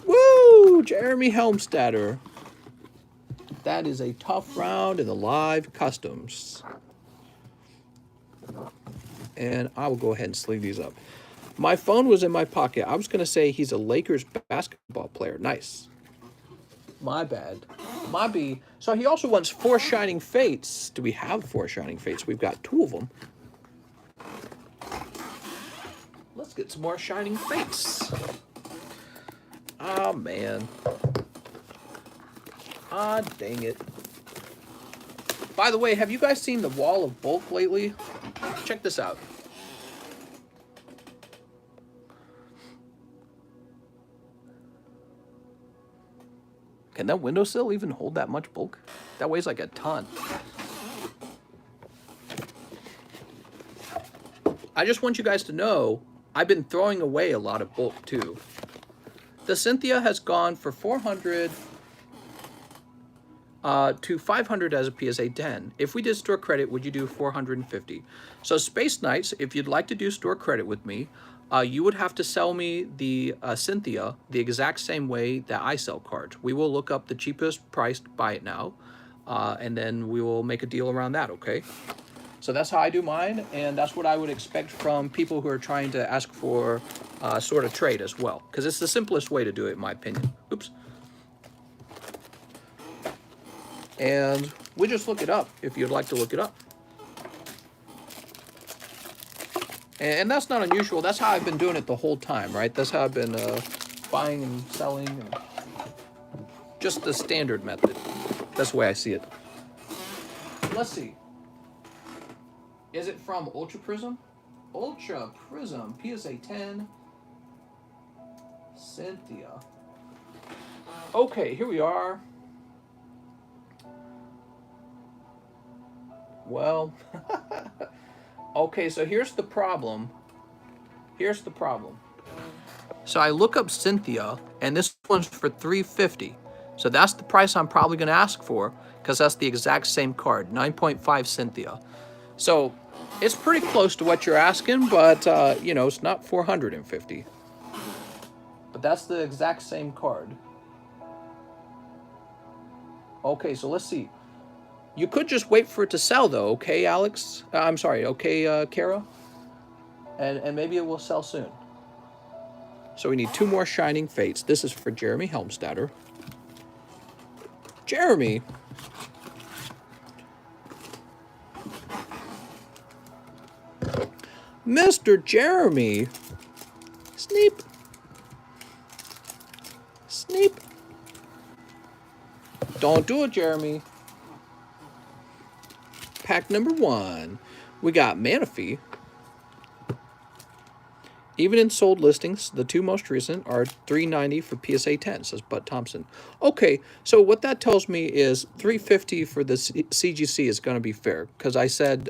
Woo! Jeremy Helmstadter. That is a tough round in the live customs. And I will go ahead and sleeve these up. My phone was in my pocket. I was going to say he's a Lakers basketball player. Nice. My bad. My B. So he also wants 4 Shining Fates. Do we have 4 Shining Fates? We've got 2 of them. Let's get some more Shining Fates. Oh, man. Ah, dang it. By the way, have you guys seen the wall of bulk lately? Check this out. Can that windowsill even hold that much bulk? That weighs like a ton. I just want you guys to know, I've been throwing away a lot of bulk too. The Cynthia has gone for 400 to 500 as a PSA 10. If we did store credit, would you do 450? So Space Knights, if you'd like to do store credit with me, you would have to sell me the Cynthia the exact same way that I sell cards. We will look up the cheapest price to buy it now, and then we will make a deal around that, okay? So that's how I do mine, and that's what I would expect from people who are trying to ask for sort of trade as well, because it's the simplest way to do it, in my opinion. Oops. And We just look it up if you'd like to look it up. And that's not unusual. That's how I've been doing it the whole time, right? That's how I've been buying and selling. And just the standard method. That's the way I see it. Let's see. Is it from Ultra Prism? Ultra Prism, PSA 10. Cynthia. Okay, here we are. Well, okay, so here's the problem. Here's the problem. So I look up Cynthia, and this one's for $350. So that's the price I'm probably going to ask for, because that's the exact same card, 9.5 Cynthia. So it's pretty close to what you're asking, but, you know, it's not 450. But that's the exact same card. Okay, so let's see. You could just wait for it to sell, though, okay, Alex? I'm sorry, okay, Kara? And maybe it will sell soon. So we need 2 more Shining Fates. This is for Jeremy Helmstadter. Jeremy? Mr. Jeremy? Sneep. Sneep. Don't do it, Jeremy. Pack number 1. We got Manaphy. Even in sold listings, the 2 most recent are $390 for PSA 10, says Bud Thompson. Okay, so what that tells me is $350 for the CGC is going to be fair. Because I said,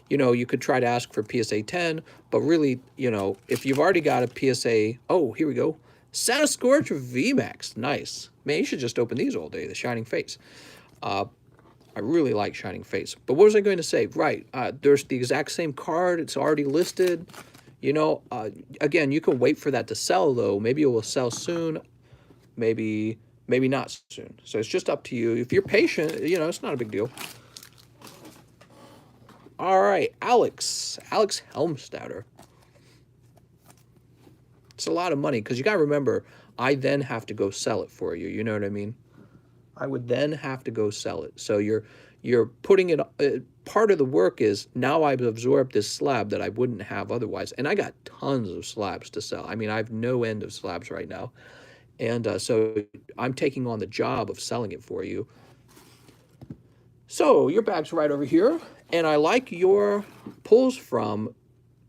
you know, you could try to ask for PSA 10, but really, you know, if you've already got a PSA... Oh, here we go. Santa Scorch VMAX. Nice. Man, you should just open these all day, the Shining Fates. I really like Shining Fates. But what was I going to say? Right, there's the exact same card. It's already listed. You know, again, you can wait for that to sell, though. Maybe it will sell soon. Maybe not soon. So it's just up to you. If you're patient, you know, it's not a big deal. All right, Alex Helmstadter. It's a lot of money, because you got to remember, I then have to go sell it for you. You know what I mean? I would then have to go sell it. So you're putting it... part of the work is now I've absorbed this slab that I wouldn't have otherwise. And I got tons of slabs to sell. I mean, I have no end of slabs right now. And so I'm taking on the job of selling it for you. So your bag's right over here. And I like your pulls from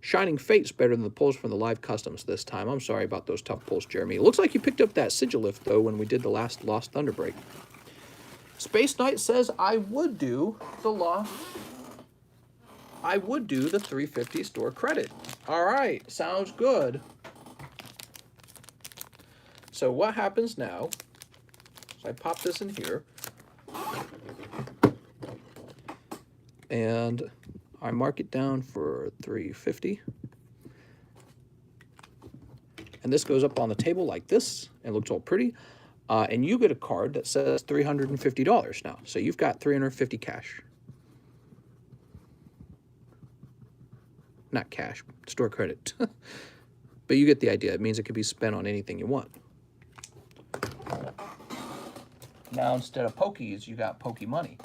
Shining Fates better than the pulls from the live customs this time. I'm sorry about those tough pulls, Jeremy. It looks like you picked up that Sigilift, though, when we did the last Lost Thunder break. Space Knight says I would do the the 350 store credit. All right, sounds good. So what happens now? So I pop this in here. And I mark it down for 350. And this goes up on the table like this. It looks all pretty. And you get a card that says $350 now. So you've got $350 cash. Not cash, store credit. But you get the idea. It means it could be spent on anything you want. Now instead of Pokies, you got Poke money.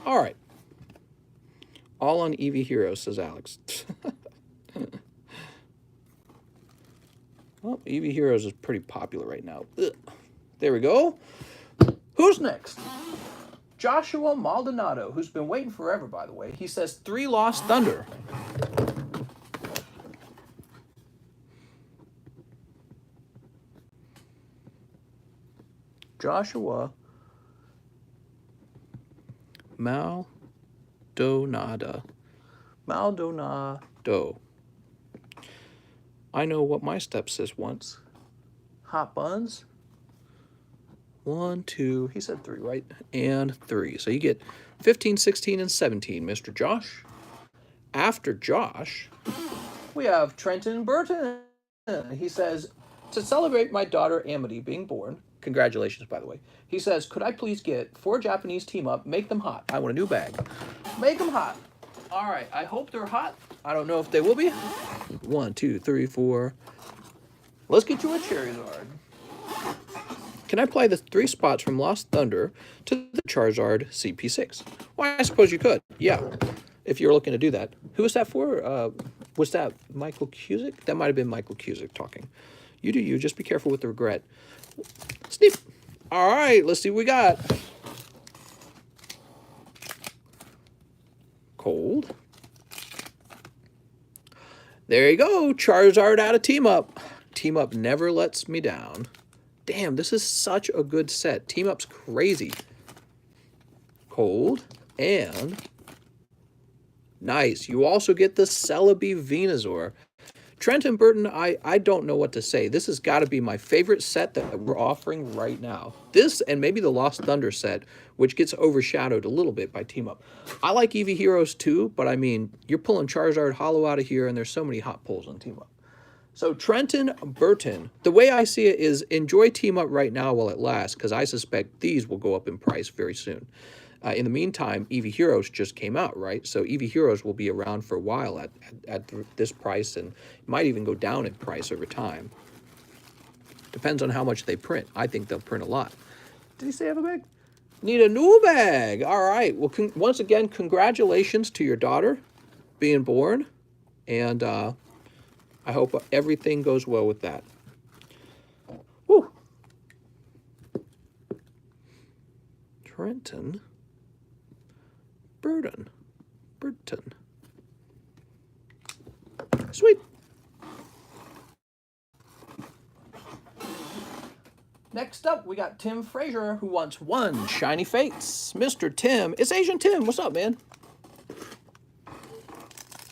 All right. All on Eevee Heroes, says Alex. Well, Eevee Heroes is pretty popular right now. Ugh. There we go. Who's next? Joshua Maldonado, who's been waiting forever, by the way. He says 3 Lost Thunder. Joshua Maldonado. I know what my step says once. Hot buns. 1, 2, he said 3, right? And 3. So you get 15, 16, and 17, Mr. Josh. After Josh, we have Trenton Burton. He says, to celebrate my daughter Amity being born, congratulations, by the way. He says, could I please get 4 Japanese team up, make them hot. I want a new bag. Make them hot. All right, I hope they're hot. I don't know if they will be. 1, 2, 3, 4. Let's get you a Charizard. Can I apply the 3 spots from Lost Thunder to the Charizard CP6? Well, I suppose you could. Yeah, if you're looking to do that. Who was that for? Was that Michael Cusick? That might have been Michael Cusick talking. You do you. Just be careful with the regret. Sneap. All right, let's see what we got. Cold. There you go. Charizard out of Team Up. Team Up never lets me down. Damn, this is such a good set. Team Up's crazy. Cold. And nice. You also get the Celebi Venusaur. Trent and Burton, I don't know what to say. This has got to be my favorite set that we're offering right now. This and maybe the Lost Thunder set, which gets overshadowed a little bit by Team Up. I like Eevee Heroes too, but I mean, you're pulling Charizard Hollow out of here, and there's so many hot pulls on Team Up. So Trenton Burton, the way I see it is enjoy Team Up right now while it lasts, because I suspect these will go up in price very soon. In the meantime, Eevee Heroes just came out, right? So Eevee Heroes will be around for a while at this price, and might even go down in price over time. Depends on how much they print. I think they'll print a lot. Did he say have a bag? Need a new bag. All right. Well, once again, congratulations to your daughter being born, and I hope everything goes well with that. Woo. Trenton Burton. Sweet. Next up, we got Tim Frazier, who wants 1 Shiny Fates. Mr. Tim, it's Asian Tim. What's up, man?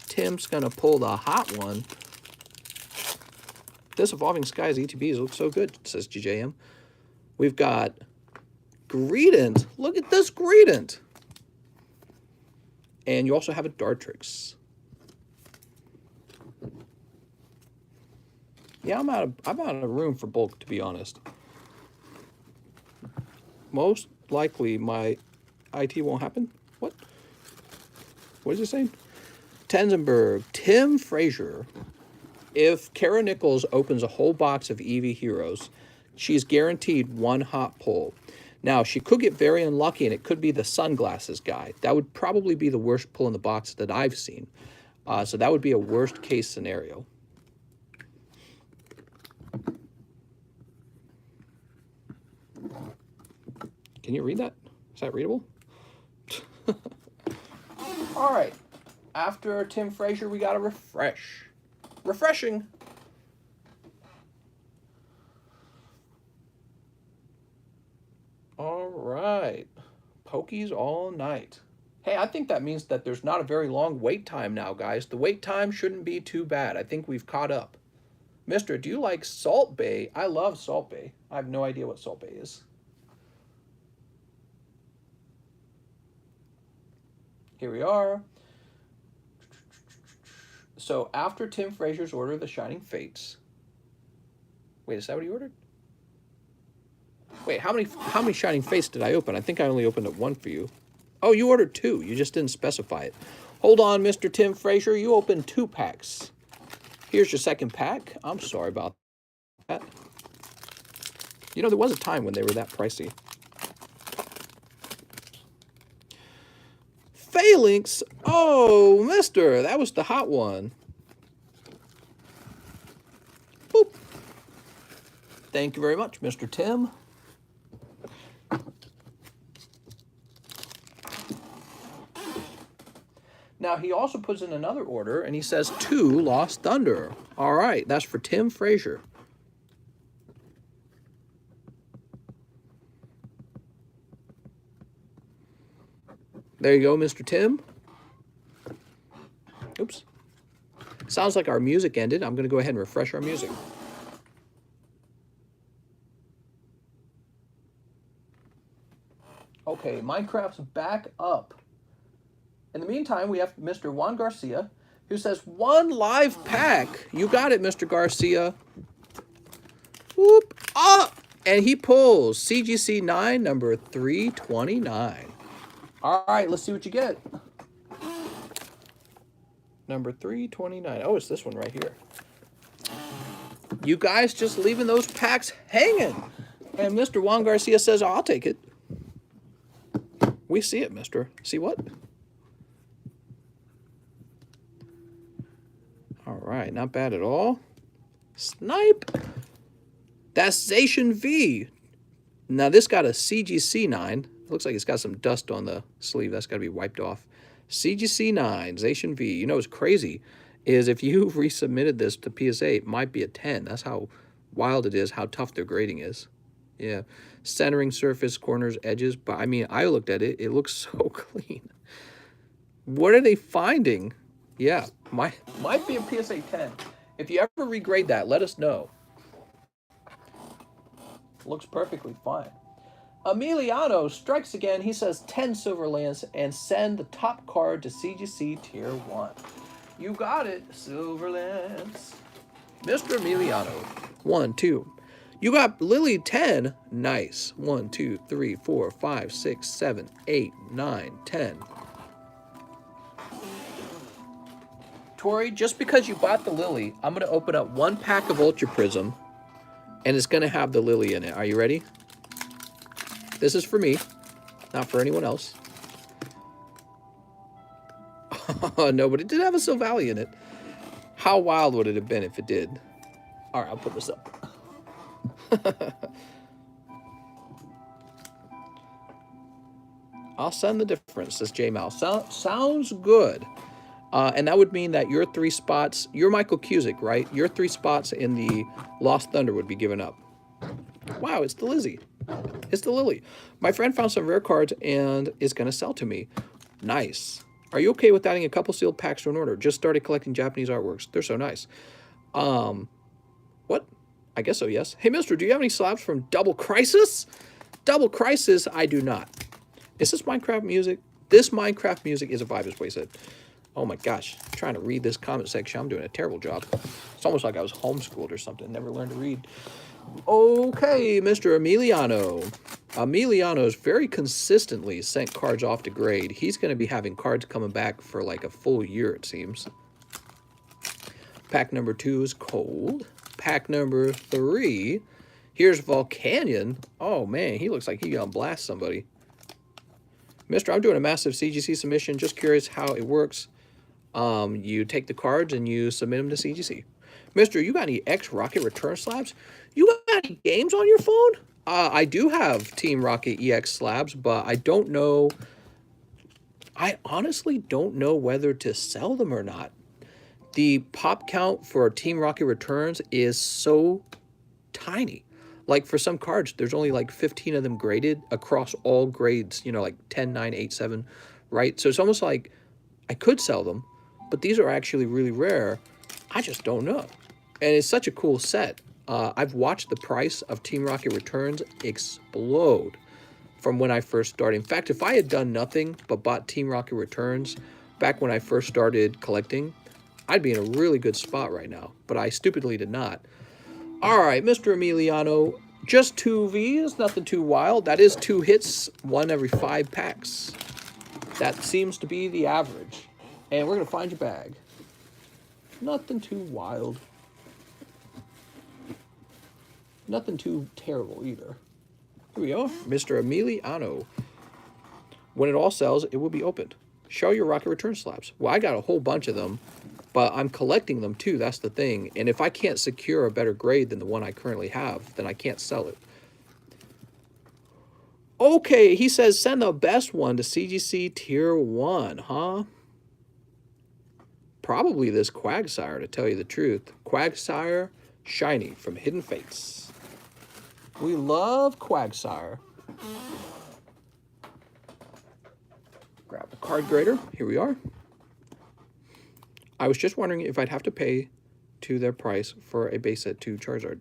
Tim's gonna pull the hot one. This Evolving Skies ETBs look so good, says GJM. We've got Greedent. Look at this Greedent. And you also have a Dartrix. Yeah, I'm out of room for bulk, to be honest. Most likely my IT won't happen. What? What is it saying? Tenzenberg, Tim Frazier. If Kara Nichols opens a whole box of Eevee Heroes, she's guaranteed 1 hot pull. Now, she could get very unlucky, and it could be the sunglasses guy. That would probably be the worst pull in the box that I've seen. So that would be a worst-case scenario. Can you read that? Is that readable? All right. After Tim Frazier, we got a refresh. Refreshing. All right. Pokies all night. Hey, I think that means that there's not a very long wait time now, guys. The wait time shouldn't be too bad. I think we've caught up. Mister, do you like Salt Bay? I love Salt Bay. I have no idea what Salt Bay is. Here we are. So after Tim Frazier's order of the Shining Fates. Wait, is that what he ordered? Wait, how many Shining Fates did I open? I think I only opened up 1 for you. Oh, you ordered 2. You just didn't specify it. Hold on, Mr. Tim Frazier. You opened 2 packs. Here's your 2nd pack. I'm sorry about that. You know, there was a time when they were that pricey. Phalanx. Oh, mister. That was the hot one. Boop. Thank you very much, Mr. Tim. Now, he also puts in another order, and he says 2 Lost Thunder. All right, that's for Tim Frazier. There you go, Mr. Tim. Oops. Sounds like our music ended. I'm going to go ahead and refresh our music. Okay, Minecraft's back up. In the meantime, we have Mr. Juan Garcia, who says 1 live pack. You got it, Mr. Garcia. Whoop. Ah! And he pulls CGC 9, number 329. All right, let's see what you get. Number 329. Oh, it's this one right here. You guys just leaving those packs hanging. And Mr. Juan Garcia says, I'll take it. We see it, mister. See what? All right, not bad at all. Snipe. That's Zacian V. Now, this got a CGC 9. Looks like it's got some dust on the sleeve. That's got to be wiped off. CGC 9, Zacian V. You know what's crazy is if you resubmitted this to PSA, it might be a 10. That's how wild it is, how tough their grading is. Yeah. Centering surface, corners, edges. But, I mean, I looked at it. It looks so clean. What are they finding? Yeah, might be a PSA 10. If you ever regrade that, let us know. Looks perfectly fine. Emiliano strikes again. He says 10 Silver Lance and send the top card to CGC Tier 1. You got it, Silver Lance. Mr. Emiliano. 1, 2. You got Lily 10. Nice. 1, 2, 3, 4, 5, 6, 7, 8, 9, 10. Tori, just because you bought the Lily, I'm going to open up 1 pack of Ultra Prism, and it's going to have the Lily in it. Are you ready? This is for me, not for anyone else. No, but it did have a Silvally in it. How wild would it have been if it did? All right, I'll put this up. I'll send the difference, says J Mal. Sounds good. And that would mean that your 3 spots, you're Michael Cusick, right? Your 3 spots in the Lost Thunder would be given up. Wow, it's the Lizzie. It's the Lily. My friend found some rare cards and is going to sell to me. Nice. Are you okay with adding a couple sealed packs to an order? Just started collecting Japanese artworks. They're so nice. What? I guess so, yes. Hey, mister, do you have any slabs from Double Crisis? Double Crisis, I do not. Is this Minecraft music? This Minecraft music is a vibe, as Way said. Oh my gosh, I'm trying to read this comment section. I'm doing a terrible job. It's almost like I was homeschooled or something. Never learned to read. Okay, Mr. Emiliano. Emiliano's very consistently sent cards off to grade. He's going to be having cards coming back for like a full year, it seems. Pack number 2 is cold. Pack number 3. Here's Volcanion. Oh man, he looks like he gonna blast somebody. Mister, I'm doing a massive CGC submission. Just curious how it works. You take the cards and you submit them to CGC. Mister, you got any X-Rocket return slabs? You got any games on your phone? I do have Team Rocket EX slabs, but I don't know. I honestly don't know whether to sell them or not. The pop count for Team Rocket returns is so tiny. Like for some cards, there's only like 15 of them graded across all grades, you know, like 10, 9, 8, 7, right? So it's almost like I could sell them, but these are actually really rare. I just don't know. And it's such a cool set. I've watched the price of Team Rocket returns explode from when I first started. In fact, if I had done nothing but bought Team Rocket returns back when I first started collecting, I'd be in a really good spot right now, but I stupidly did not. All right, Mr. Emiliano, just 2 Vs, nothing too wild. That is 2 hits, 1 every 5 packs. That seems to be the average. And we're going to find your bag. Nothing too wild. Nothing too terrible either. Here we go, Mr. Emiliano. When it all sells, it will be opened. Show your Rocket return slabs. Well, I got a whole bunch of them, but I'm collecting them too. That's the thing. And if I can't secure a better grade than the one I currently have, then I can't sell it. Okay, he says send the best one to CGC Tier 1, huh? Probably this Quagsire, to tell you the truth. Quagsire Shiny from Hidden Fates. We love Quagsire. Grab the card grader. Here we are. I was just wondering if I'd have to pay to their price for a base set 2 Charizard.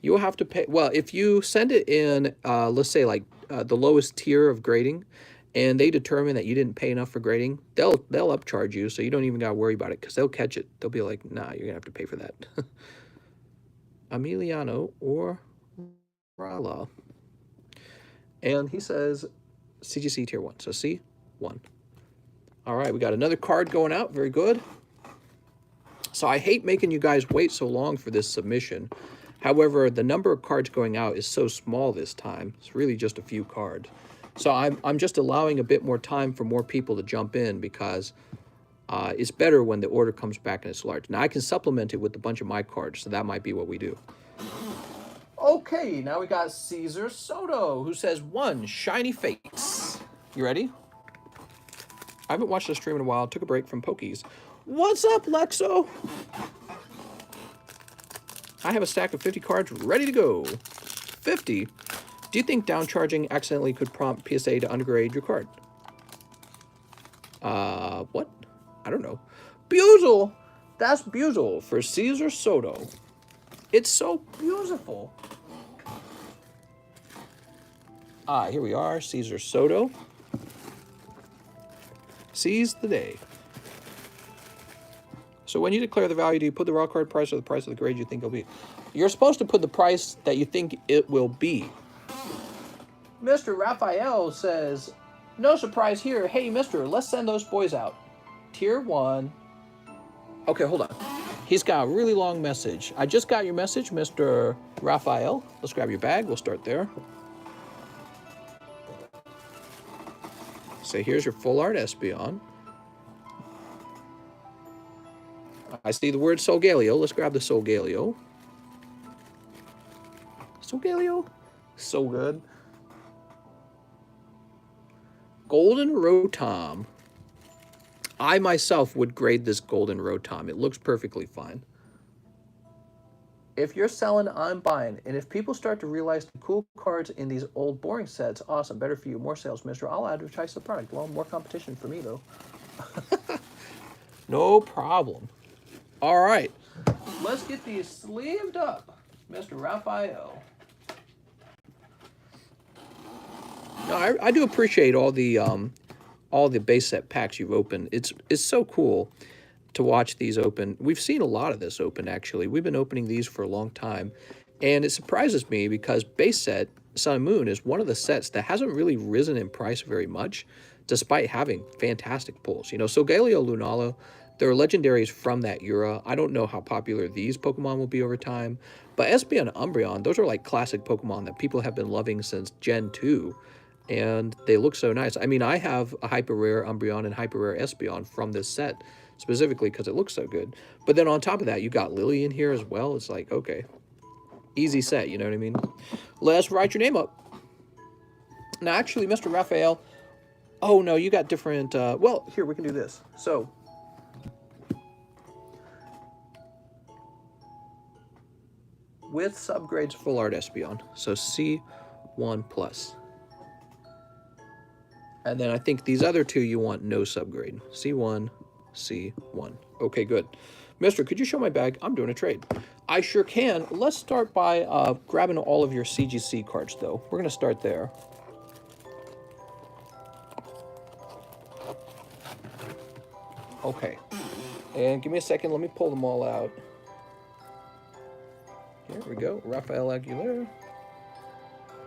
You will have to pay. Well, if you send it in, let's say like the lowest tier of grading, and they determine that you didn't pay enough for grading, they'll upcharge you, so you don't even got to worry about it, because they'll catch it. They'll be like, nah, you're going to have to pay for that. Emiliano or Rala. And he says CGC Tier 1. So C1. All right, we got another card going out. Very good. So I hate making you guys wait so long for this submission. However, the number of cards going out is so small this time. It's really just a few cards. So I'm just allowing a bit more time for more people to jump in because it's better when the order comes back and it's large. Now I can supplement it with a bunch of my cards, so that might be what we do. Okay, now we got Caesar Soto, who says 1 shiny face. You ready? I haven't watched the stream in a while. Took a break from Pokies. What's up, Lexo? I have a stack of 50 cards ready to go. 50? Do you think downcharging accidentally could prompt PSA to undergrade your card? What? I don't know. Buzel! That's Buzel for Caesar Soto. It's so beautiful. Here we are, Caesar Soto. Seize the day. So when you declare the value, do you put the raw card price or the price of the grade you think it'll be? You're supposed to put the price that you think it will be. Mr. Raphael says, no surprise here. Hey, mister, let's send those boys out. Tier 1. Okay, hold on. He's got a really long message. I just got your message, Mr. Raphael. Let's grab your bag. We'll start there. So here's your full art Espeon. I see the word Solgaleo. Let's grab the Solgaleo. Solgaleo? So good. Golden Rotom. I myself would grade this Golden Rotom. It looks perfectly fine. If you're selling, I'm buying. And if people start to realize the cool cards in these old boring sets, awesome. Better for you. More sales, mister. I'll advertise the product. Well, more competition for me, though. No problem. All right. Let's get these sleeved up, Mr. Raphael. No, I do appreciate all the base set packs you've opened. It's so cool to watch these open. We've seen a lot of this open, actually. We've been opening these for a long time. And it surprises me because base set Sun and Moon is one of the sets that hasn't really risen in price very much, despite having fantastic pulls. You know, Solgaleo, Lunala, there are legendaries from that era. I don't know how popular these Pokemon will be over time. But Espeon and Umbreon, those are like classic Pokemon that people have been loving since Gen 2. And they look so nice. I mean, I have a hyper rare Umbreon and hyper rare Espeon from this set, specifically because it looks so good. But then on top of that, you got Lily in here as well. It's like, okay, easy set, you know what I mean? Let's write your name up. Now, actually, Mr. Raphael, oh no, you got different, well, here, we can do this. So, with subgrades full art Espeon, so C1 plus. And then I think these other two you want no subgrade. C1, C1. Okay, good. Mister, could you show my bag? I'm doing a trade. I sure can. Let's start by grabbing all of your CGC cards, though. We're going to start there. Okay. And give me a second. Let me pull them all out. Here we go. Rafael Aguilera.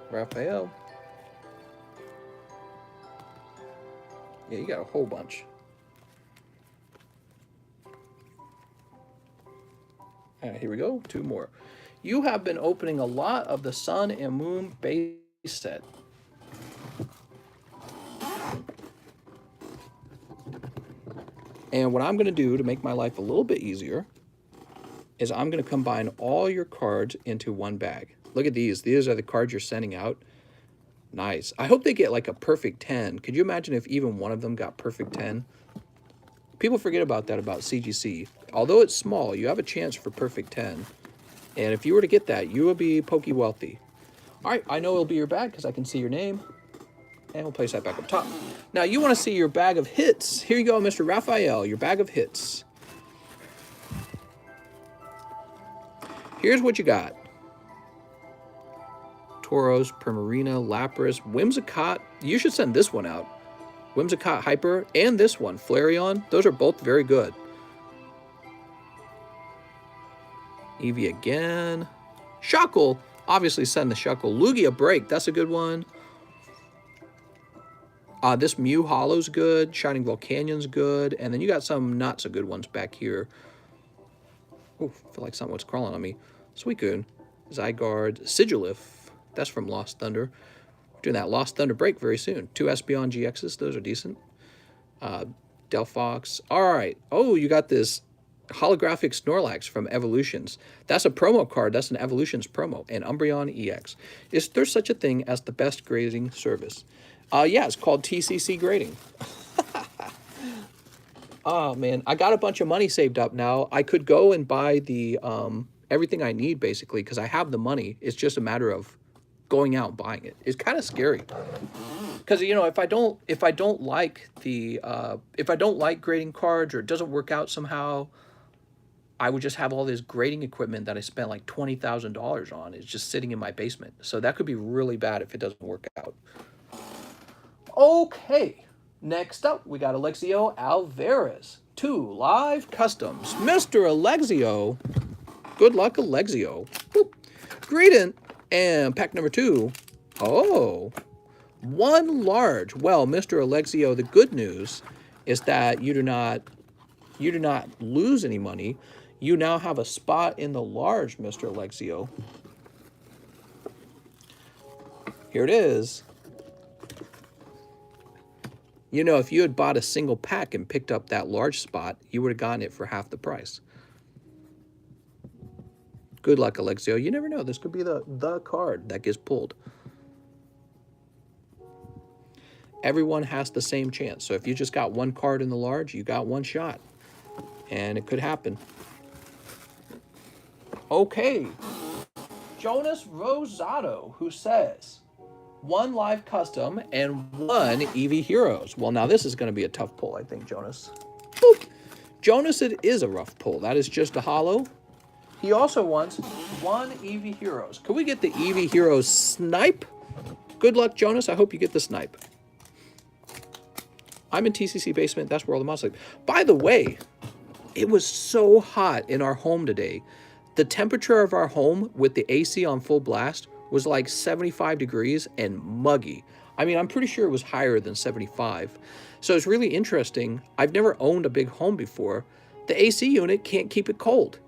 Raphael. Yeah, you got a whole bunch. All right, here we go. 2 more. You have been opening a lot of the Sun and Moon base set. And what I'm going to do to make my life a little bit easier is I'm going to combine all your cards into one bag. Look at these. These are the cards you're sending out. Nice. I hope they get like a perfect 10. Could you imagine if even one of them got perfect 10? People forget about that about CGC. Although it's small, you have a chance for perfect 10. And if you were to get that, you will be Poke wealthy. All right, I know it'll be your bag because I can see your name. And we'll place that back up top. Now, you want to see your bag of hits. Here you go, Mr. Raphael, your bag of hits. Here's what you got. Tauros, Primarina, Lapras, Whimsicott. You should send this one out. Whimsicott Hyper and this one, Flareon. Those are both very good. Eevee again. Shuckle. Obviously send the Shuckle. Lugia Break. That's a good one. This Mew Hollow's good. Shining Volcanyon's good. And then you got some not so good ones back here. Oh, I feel like someone's crawling on me. Suicune. Zygarde, Sigilif. That's from Lost Thunder. Doing that Lost Thunder break very soon. 2 Espeon GXs. Those are decent. Delphox. All right. Oh, you got this holographic Snorlax from Evolutions. That's a promo card. That's an Evolutions promo. And Umbreon EX. Is there such a thing as the best grading service? Yeah, it's called TCC grading. Oh, man. I got a bunch of money saved up now. I could go and buy the everything I need, basically, because I have the money. It's just a matter of going out and buying it. It's kind of scary. Because, you know, if I don't like grading cards, or it doesn't work out somehow, I would just have all this grading equipment that I spent like $20,000 on. It's just sitting in my basement. So that could be really bad if it doesn't work out. Okay. Next up, we got Alexio Alvarez. 2 live customs. Mr. Alexio. Good luck, Alexio. Boop. Greedent. And pack number 2. Oh. 1 large. Well, Mr. Alexio, the good news is that you do not lose any money. You now have a spot in the large, Mr. Alexio. Here it is. You know, if you had bought a single pack and picked up that large spot, you would have gotten it for half the price. Good luck, Alexio. You never know. This could be the card that gets pulled. Everyone has the same chance. So if you just got 1 card in the large, you got 1 shot. And it could happen. Okay. Jonas Rosado, who says 1 live custom and 1 Eevee Heroes. Well, now this is going to be a tough pull, I think, Jonas. Boop. Jonas, it is a rough pull. That is just a hollow. He also wants 1 Eevee Heroes. Could we get the Eevee Heroes snipe? Good luck, Jonas. I hope you get the snipe. I'm in TCC basement. That's where all the mods live. By the way, it was so hot in our home today. The temperature of our home with the AC on full blast was like 75 degrees and muggy. I mean, I'm pretty sure it was higher than 75. So it's really interesting. I've never owned a big home before. The AC unit can't keep it cold.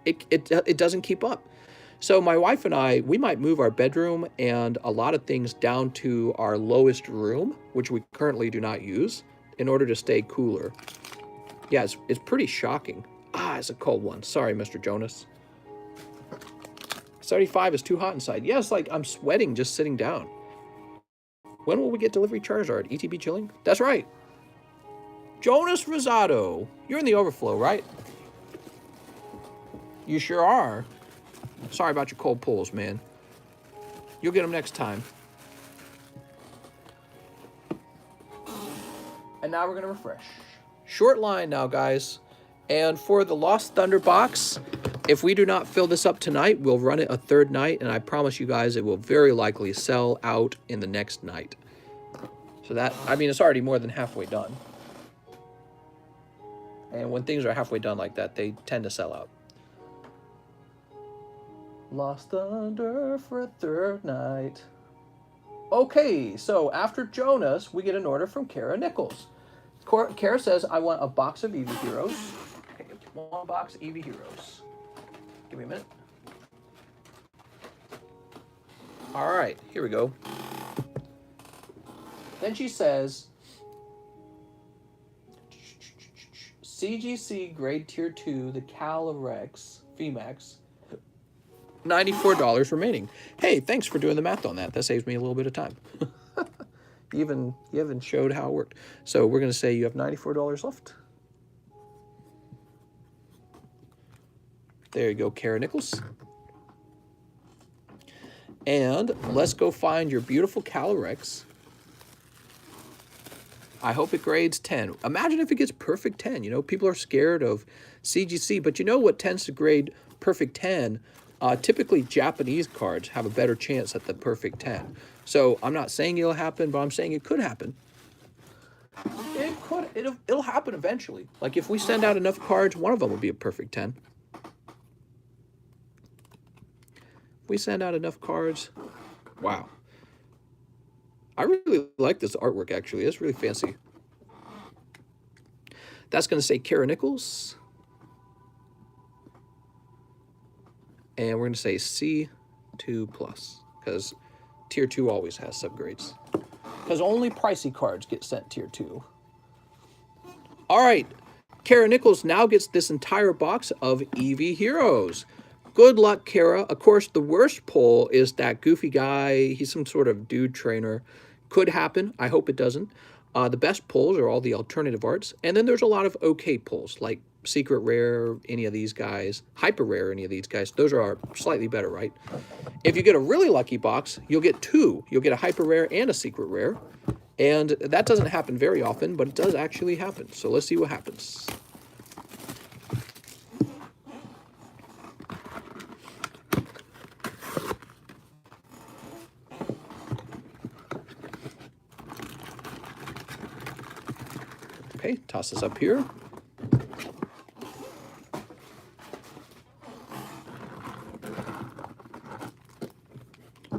It doesn't keep up. So my wife and I, we might move our bedroom and a lot of things down to our lowest room, which we currently do not use, in order to stay cooler. Yeah, it's pretty shocking. Ah, it's a cold one. Sorry, Mr. Jonas. 75 is too hot inside. Yeah, it's like I'm sweating just sitting down. When will we get delivery Charizard? ETB chilling? That's right. Jonas Rosado. You're in the overflow, right? You sure are. Sorry about your cold pulls, man. You'll get them next time. And now we're going to refresh. Short line now, guys. And for the Lost Thunder box, if we do not fill this up tonight, we'll run it a 3rd night. And I promise you guys it will very likely sell out in the next night. So that, I mean, it's already more than halfway done. And when things are halfway done like that, they tend to sell out. Lost Thunder for a 3rd night. Okay, so after Jonas, we get an order from Kara Nichols. Kara says, I want a box of Eevee Heroes. Okay, 1 box Eevee Heroes. Give me a minute. All right, here we go. Then she says, CGC grade tier 2, the Calyrex VMAX. $94 remaining. Hey, thanks for doing the math on that. That saves me a little bit of time. You even showed how it worked. So we're going to say you have $94 left. There you go, Kara Nichols. And let's go find your beautiful Calyrex. I hope it grades 10. Imagine if it gets perfect 10. You know, people are scared of CGC, but you know what tends to grade perfect 10? Typically, Japanese cards have a better chance at the perfect 10. So I'm not saying it'll happen, but I'm saying it could happen. It'll happen eventually. Like if we send out enough cards, one of them will be a perfect 10. If we send out enough cards, wow. I really like this artwork, actually. It's really fancy. That's going to say Kara Nichols. And we're going to say 2 plus, because tier 2 always has subgrades. Because only pricey cards get sent tier 2. All right, Kara Nichols now gets this entire box of Eevee Heroes. Good luck, Kara. Of course, the worst pull is that goofy guy. He's some sort of dude trainer. Could happen. I hope it doesn't. The best pulls are all the alternative arts. And then there's a lot of okay pulls, like Secret Rare, any of these guys. Hyper Rare, any of these guys. Those are slightly better, right? If you get a really lucky box, you'll get 2. You'll get a Hyper Rare and a Secret Rare. And that doesn't happen very often, but it does actually happen. So let's see what happens. Okay, toss this up here.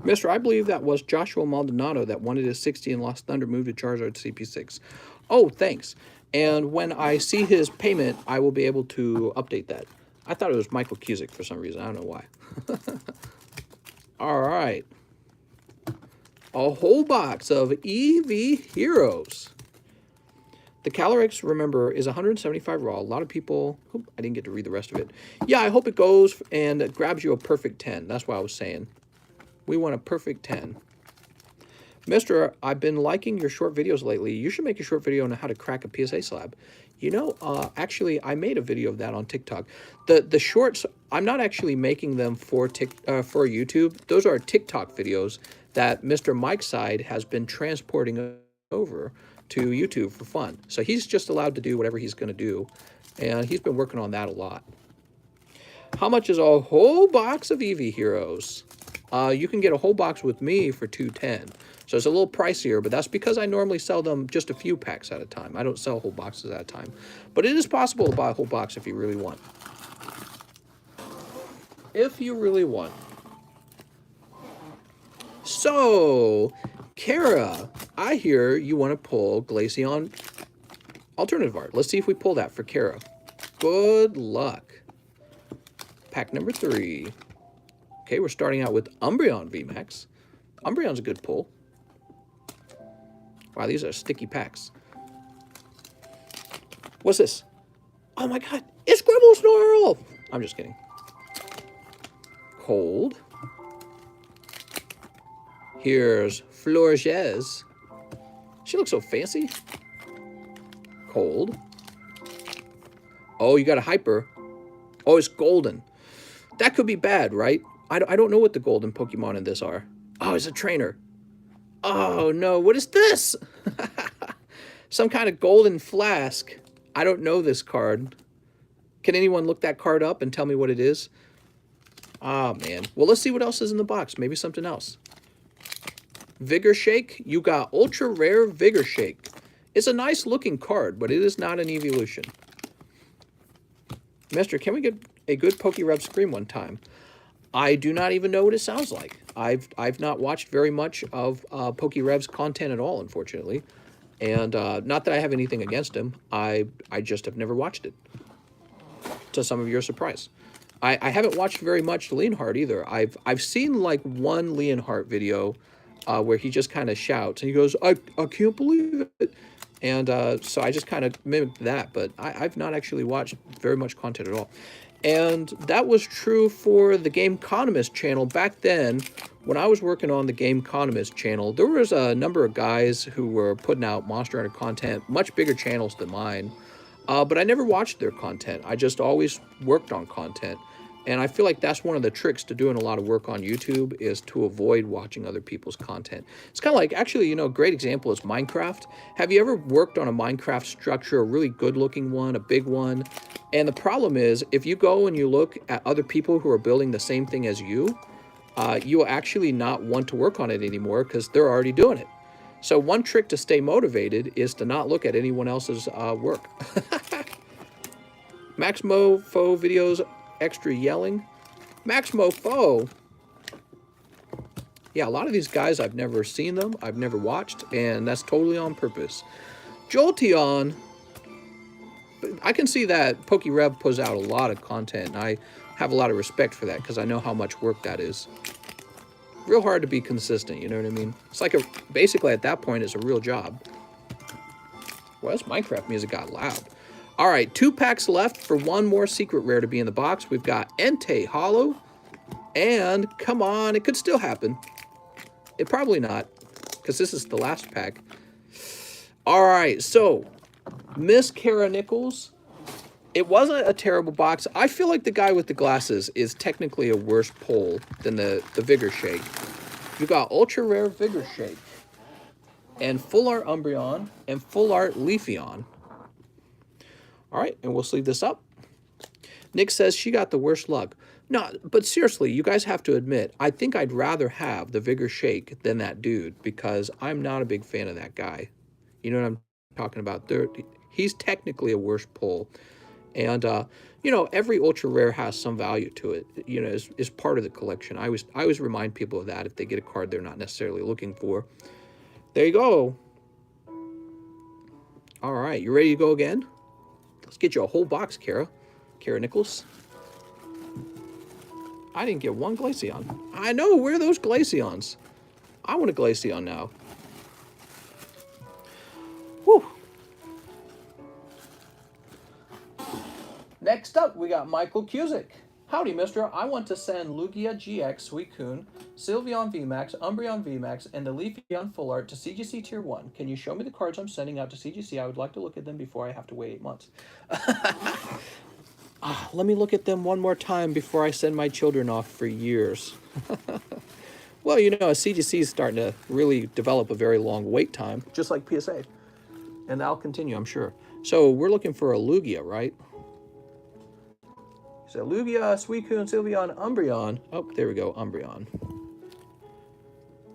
Mister, I believe that was Joshua Maldonado that wanted his 60 and lost Thunder move to Charizard CP6. Oh, thanks. And when I see his payment, I will be able to update that. I thought it was Michael Cusick for some reason. I don't know why. All right. A whole box of Eevee Heroes. The Calyrex, remember, is 175 raw. A lot of people... Oops, I didn't get to read the rest of it. Yeah, I hope it goes and grabs you a perfect 10. That's what I was saying. We want a perfect 10. Mister, I've been liking your short videos lately. You should make a short video on how to crack a PSA slab. You know, actually, I made a video of that on TikTok. The shorts, I'm not actually making them for YouTube. Those are TikTok videos that Mr. Mike's side has been transporting over to YouTube for fun. So he's just allowed to do whatever he's going to do. And he's been working on that a lot. How much is a whole box of Eevee Heroes? You can get a whole box with me for $210. So it's a little pricier, but that's because I normally sell them just a few packs at a time. I don't sell whole boxes at a time. But it is possible to buy a whole box if you really want. If you really want. So, Kara, I hear you want to pull Glaceon Alternative Art. Let's see if we pull that for Kara. Good luck. Pack number 3. Okay, we're starting out with Umbreon VMAX. Umbreon's a good pull. Wow, these are sticky packs. What's this? Oh my god, it's Scribble Snarl! I'm just kidding. Cold. Here's Florges. She looks so fancy. Cold. Oh, you got a Hyper. Oh, it's golden. That could be bad, right? I don't know what the golden Pokemon in this are. Oh, it's a trainer. Oh, no. What is this? Some kind of golden flask. I don't know this card. Can anyone look that card up and tell me what it is? Ah, man. Well, let's see what else is in the box. Maybe something else. Vigor Shake. You got Ultra Rare Vigor Shake. It's a nice looking card, but it is not an evolution. Mister, can we get a good Pokerev Scream one time? I do not even know what it sounds like. I've not watched very much of Pokerev's content at all, unfortunately. And not that I have anything against him. I just have never watched it. To some of your surprise. I haven't watched very much Leonhardt either. I've seen like one Leonhardt video where he just kind of shouts and he goes, I can't believe it. And so I just kind of mimicked that, but I've not actually watched very much content at all. And that was true for the TheCardconomist channel. Back then, when I was working on the TheCardconomist channel, there was a number of guys who were putting out Monster Hunter content, much bigger channels than mine. But I never watched their content. I just always worked on content. And I feel like that's one of the tricks to doing a lot of work on YouTube is to avoid watching other people's content. It's kind of like, actually, you know, a great example is Minecraft. Have you ever worked on a Minecraft structure, a really good looking one, a big one? And the problem is, if you go and you look at other people who are building the same thing as you, you will actually not want to work on it anymore because they're already doing it. So one trick to stay motivated is to not look at anyone else's work. Max Mofo videos, extra yelling. Max Mofo. Yeah, a lot of these guys, I've never seen them. I've never watched, and that's totally on purpose. Jolteon. I can see that Pokerev puts out a lot of content, and I have a lot of respect for that because I know how much work that is. real hard to be consistent, you know what I mean? It's like basically at that point, it's a real job. Well, this Minecraft music got loud. All right, 2 packs left for one more secret rare to be in the box. We've got Entei Hollow, and come on, it could still happen. It probably not, because this is the last pack. All right, so Miss Kara Nichols. It wasn't a terrible box. I feel like the guy with the glasses is technically a worse pull than the Vigor Shake. You got Ultra Rare Vigor Shake, and Full Art Umbreon, and Full Art Leafeon. All right, and we'll sleeve this up. Nick says she got the worst luck. No, but seriously, you guys have to admit, I think I'd rather have the Vigor Shake than that dude, because I'm not a big fan of that guy. You know what I'm talking about? He's technically a worse pull. And, you know, every ultra rare has some value to it, you know, is part of the collection. I always remind people of that if they get a card they're not necessarily looking for. There you go. All right, you ready to go again? Let's get you a whole box, Kara Nichols. I didn't get one Glaceon. I know, where are those Glaceons? I want a Glaceon now. Whew. Next up, we got Michael Cusick. Howdy, mister. I want to send Lugia GX, Suicune, Sylveon VMAX, Umbreon VMAX, and the Leafeon Full Art to CGC Tier 1. Can you show me the cards I'm sending out to CGC? I would like to look at them before I have to wait 8 months. Let me look at them one more time before I send my children off for years. Well, you know, a CGC is starting to really develop a very long wait time, just like PSA. And that'll continue, I'm sure. So we're looking for a Lugia, right? So Lugia, Suicune, Sylveon, Umbreon. Oh, there we go, Umbreon.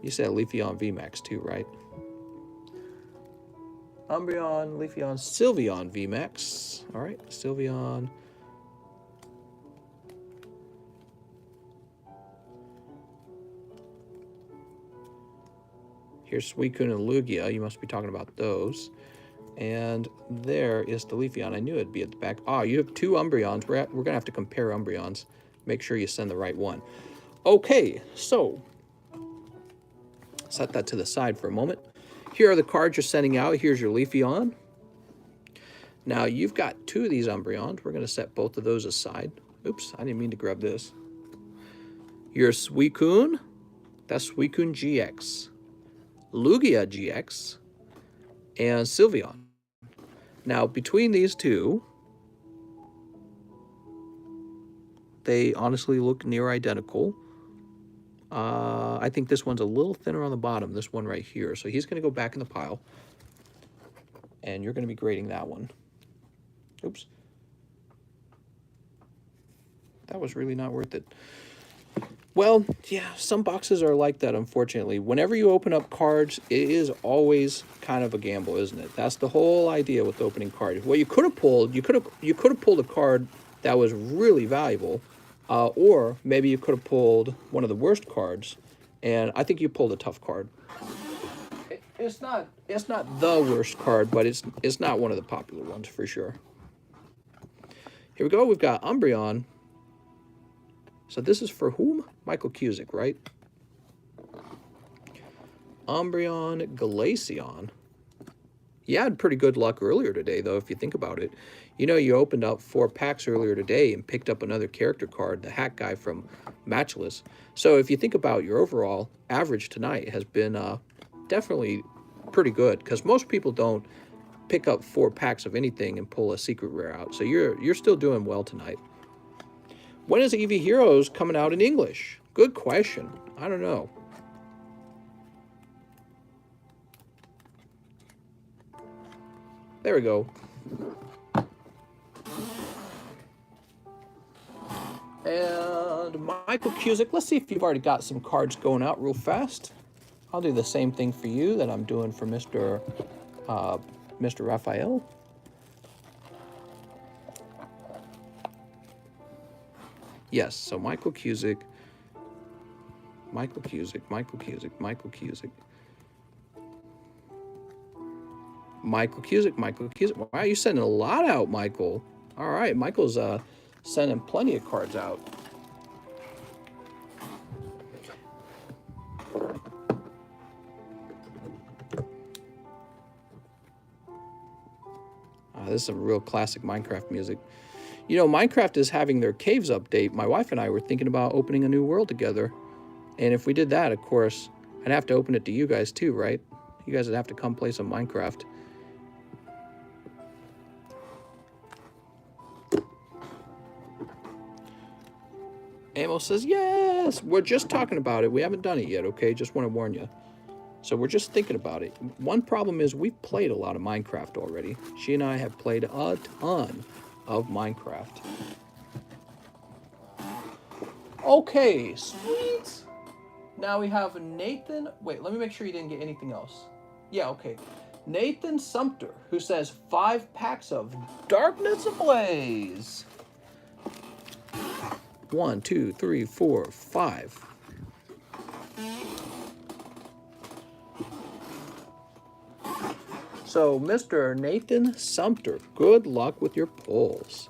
You said Leafeon VMAX too, right? Umbreon, Leafeon, Sylveon VMAX. All right, Sylveon. Here's Suicune and Lugia. You must be talking about those. And there is the Leafeon. I knew it'd be at the back. Ah, you have 2 Umbreons. We're going to have to compare Umbreons. Make sure you send the right one. Okay, so set that to the side for a moment. Here are the cards you're sending out. Here's your Leafeon. Now, you've got 2 of these Umbreons. We're going to set both of those aside. Oops, I didn't mean to grab this. Your Suicune. That's Suicune GX. Lugia GX. And Sylveon. Now, between these 2, they honestly look near identical. I think this one's a little thinner on the bottom, this one right here. So he's going to go back in the pile. And you're going to be grading that one. Oops. That was really not worth it. Well, yeah, some boxes are like that, unfortunately. Whenever you open up cards, it is always kind of a gamble, isn't it? That's the whole idea with opening cards. What you could have pulled, you could have pulled a card that was really valuable, or maybe you could have pulled one of the worst cards, and I think you pulled a tough card. It's not the worst card, but it's not one of the popular ones for sure. Here we go. We've got Umbreon. So this is for whom? Michael Cusick, right? Umbreon, Glaceon. You had pretty good luck earlier today, though, if you think about it. You know, you opened up 4 packs earlier today and picked up another character card, the Hat Guy from Matchless. So if you think about your overall average tonight has been definitely pretty good, because most people don't pick up 4 packs of anything and pull a secret rare out. So you're still doing well tonight. When is Eevee Heroes coming out in English? Good question. I don't know. There we go. And Michael Cusick, let's see if you've already got some cards going out real fast. I'll do the same thing for you that I'm doing for Mr. Raphael. Yes, so Michael Cusick. Why are you sending a lot out, Michael? All right, Michael's sending plenty of cards out. this is some real classic Minecraft music. You know, Minecraft is having their caves update. My wife and I were thinking about opening a new world together. And if we did that, of course, I'd have to open it to you guys too, right? You guys would have to come play some Minecraft. Amo says, yes, we're just talking about it. We haven't done it yet, okay? Just want to warn you. So we're just thinking about it. One problem is we've played a lot of Minecraft already. She and I have played a ton of Minecraft. Okay, sweet. Now we have Nathan. Wait, let me make sure you didn't get anything else. Yeah, okay. Nathan Sumter, who says 5 packs of Darkness Ablaze. 1, 2, 3, 4, 5. So, Mr. Nathan Sumter, good luck with your pulls.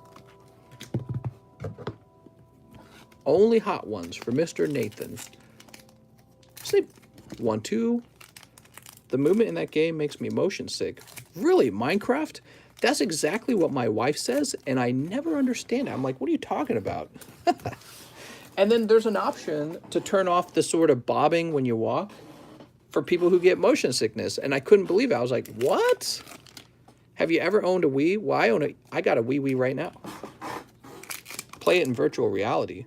Only hot ones for Mr. Nathan. Sleep. 1, 2. The movement in that game makes me motion sick. Really, Minecraft? That's exactly what my wife says, and I never understand it. I'm like, what are you talking about? And then there's an option to turn off the sort of bobbing when you walk for people who get motion sickness. And I couldn't believe it. I was like, what? Have you ever owned a Wii? Well, I got a Wii right now. Play it in virtual reality.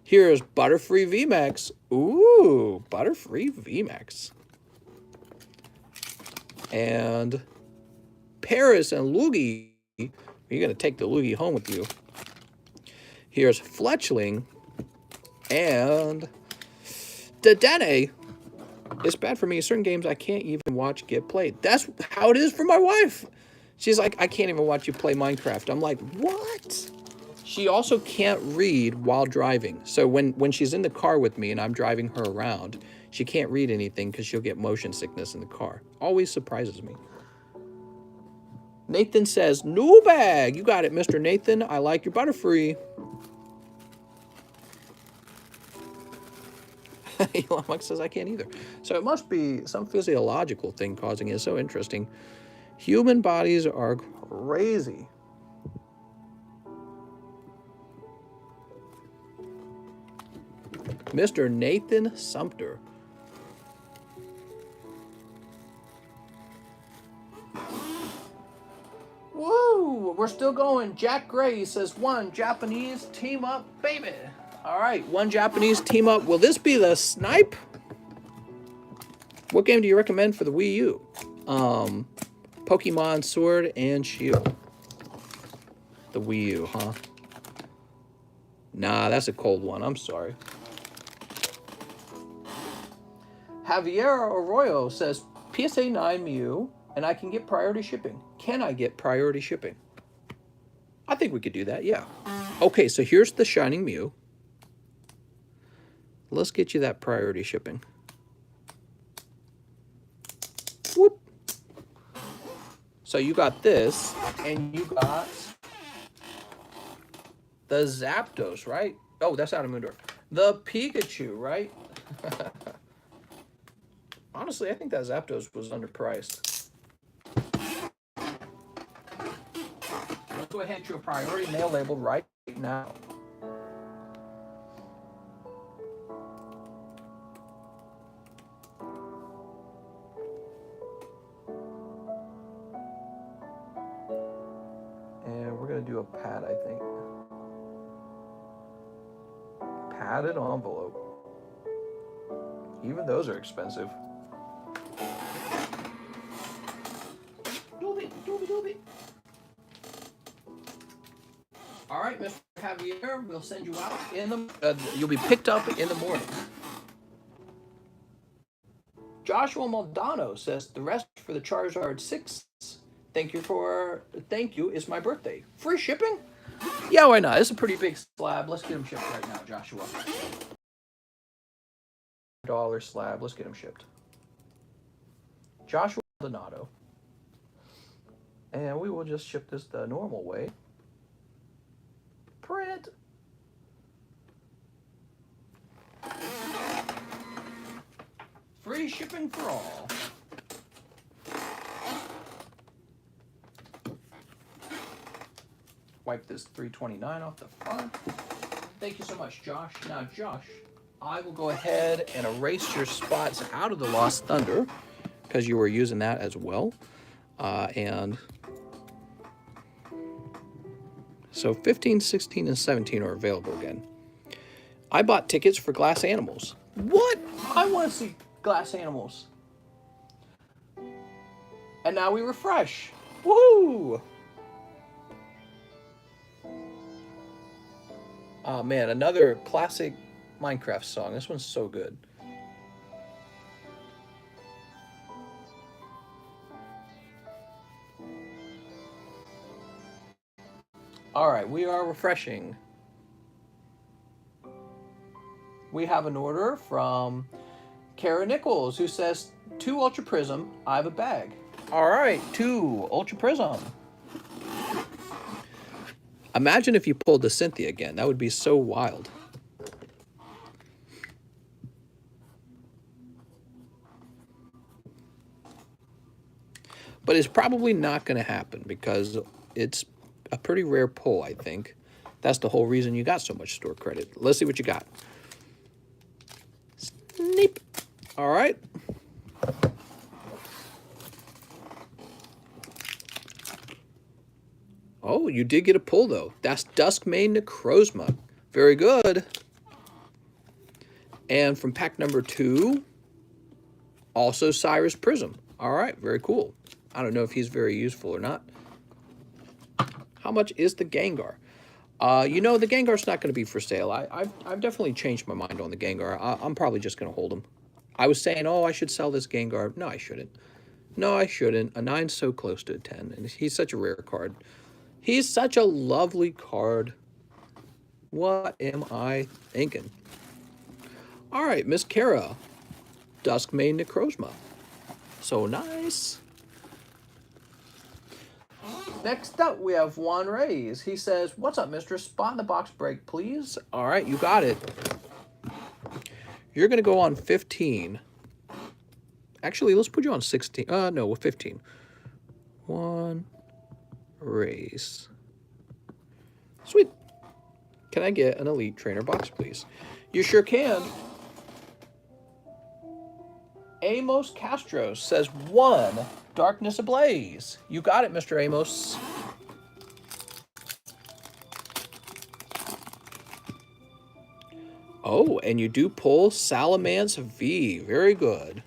Here's Butterfree VMAX. Ooh, Butterfree VMAX. And Paris and Luigi. You're going to take the Luigi home with you. Here's Fletchling. And Devin A. It's bad for me. Certain games I can't even watch get played. That's how it is for my wife. She's like, I can't even watch you play Minecraft. I'm like, what? She also can't read while driving. So when she's in the car with me and I'm driving her around, she can't read anything because she'll get motion sickness in the car. Always surprises me. Nathan says, new bag. You got it, Mr. Nathan. I like your Butterfree. Elon Musk says, I can't either. So it must be some physiological thing causing it. It's so interesting. Human bodies are crazy. Mr. Nathan Sumter. Woo! We're still going. Jack Gray says 1 Japanese team up, baby. All right, 1 Japanese team up. Will this be the snipe? What game do you recommend for the Wii U? Pokemon Sword and Shield. The Wii U, huh? Nah, that's a cold one. I'm sorry. Javier Arroyo says, PSA 9 Mew, and I can get priority shipping. Can I get priority shipping? I think we could do that, yeah. Okay, so here's the Shining Mew. Let's get you that priority shipping. Whoop. So you got this, and you got the Zapdos, right? Oh, that's out of Moondorf. The Pikachu, right? Honestly, I think that Zapdos was underpriced. Let's go ahead and do a priority mail label right now. And we're going to do a pad, I think. Padded envelope. Even those are expensive. All right, Mr. Javier, we'll send you out in the. You'll be picked up in the morning. Joshua Maldonado says the rest for the Charizard 6. Thank you. It's my birthday. Free shipping? Yeah, why not? It's a pretty big slab. Let's get them shipped right now, Joshua. $1 slab. Let's get them shipped. Joshua Maldonado. And we will just ship this the normal way. Print. Free shipping for all. wipe this 329 off the front. Thank you so much, Josh. Now, Josh, I will go ahead and erase your spots out of the Lost Thunder because you were using that as well. And so 15, 16, and 17 are available again. I bought tickets for Glass Animals. What? I want to see Glass Animals. And now we refresh. Woohoo! Oh man, another classic Minecraft song. This one's so good. All right, we are refreshing. We have an order from Kara Nichols, who says, 2 Ultra Prism, I have a bag. All right, 2 Ultra Prism. Imagine if you pulled the Cynthia again. That would be so wild. But it's probably not going to happen because it's a pretty rare pull, I think. That's the whole reason you got so much store credit. Let's see what you got. Sneep. All right. Oh, you did get a pull, though. That's Duskmane Necrozma. Very good. And from pack number 2, also Cyrus Prism. All right, very cool. I don't know if he's very useful or not. How much is the Gengar? You know, the Gengar's not going to be for sale. I've definitely changed my mind on the Gengar. I'm probably just going to hold him. I was saying, oh, I should sell this Gengar. No, I shouldn't. No, I shouldn't. A 9's so close to a 10, and he's such a rare card. He's such a lovely card. What am I thinking? All right, Miss Kara. Duskmane Necrozma. So nice. Next up, we have Juan Reyes. He says, what's up, mistress? Spot in the box break, please. All right, you got it. You're going to go on 15. Actually, let's put you on 16. No, 15. Juan Reyes. Sweet. Can I get an Elite Trainer box, please? You sure can. Amos Castro says 1 Darkness Ablaze. You got it, Mr. Amos. Oh, and you do pull Salamence V. Very good.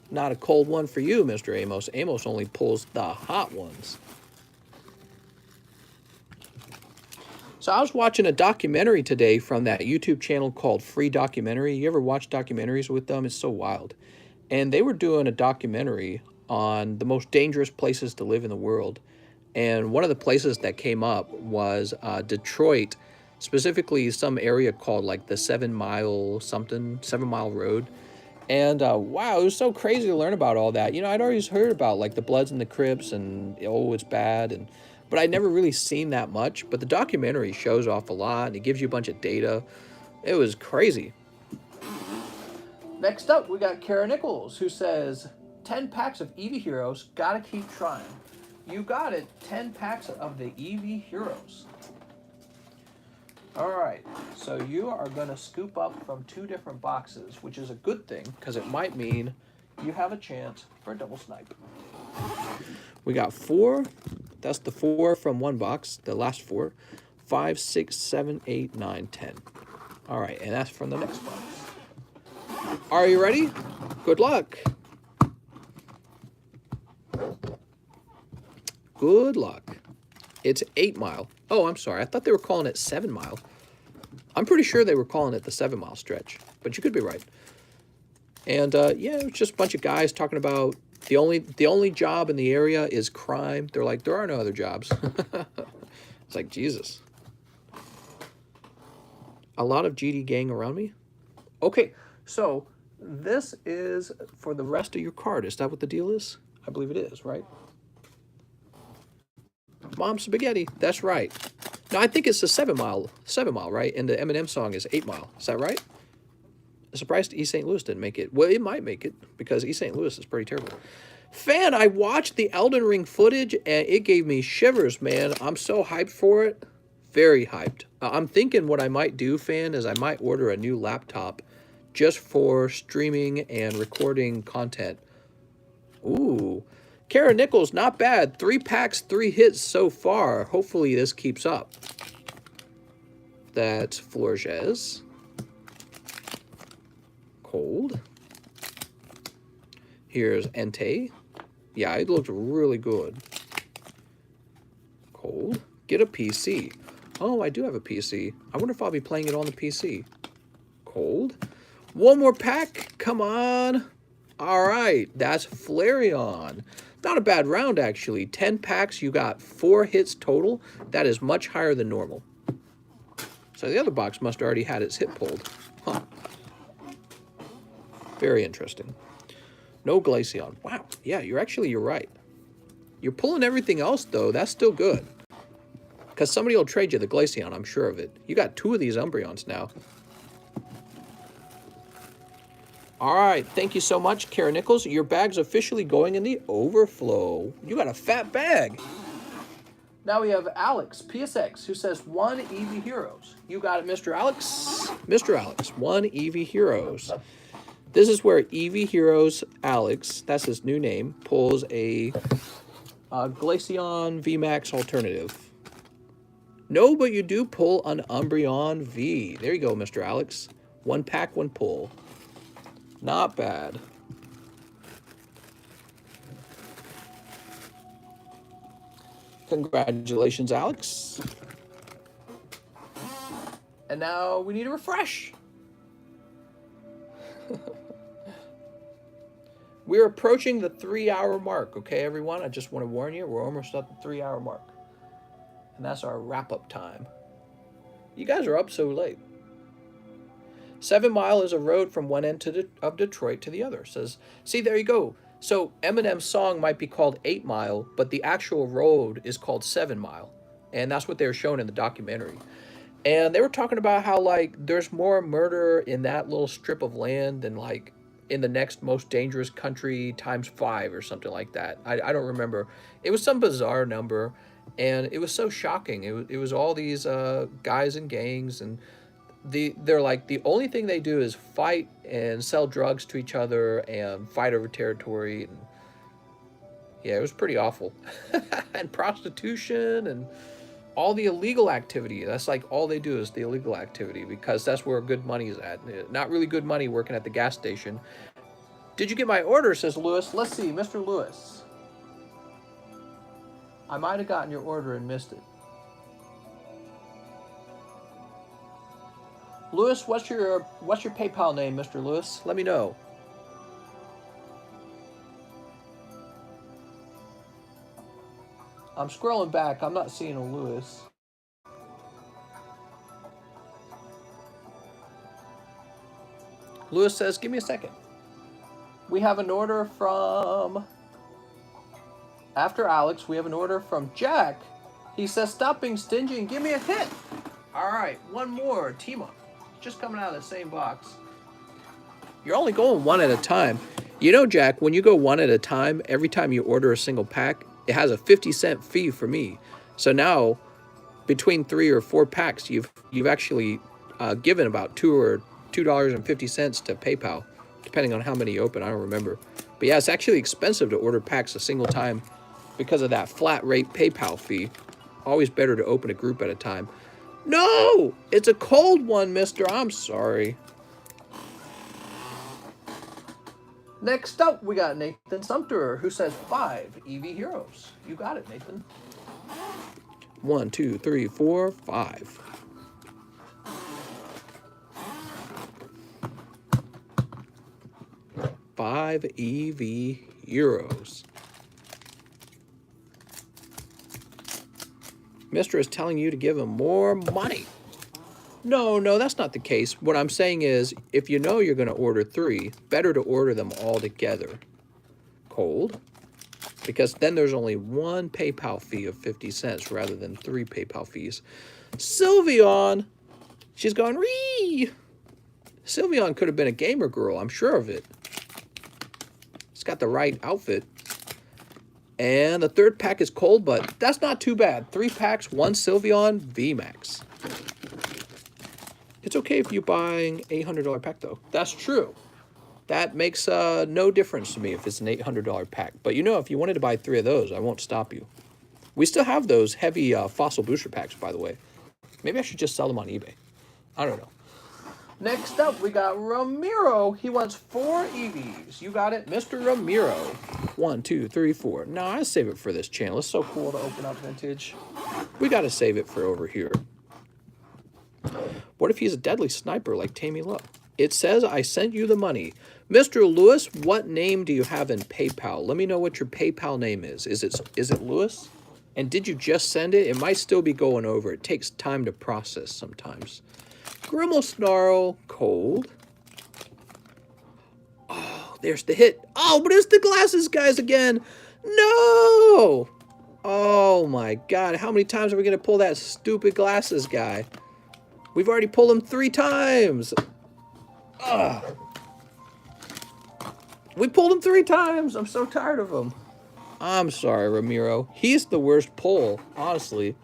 Not a cold one for you, Mr. Amos. Amos only pulls the hot ones. So I was watching a documentary today from that YouTube channel called Free Documentary. You ever watch documentaries with them? It's so wild. And they were doing a documentary on the most dangerous places to live in the world. And one of the places that came up was Detroit, specifically some area called like the 7 Mile Road. And wow, it was so crazy to learn about all that. You know, I'd always heard about like the Bloods and the Crips and, oh, it's bad. But I'd never really seen that much. But the documentary shows off a lot and it gives you a bunch of data. It was crazy. Next up, we got Kara Nichols, who says, 10 packs of Eevee Heroes, gotta keep trying. You got it, 10 packs of the Eevee Heroes. All right, so you are gonna scoop up from 2 different boxes, which is a good thing, because it might mean you have a chance for a double snipe. We got 4, that's the 4 from 1 box, the last 4. 5, 6, 7, 8, 9, 10. All right, and that's from the next box. Are you ready? Good luck. Good luck. It's 8 Mile. Oh, I'm sorry. I thought they were calling it 7 Mile. I'm pretty sure they were calling it the 7 Mile stretch, but you could be right. And yeah, it was just a bunch of guys talking about the only job in the area is crime. They're like, there are no other jobs. It's like, Jesus. A lot of GD gang around me. Okay, so this is for the rest of your card. Is that what the deal is? I believe it is, right? Mom Spaghetti, that's right. No, I think it's the 7 Mile, right? And the Eminem song is 8 Mile. Is that right? I'm surprised East St. Louis didn't make it. Well, it might make it because East St. Louis is pretty terrible. Fan, I watched the Elden Ring footage and it gave me shivers, man. I'm so hyped for it. Very hyped. I'm thinking what I might do, Fan, is I might order a new laptop just for streaming and recording content. Ooh. Kara Nichols, not bad. 3 packs, 3 hits so far. Hopefully this keeps up. That's Florges. Cold. Here's Entei. Yeah, it looked really good. Cold. Get a PC. Oh, I do have a PC. I wonder if I'll be playing it on the PC. Cold. One more pack. Come on. All right. That's Flareon. Not a bad round, actually. 10 packs. You got 4 hits total. That is much higher than normal. So the other box must have already had its hit pulled. Huh. Very interesting. No Glaceon. Wow. Yeah, you're right. You're pulling everything else, though. That's still good. Because somebody will trade you the Glaceon, I'm sure of it. You got 2 of these Umbreons now. All right. Thank you so much, Kara Nichols. Your bag's officially going in the overflow. You got a fat bag. Now we have Alex, PSX, who says 1 Eevee Heroes. You got it, Mr. Alex. Mr. Alex, 1 Eevee Heroes. This is where Eevee Heroes Alex, that's his new name, pulls a Glaceon VMAX alternative. No, but you do pull an Umbreon V. There you go, Mr. Alex. 1 pack, 1 pull. Not bad. Congratulations, Alex. And now we need a refresh. We're approaching the 3-hour mark, okay, everyone? I just want to warn you, we're almost at the 3-hour mark. And that's our wrap-up time. You guys are up so late. 7 Mile is a road from one end of Detroit to the other. Says, see, there you go. So Eminem's song might be called 8 Mile, but the actual road is called 7 Mile. And that's what they were showing in the documentary. And they were talking about how, like, there's more murder in that little strip of land than, like, in the next most dangerous country times 5 or something like that. I don't remember. It was some bizarre number, and it was so shocking. It was all these guys and gangs, and they're like, the only thing they do is fight and sell drugs to each other and fight over territory. And yeah, it was pretty awful. And prostitution and all the illegal activity. That's like all they do is the illegal activity, because that's where good money is at. Not really good money working at the gas station. Did you get my order, says Lewis. Let's see, Mr. Lewis. I might have gotten your order and missed it. Lewis, what's your PayPal name, Mr. Lewis? Let me know. I'm scrolling back. I'm not seeing a Lewis. Lewis says, give me a second. We have an order from... After Alex, we have an order from Jack. He says, stop being stingy and give me a hit. All right, one more. Team up. Just coming out of the same box. You're only going 1 at a time. You know, Jack, when you go 1 at a time, every time you order a single pack, it has a 50-cent fee for me. So now, between 3 or 4 packs, you've actually given about $2.50 to PayPal, depending on how many you open. I don't remember. But yeah, it's actually expensive to order packs a single time because of that flat rate PayPal fee. Always better to open a group at a time. No! It's a cold one, mister. I'm sorry. Next up, we got Nathan Sumter, who says 5 Eevee Heroes. You got it, Nathan. 1, 2, 3, 4, 5. Five Eevee Heroes. Mister is telling you to give him more money. No, that's not the case. What I'm saying is, if you know you're going to order 3, better to order them all together. Cold. Because then there's only 1 PayPal fee of 50 cents rather than 3 PayPal fees. Sylveon. She's gone, ree. Sylveon could have been a gamer girl. I'm sure of it. It's got the right outfit. And the third pack is cold, but that's not too bad. 3 packs, 1 Sylveon VMAX. It's okay if you're buying $800 pack, though. That's true. That makes no difference to me if it's an $800 pack. But you know, if you wanted to buy 3 of those, I won't stop you. We still have those heavy fossil booster packs, by the way. Maybe I should just sell them on eBay. I don't know. Next up, we got Ramiro. He wants 4 Eevees. You got it, Mr. Ramiro. 1, 2, 3, 4. No, I save it for this channel. It's so cool to open up vintage. We got to save it for over here. What if he's a deadly sniper like Tammy Love? It says I sent you the money. Mr. Lewis, what name do you have in PayPal? Let me know what your PayPal name is. Is it Lewis? And did you just send it? It might still be going over. It takes time to process sometimes. Grimmel Snarl, cold. Oh, there's the hit. Oh, but it's the glasses guys again. No! Oh my God, how many times are we gonna pull that stupid glasses guy? We've already pulled him 3 times. Ugh. We pulled him 3 times. I'm so tired of him. I'm sorry, Ramiro. He's the worst pull, honestly.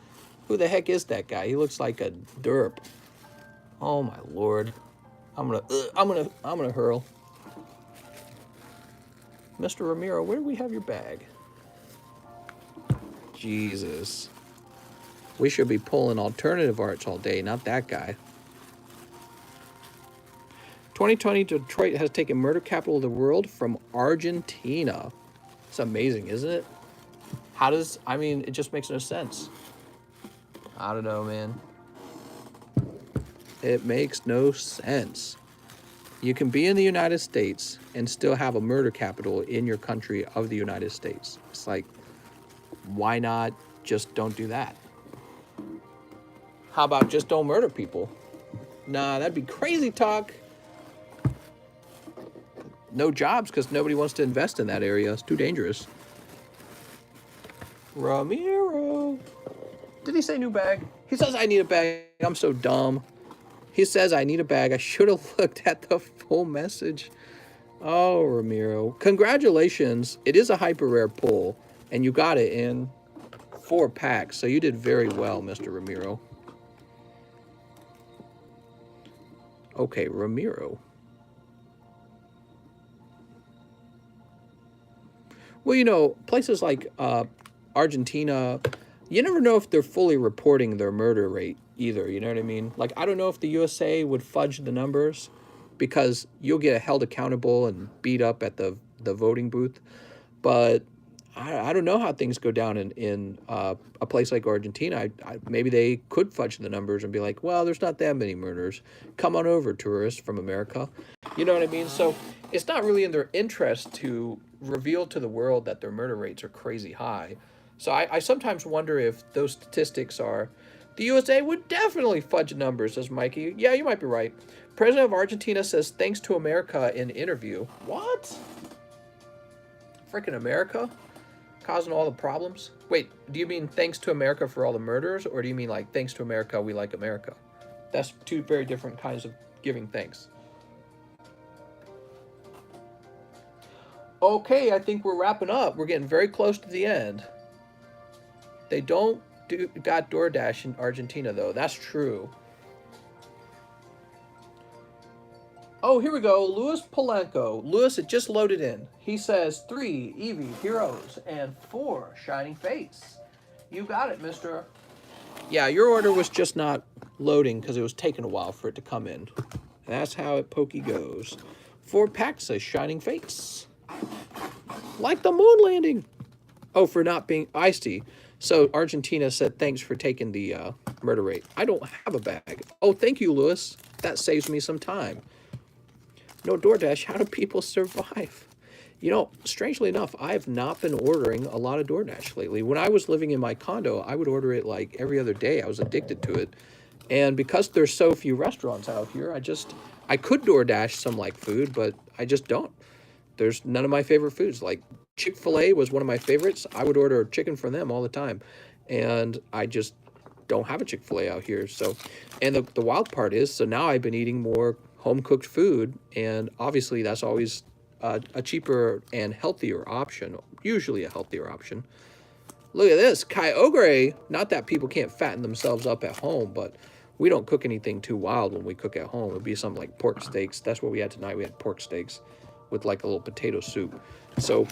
Who the heck is that guy? He looks like a derp. Oh my Lord. I'm gonna hurl. Mr. Ramiro, where do we have your bag? Jesus. We should be pulling alternative arts all day, not that guy. 2020 Detroit has taken murder capital of the world from Argentina. It's amazing, isn't it? I mean, it just makes no sense. I don't know, man. It makes no sense. You can be in the United States and still have a murder capital in your country of the United States. It's like, why not just don't do that? How about just don't murder people? Nah, that'd be crazy talk. No jobs because nobody wants to invest in that area. It's too dangerous. Ramiro. Did he say new bag? He says I need a bag. I'm so dumb. He says I need a bag. I should have looked at the full message. Oh, Ramiro. Congratulations. It is a hyper rare pull. And you got it in 4 packs. So you did very well, Mr. Ramiro. Okay, Ramiro. Well, you know, places like Argentina, you never know if they're fully reporting their murder rate either, you know what I mean? Like, I don't know if the USA would fudge the numbers because you'll get held accountable and beat up at the voting booth. But I don't know how things go down in a place like Argentina. Maybe they could fudge the numbers and be like, well, there's not that many murders. Come on over, tourists from America. You know what I mean? So it's not really in their interest to reveal to the world that their murder rates are crazy high. So I sometimes wonder if those statistics are... The USA would definitely fudge numbers, says Mikey. Yeah, you might be right. President of Argentina says thanks to America in interview. What? Freaking America? Causing all the problems? Wait, do you mean thanks to America for all the murders? Or do you mean like thanks to America, we like America? That's 2 very different kinds of giving thanks. Okay, I think we're wrapping up. We're getting very close to the end. They got DoorDash in Argentina, though. That's true. Oh, here we go. Louis Polanco. Louis, it just loaded in. He says 3 Eevee Heroes and 4 Shining Fates. You got it, mister. Yeah, your order was just not loading because it was taking a while for it to come in. That's how it pokey goes. 4 packs of Shining Fates. Like the moon landing. Oh, for not being icy. So Argentina said, thanks for taking the murder rate. I don't have a bag. Oh, thank you, Louis. That saves me some time. No DoorDash. How do people survive? You know, strangely enough, I have not been ordering a lot of DoorDash lately. When I was living in my condo, I would order it like every other day. I was addicted to it. And because there's so few restaurants out here, I could DoorDash some like food, but I just don't. There's none of my favorite foods. Like Chick-fil-A was one of my favorites. I would order chicken from them all the time. And I just don't have a Chick-fil-A out here. So, and the wild part is, so now I've been eating more home-cooked food. And obviously that's always a cheaper and healthier option usually a healthier option. Look at this, Kyogre. Not that people can't fatten themselves up at home, but we don't cook anything too wild when we cook at home. It'd be something like pork steaks. That's what we had tonight. We had pork steaks with like a little potato soup. So,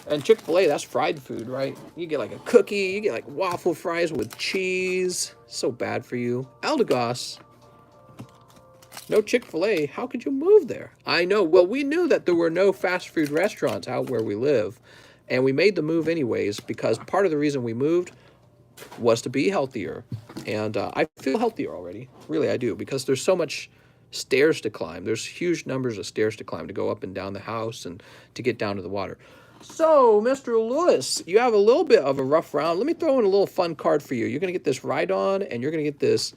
and Chick-fil-A, that's fried food, right? You get like a cookie, you get like waffle fries with cheese. So bad for you. Eldegoss. No Chick-fil-A. How could you move there? I know. Well, we knew that there were no fast food restaurants out where we live. And we made the move anyways because part of the reason we moved was to be healthier. And I feel healthier already. Really, I do. Because there's so much stairs to climb. There's huge numbers of stairs to climb to go up and down the house and to get down to the water. So, Mr. Lewis, you have a little bit of a rough round. Let me throw in a little fun card for you. You're going to get this Rhydon, and you're going to get this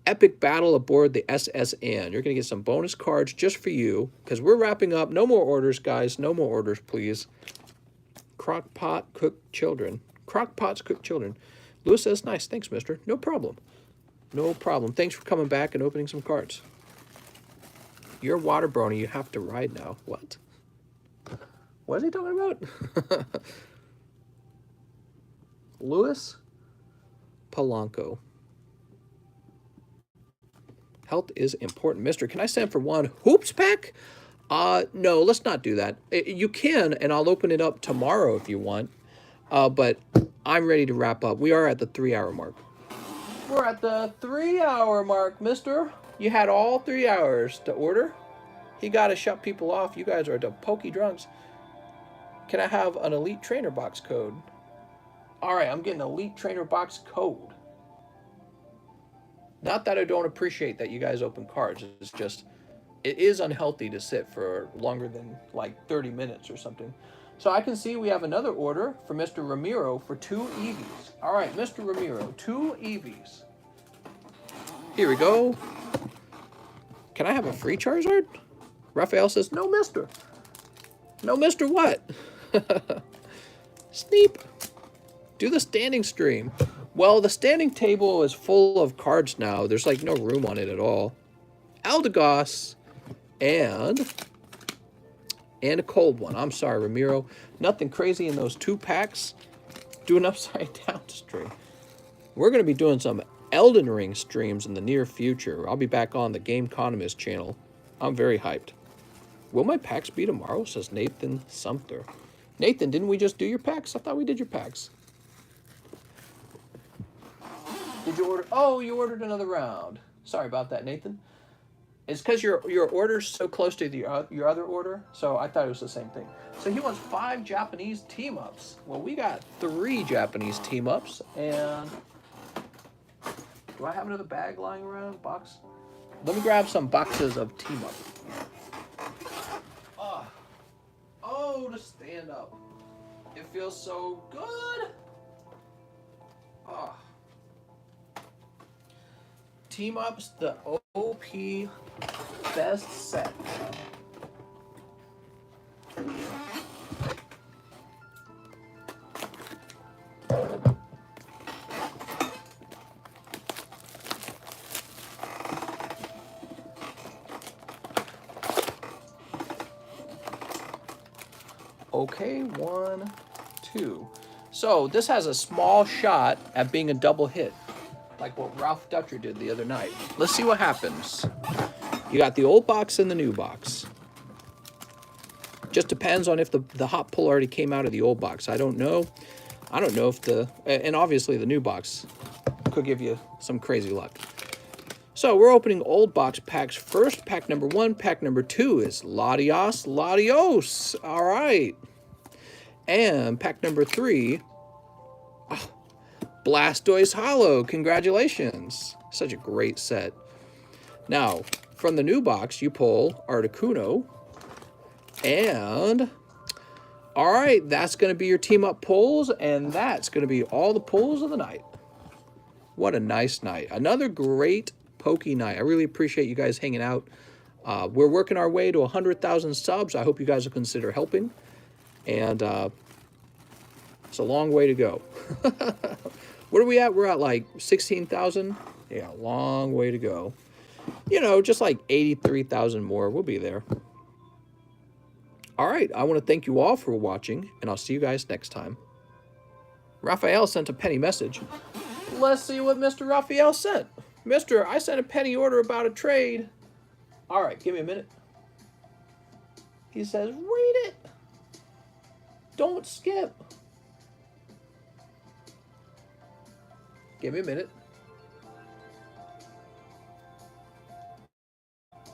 Epic Battle aboard the SSN. You're going to get some bonus cards just for you because we're wrapping up. No more orders, guys. No more orders, please. Crock-pot cooked children. Crock-pots cooked children. Lewis says, nice. Thanks, mister. No problem. No problem. Thanks for coming back and opening some cards. You're water brony. You have to ride now. What? What is he talking about? Lewis Polanco. Health is important. Mister, can I send for one hoops pack? No, let's not do that. You can, and I'll open it up tomorrow if you want. But I'm ready to wrap up. We are at the 3-hour mark. We're at the 3-hour mark, mister. You had all 3 hours to order. He got to shut people off. You guys are the pokey drunks. Can I have an Elite Trainer box code? All right, I'm getting an Elite Trainer box code. Not that I don't appreciate that you guys open cards. It's just, it is unhealthy to sit for longer than like 30 minutes or something. So I can see we have another order for Mr. Ramiro for 2 Eevees. All right, Mr. Ramiro, 2 Eevees. Here we go. Can I have a free Charizard? Raphael says, no, mister. No, mister what? Sneep. Do the standing stream. Well, the standing table is full of cards now. There's like no room on it at all. Eldegoss and a cold one. I'm sorry, Ramiro. Nothing crazy in those 2 packs. Do an upside down stream. We're going to be doing some Elden Ring streams in the near future. I'll be back on the TheCardconomist channel. I'm very hyped. Will my packs be tomorrow? Says Nathan Sumter. Nathan, didn't we just do your packs? I thought we did your packs. Did you order? Oh, you ordered another round. Sorry about that, Nathan. It's because your order's so close to your other order, so I thought it was the same thing. So he wants 5 Japanese team-ups. Well, we got 3 Japanese team-ups, and do I have another bag lying around? Box? Let me grab some boxes of team-up. Oh, to stand up. It feels so good. Oh. Team Ups, the OP best set. Okay, 1, 2. So this has a small shot at being a double hit, like what Ralph Dutcher did the other night. Let's see what happens. You got the old box and the new box. Just depends on if the hot pull already came out of the old box. I don't know. I don't know if and obviously the new box could give you some crazy luck. So we're opening old box packs first. Pack number 1, pack number 2 is Latios. All right. And pack number 3, oh, Blastoise Hollow. Congratulations. Such a great set. Now, from the new box, you pull Articuno. And, all right, that's going to be your team-up pulls, and that's going to be all the pulls of the night. What a nice night. Another great Pokey night. I really appreciate you guys hanging out. We're working our way to 100,000 subs. I hope you guys will consider helping. And it's a long way to go. What are we at? We're at like 16,000. Yeah, long way to go. You know, just like 83,000 more. We'll be there. All right, I want to thank you all for watching, and I'll see you guys next time. Raphael sent a penny message. Let's see what Mr. Raphael sent. Mister, I sent a penny order about a trade. All right, give me a minute. He says, read it. Don't skip. Give me a minute.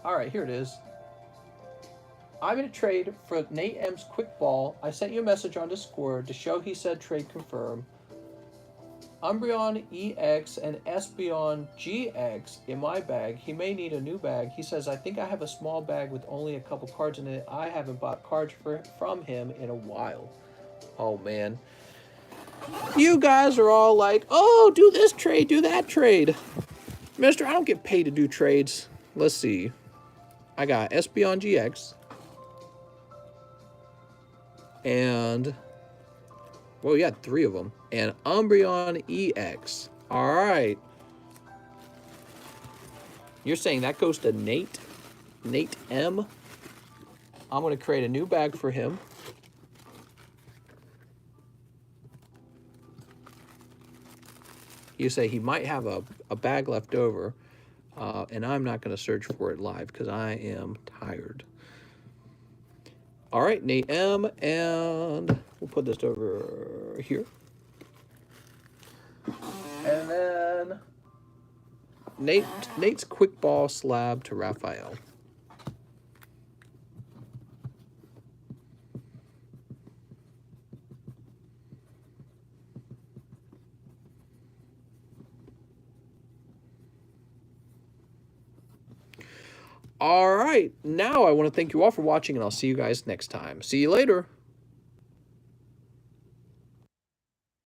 All right, here it is. I'm in a trade for Nate M's quick ball. I sent you a message on Discord to show he said trade confirm. Umbreon EX and Espeon GX in my bag. He may need a new bag. He says, I think I have a small bag with only a couple cards in it. I haven't bought cards from him in a while. Oh, man. You guys are all like, oh, do this trade, do that trade. Mister, I don't get paid to do trades. Let's see. I got Espeon GX. And, well, we got 3 of them. And Umbreon EX. All right. You're saying that goes to Nate? Nate M? I'm going to create a new bag for him. You say he might have a bag left over. And I'm not going to search for it live because I am tired. All right, Nate M, and we'll put this over here. And then Nate's quick ball slab to Raphael. All right, now I want to thank you all for watching, and I'll see you guys next time. See you later.